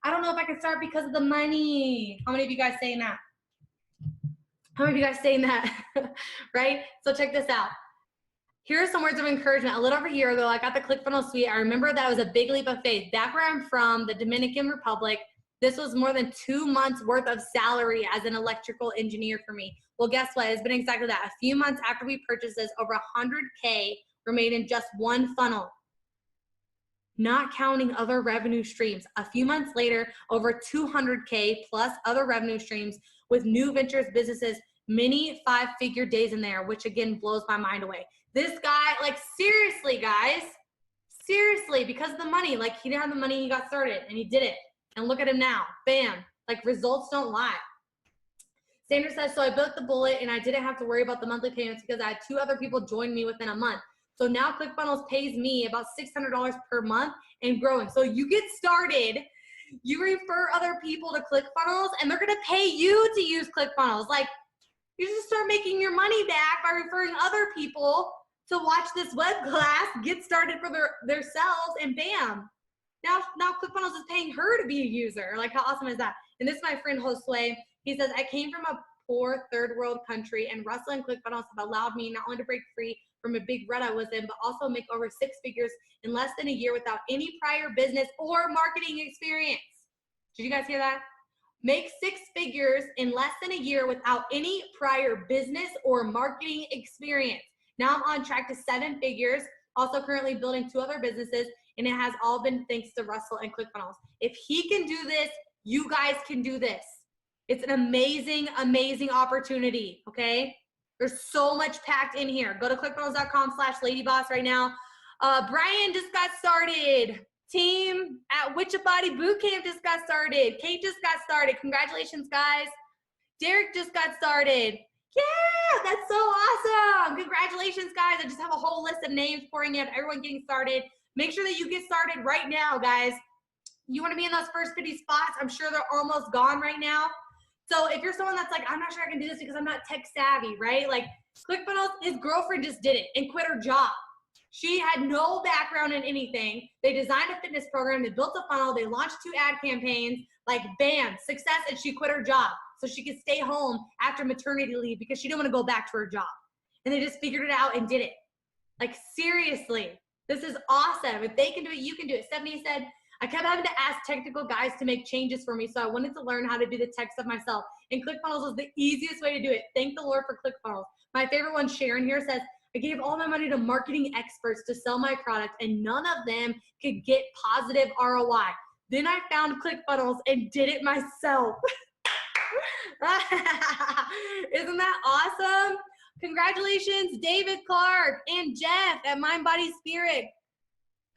I don't know if I can start because of the money. How many of you guys saying that? How many of you guys saying that? Right? So check this out. Here are some words of encouragement. A little over a year ago, I got the ClickFunnels suite. I remember that was a big leap of faith. Back where I'm from, the Dominican Republic, this was more than 2 months worth of salary as an electrical engineer for me. Well, guess what? It's been exactly that. A few months after we purchased this, over 100K were made in just one funnel, not counting other revenue streams. A few months later, over 200K plus other revenue streams with new ventures, businesses, many 5-figure days in there, which again blows my mind away. This guy, like, seriously, guys, seriously, because of the money, like, he didn't have the money, he got started and he did it. And look at him now, bam, like, results don't lie. Sandra says, so I built the bullet and I didn't have to worry about the monthly payments because I had 2 other people join me within a month. So now ClickFunnels pays me about $600 per month and growing. So you get started, you refer other people to ClickFunnels and they're gonna pay you to use ClickFunnels. Like, you just start making your money back by referring other people to watch this web class, get started for themselves, and bam. Now ClickFunnels is paying her to be a user. Like, how awesome is that? And this is my friend Josue. He says, I came from a poor third world country, and Russell and ClickFunnels have allowed me not only to break free from a big rut I was in, but also make over 6 figures in less than a year without any prior business or marketing experience. Did you guys hear that? Make 6 figures in less than a year without any prior business or marketing experience. Now I'm on track to 7 figures, also currently building 2 other businesses, and it has all been thanks to Russell and ClickFunnels. If he can do this, you guys can do this. It's an amazing, amazing opportunity, okay? There's so much packed in here. Go to clickfunnels.com/ladyboss right now. Brian just got started. Team at Wichita Bootcamp just got started. Kate just got started. Congratulations, guys. Derek just got started. Yeah, that's so awesome. Congratulations, guys. I just have a whole list of names pouring in, everyone getting started. Make sure that you get started right now, guys. You want to be in those first 50 spots. I'm sure they're almost gone right now. So if you're someone that's like, I'm not sure I can do this because I'm not tech savvy, right? Like, ClickFunnels, his girlfriend just did it and quit her job. She had no background in anything. They designed a fitness program. They built a funnel. They launched 2 ad campaigns. Like, bam, success, and she quit her job so she could stay home after maternity leave because she didn't want to go back to her job. And they just figured it out and did it. Like, seriously, this is awesome. If they can do it, you can do it. Stephanie said, I kept having to ask technical guys to make changes for me, so I wanted to learn how to do the tech stuff myself. And ClickFunnels was the easiest way to do it. Thank the Lord for ClickFunnels. My favorite one, Sharon here, says, I gave all my money to marketing experts to sell my product, and none of them could get positive ROI. Then I found ClickFunnels and did it myself. Isn't that awesome? Congratulations, David Clark and Jeff at Mind Body Spirit.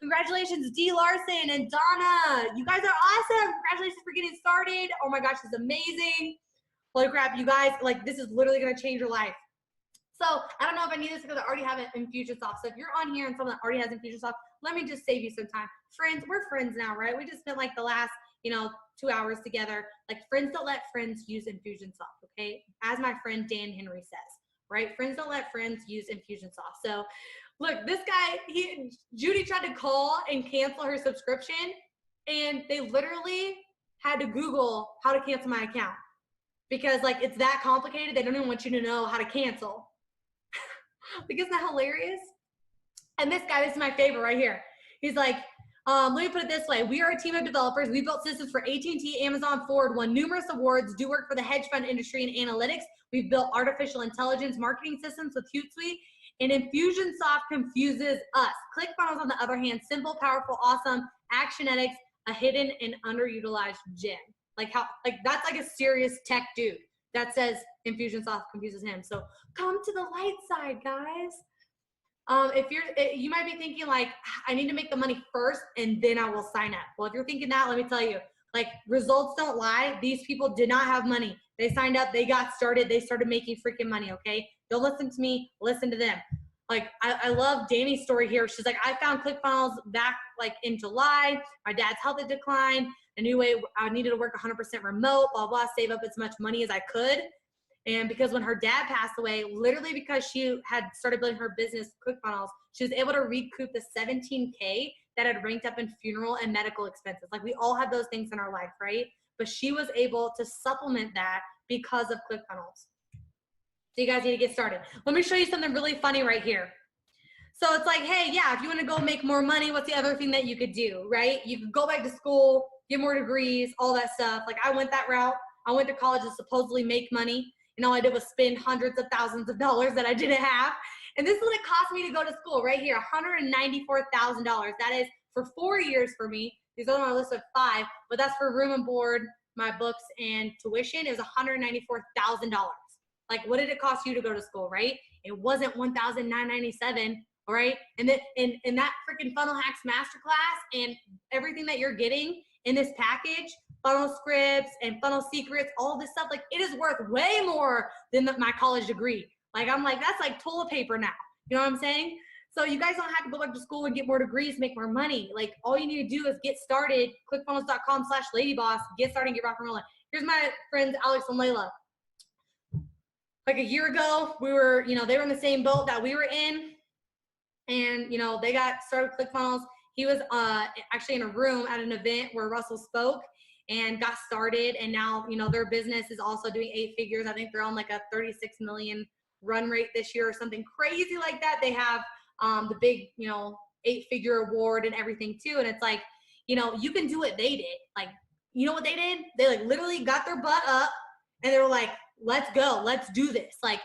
Congratulations, D. Larson and Donna. You guys are awesome. Congratulations for getting started. Oh my gosh, this is amazing. Holy crap, you guys, like this is literally gonna change your life. So I don't know if I need this because I already have it Infusionsoft. So if you're on here and someone that already has Infusionsoft, let me just save you some time. Friends, we're friends now, right? We just spent like the last, 2 hours together. Like friends don't let friends use Infusionsoft, okay? As my friend Dan Henry says, right? Friends don't let friends use Infusionsoft. So look, this guy, Judy tried to call and cancel her subscription, and they literally had to Google how to cancel my account because like it's that complicated. They don't even want you to know how to cancel. Like, isn't that hilarious? And this guy, this is my favorite right here. He's like, let me put it this way. We are a team of developers. We built systems for AT&T, Amazon, Ford, won numerous awards, do work for the hedge fund industry and analytics. We've built artificial intelligence marketing systems with Hootsuite, and Infusionsoft confuses us. ClickFunnels, on the other hand, simple, powerful, awesome, Actionetics, a hidden and underutilized gem. Like that's like a serious tech dude that says Infusionsoft confuses him. So come to the light side, guys. You might be thinking like, I need to make the money first and then I will sign up. Well, if you're thinking that, let me tell you, like results don't lie. These people did not have money. They signed up, they got started, they started making freaking money, okay? Don't listen to me, listen to them. Like, I love Danny's story here. She's like, I found ClickFunnels back like in July. My dad's health had declined. I knew I needed to work 100% remote, blah, blah, save up as much money as I could. And because when her dad passed away, literally because she had started building her business, ClickFunnels, she was able to recoup the $17K that had ranked up in funeral and medical expenses. Like we all have those things in our life, right? But she was able to supplement that because of ClickFunnels. So you guys need to get started. Let me show you something really funny right here. So it's like, hey, yeah, if you want to go make more money, what's the other thing that you could do, right? You could go back to school, get more degrees, all that stuff. Like I went that route. I went to college to supposedly make money. And all I did was spend hundreds of thousands of dollars that I didn't have. And this is what it cost me to go to school right here, $194,000. That is for 4 years for me. These are on my list of 5, but that's for room and board, my books, and tuition. It was $194,000. Like, what did it cost you to go to school, right? It wasn't $1,997, all right? And then in that freaking Funnel Hacks Masterclass and everything that you're getting in this package, funnel scripts and funnel secrets, all this stuff, like it is worth way more than my college degree. Like I'm like, that's like toilet paper now. You know what I'm saying? So you guys don't have to go back to school and get more degrees to make more money. Like all you need to do is get started. Clickfunnels.com/Ladyboss. Get started and get rock and rolling. Here's my friends Alex and Layla. Like a year ago, we were, they were in the same boat that we were in. And, they got started with ClickFunnels. He was actually in a room at an event where Russell spoke and got started. And now, their business is also doing 8 figures. I think they're on like a 36 million run rate this year or something crazy like that. They have the big, 8-figure award and everything too. And it's like, you can do what they did. Like, you know what they did? They like literally got their butt up and they were like, let's go, let's do this. Like,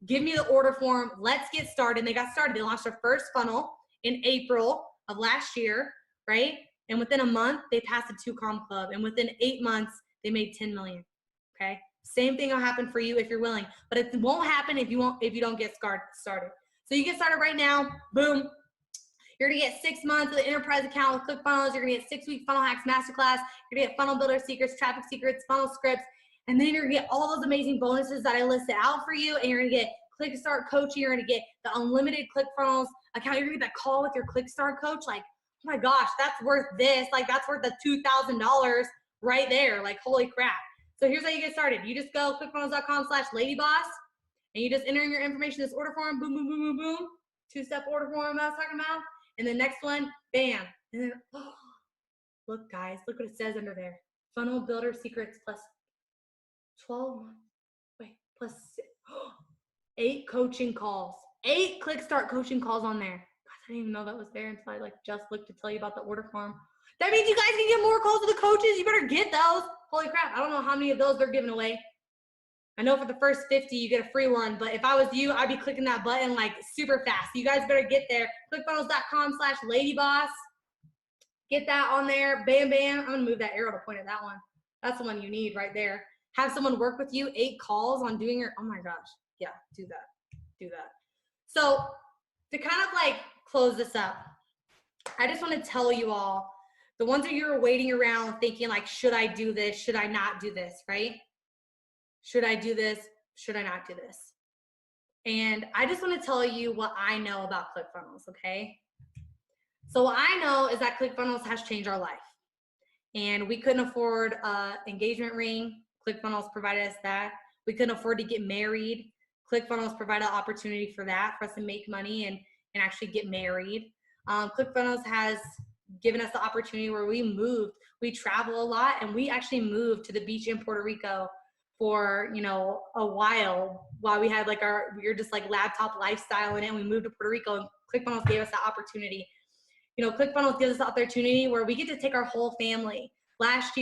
give me the order form. Let's get started. And they got started. They launched their first funnel in April of last year, right? And within a month, they passed the 2Com Club. And within 8 months, they made 10 million, okay? Same thing will happen for you if you're willing. But it won't happen if you don't get started. So you get started right now, boom. You're gonna get 6 months of the enterprise account with ClickFunnels. You're gonna get 6-week Funnel Hacks Masterclass. You're gonna get Funnel Builder Secrets, Traffic Secrets, Funnel Scripts. And then you're gonna get all those amazing bonuses that I listed out for you. And you're gonna get ClickStart coaching. You're gonna get the unlimited ClickFunnels account. You're gonna get that call with your ClickStart coach. Like, oh my gosh, that's worth this. Like, that's worth the $2,000 right there. Like, holy crap. So here's how you get started. You just go clickfunnels.com/Ladyboss, and you just enter in your information, this order form, boom, boom, boom, boom, boom. 2-step order form I was talking about. And the next one, bam. And then, oh, look, guys, look what it says under there. Funnel Builder Secrets plus 12 months. Wait, plus 8 coaching calls. 8 ClickStart coaching calls on there. Gosh, I didn't even know that was there until I just looked to tell you about the order form. That means you guys can get more calls to the coaches. You better get those. Holy crap. I don't know how many of those they're giving away. I know for the first 50, you get a free one, but if I was you, I'd be clicking that button like super fast. You guys better get there. Clickfunnels.com/Ladyboss. Get that on there. Bam, bam. I'm going to move that arrow to point at that one. That's the one you need right there. Have someone work with you. 8 calls on doing your, oh my gosh. Yeah, do that. Do that. So to kind of like close this up, I just want to tell you all, the ones that you're waiting around thinking like, should I do this? Should I not do this? Right? Should I do this? Should I not do this? And I just want to tell you what I know about ClickFunnels, okay? So what I know is that ClickFunnels has changed our life. And we couldn't afford an engagement ring. ClickFunnels provided us that. We couldn't afford to get married. ClickFunnels provided an opportunity for that, for us to make money and actually get married. ClickFunnels has given us the opportunity where we moved. We travel a lot, and we actually moved to the beach in Puerto Rico for, you know, a while we had like we were just like laptop lifestyle in it. And we moved to Puerto Rico, and ClickFunnels gave us that opportunity. You know, ClickFunnels gives us the opportunity where we get to take our whole family. Last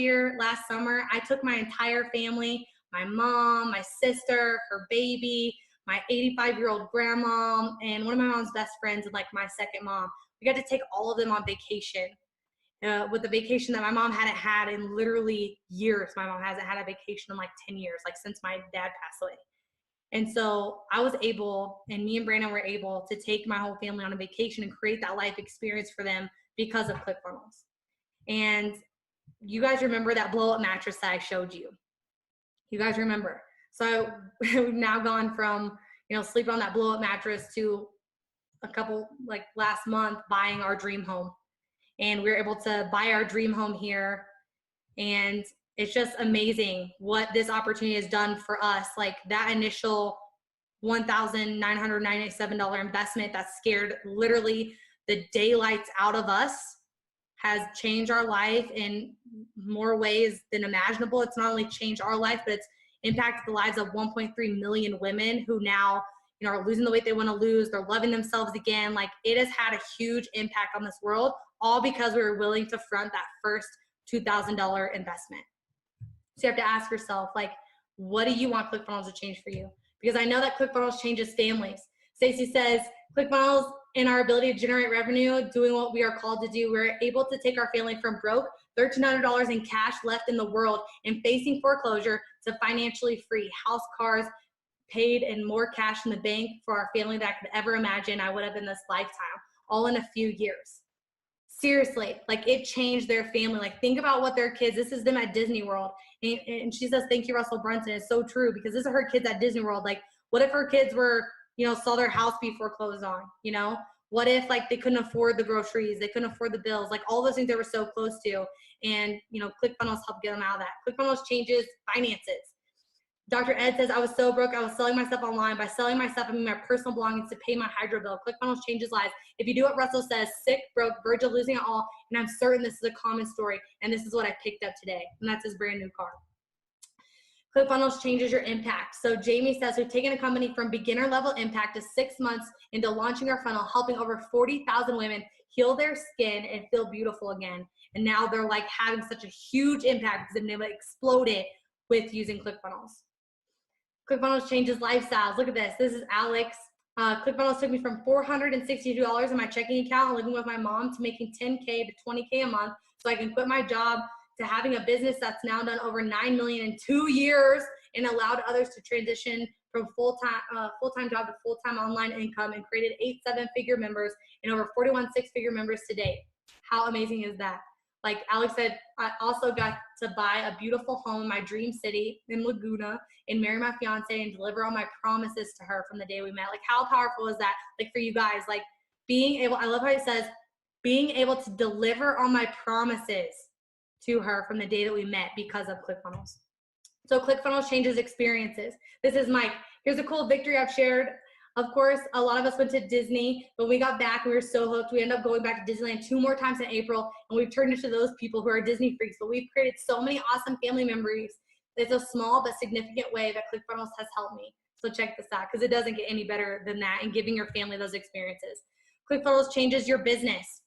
summer, I took my entire family, my mom, my sister, her baby, my 85-year-old grandma, and one of my mom's best friends, and like my second mom. We got to take all of them on vacation. With the vacation that my mom hadn't had in literally years. My mom hasn't had a vacation in like 10 years, like since my dad passed away. And so I was able, and me and Brandon were able to take my whole family on a vacation and create that life experience for them because of ClickFunnels. And you guys remember that blow-up mattress that I showed you? You guys remember? So we've now gone from, you know, sleeping on that blow-up mattress to a couple, like last month, buying our dream home. And we were able to buy our dream home here. And it's just amazing what this opportunity has done for us. Like that initial $1,997 investment that scared literally the daylights out of us has changed our life in more ways than imaginable. It's not only changed our life, but it's impacted the lives of 1.3 million women who now, you know, are losing the weight they want to lose. They're loving themselves again. Like it has had a huge impact on this world, all because we were willing to front that first $2,000 investment. So you have to ask yourself, like, what do you want ClickFunnels to change for you? Because I know that ClickFunnels changes families. Stacey says, ClickFunnels, in our ability to generate revenue, doing what we are called to do, we're able to take our family from broke, $1,300 in cash left in the world, and facing foreclosure, to financially free, house, cars, paid, and more cash in the bank for our family that I could ever imagine I would have in this lifetime, all in a few years. Seriously, like it changed their family. Like think about what their kids, this is them at Disney World. And she says, thank you, Russell Brunson. It's so true, because this is her kids at Disney World. Like what if her kids were, you know, saw their house be foreclosed on, you know? What if like they couldn't afford the groceries, they couldn't afford the bills, like all those things they were so close to. And, you know, ClickFunnels helped get them out of that. ClickFunnels changes finances. Dr. Ed says, I was so broke, I was selling my stuff online. By selling my stuff, I mean my personal belongings to pay my hydro bill. ClickFunnels changes lives. If you do what Russell says, sick, broke, verge of losing it all, and I'm certain this is a common story, and this is what I picked up today, and that's his brand new car. ClickFunnels changes your impact. So Jamie says, we've taken a company from beginner level impact to 6 months into launching our funnel, helping over 40,000 women heal their skin and feel beautiful again. And now they're like having such a huge impact because they've exploded with using ClickFunnels. ClickFunnels changes lifestyles. Look at this. This is Alex. ClickFunnels took me from $462 in my checking account and living with my mom to making $10K to $20K a month, so I can quit my job, to having a business that's now done over $9 million in 2 years and allowed others to transition from full-time job to full-time online income, and created 8 7-figure members and over 41 6-figure members to date. How amazing is that? Like Alex said, I also got to buy a beautiful home in my dream city in Laguna and marry my fiance and deliver on my promises to her from the day we met. Like how powerful is that? Like for you guys, like being able, I love how it says, being able to deliver on my promises to her from the day that we met because of ClickFunnels. So ClickFunnels changes experiences. This is Mike. Here's a cool victory I've shared. Of course, a lot of us went to Disney. When we got back, we were so hooked. We ended up going back to Disneyland 2 more times in April, and we've turned into those people who are Disney freaks. But we've created so many awesome family memories. It's a small but significant way that ClickFunnels has helped me. So check this out, because it doesn't get any better than that in giving your family those experiences. ClickFunnels changes your business.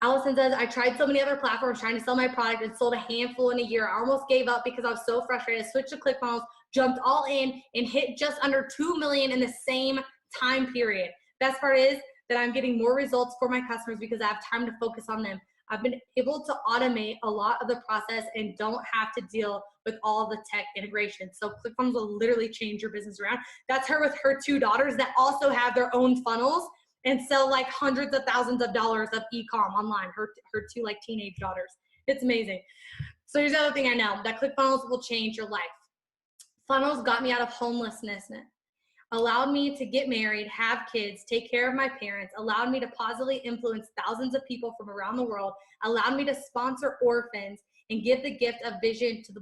Allison says, I tried so many other platforms trying to sell my product and sold a handful in a year. I almost gave up because I was so frustrated. I switched to ClickFunnels, jumped all in, and hit just under 2 million in the same time period. Best part is that I'm getting more results for my customers because I have time to focus on them. I've been able to automate a lot of the process and don't have to deal with all the tech integration. So ClickFunnels will literally change your business around. That's her with her 2 daughters that also have their own funnels and sell like hundreds of thousands of dollars of e-com online, her 2 like teenage daughters. It's amazing. So here's the other thing I know, that ClickFunnels will change your life. Funnels got me out of homelessness, allowed me to get married, have kids, take care of my parents, allowed me to positively influence thousands of people from around the world, allowed me to sponsor orphans and give the gift of vision to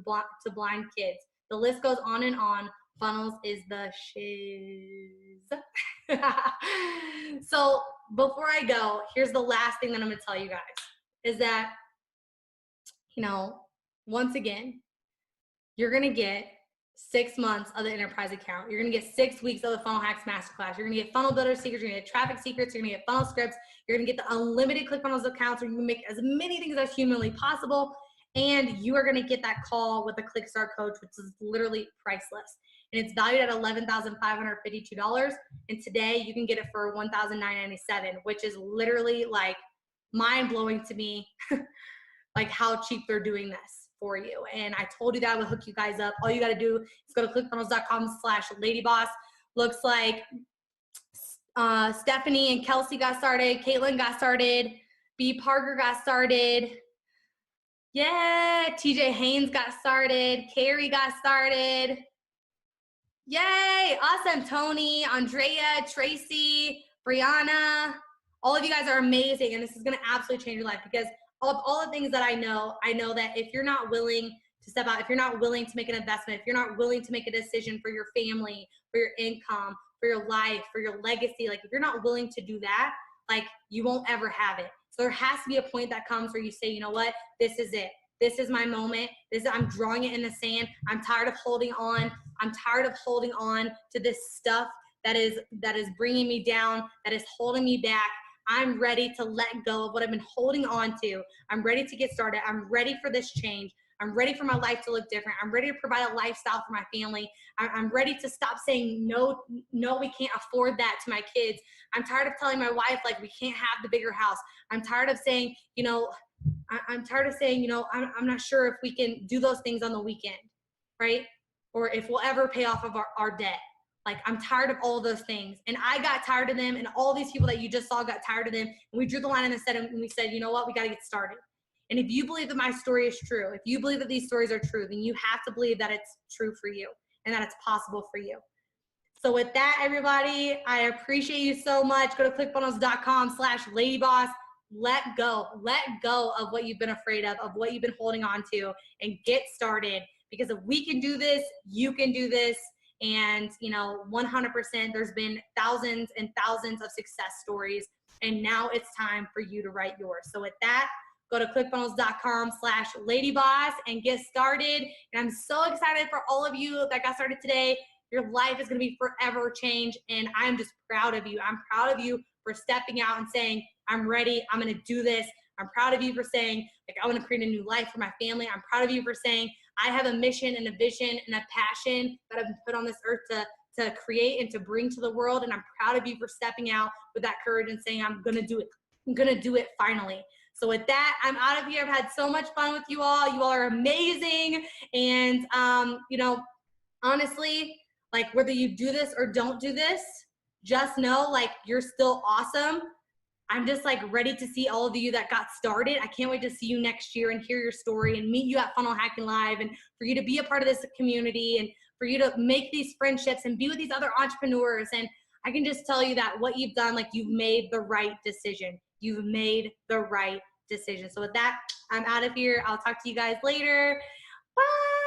blind kids. The list goes on and on. Funnels is the shiz. So before I go, here's the last thing that I'm gonna tell you guys, is that, once again, you're gonna get 6 months of the enterprise account. You're gonna get 6 weeks of the Funnel Hacks Masterclass. You're gonna get funnel builder secrets, you're gonna get traffic secrets, you're gonna get funnel scripts, you're gonna get the unlimited ClickFunnels accounts where you can make as many things as humanly possible, and you are gonna get that call with the ClickStart coach, which is literally priceless. And it's valued at $11,552. And today you can get it for $1,997, which is literally like mind-blowing to me, like how cheap they're doing this for you. And I told you that I would hook you guys up. All you got to do is go to clickfunnels.com/ladyboss. Looks like Stephanie and Kelsey got started. Caitlin got started. B. Parker got started. Yeah, TJ Haynes got started. Carrie got started. Yay, awesome. Tony, Andrea, Tracy, Brianna, all of you guys are amazing. And this is going to absolutely change your life, because of all the things that I know that if you're not willing to step out, if you're not willing to make an investment, if you're not willing to make a decision for your family, for your income, for your life, for your legacy, like if you're not willing to do that, like you won't ever have it. So there has to be a point that comes where you say, you know what, this is it. This is my moment. I'm drawing it in the sand. I'm tired of holding on. I'm tired of holding on to this stuff that is bringing me down, that is holding me back. I'm ready to let go of what I've been holding on to. I'm ready to get started. I'm ready for this change. I'm ready for my life to look different. I'm ready to provide a lifestyle for my family. I'm ready to stop saying, no, we can't afford that to my kids. I'm tired of telling my wife, like, we can't have the bigger house. I'm tired of saying, I'm tired of saying, I'm not sure if we can do those things on the weekend, right? Or if we'll ever pay off of our debt. Like, I'm tired of all of those things. And I got tired of them, and all these people that you just saw got tired of them. And we drew the line in the sand, and we said, you know what, we got to get started. And if you believe that my story is true, if you believe that these stories are true, then you have to believe that it's true for you and that it's possible for you. So with that, everybody, I appreciate you so much. Go to clickfunnels.com/ladyboss. Let go of what you've been afraid of what you've been holding on to, and get started. Because if we can do this, you can do this. And 100%, there's been thousands and thousands of success stories, and now it's time for you to write yours. So with that, go to clickfunnels.com/ladyboss and get started. And I'm so excited for all of you that got started today. Your life is going to be forever changed, and I'm just proud of you. I'm proud of you for stepping out and saying, I'm ready, I'm going to do this. I'm proud of you for saying, like, I want to create a new life for my family. I'm proud of you for saying, I have a mission and a vision and a passion that I've been put on this earth to create and to bring to the world. And I'm proud of you for stepping out with that courage and saying, I'm going to do it. I'm going to do it finally. So with that, I'm out of here. I've had so much fun with you all. You all are amazing. And, honestly, like, whether you do this or don't do this, just know, like, you're still awesome. I'm just, like, ready to see all of you that got started. I can't wait to see you next year and hear your story and meet you at Funnel Hacking Live, and for you to be a part of this community and for you to make these friendships and be with these other entrepreneurs. And I can just tell you that what you've done, like, you've made the right decision. You've made the right decision. So with that, I'm out of here. I'll talk to you guys later. Bye.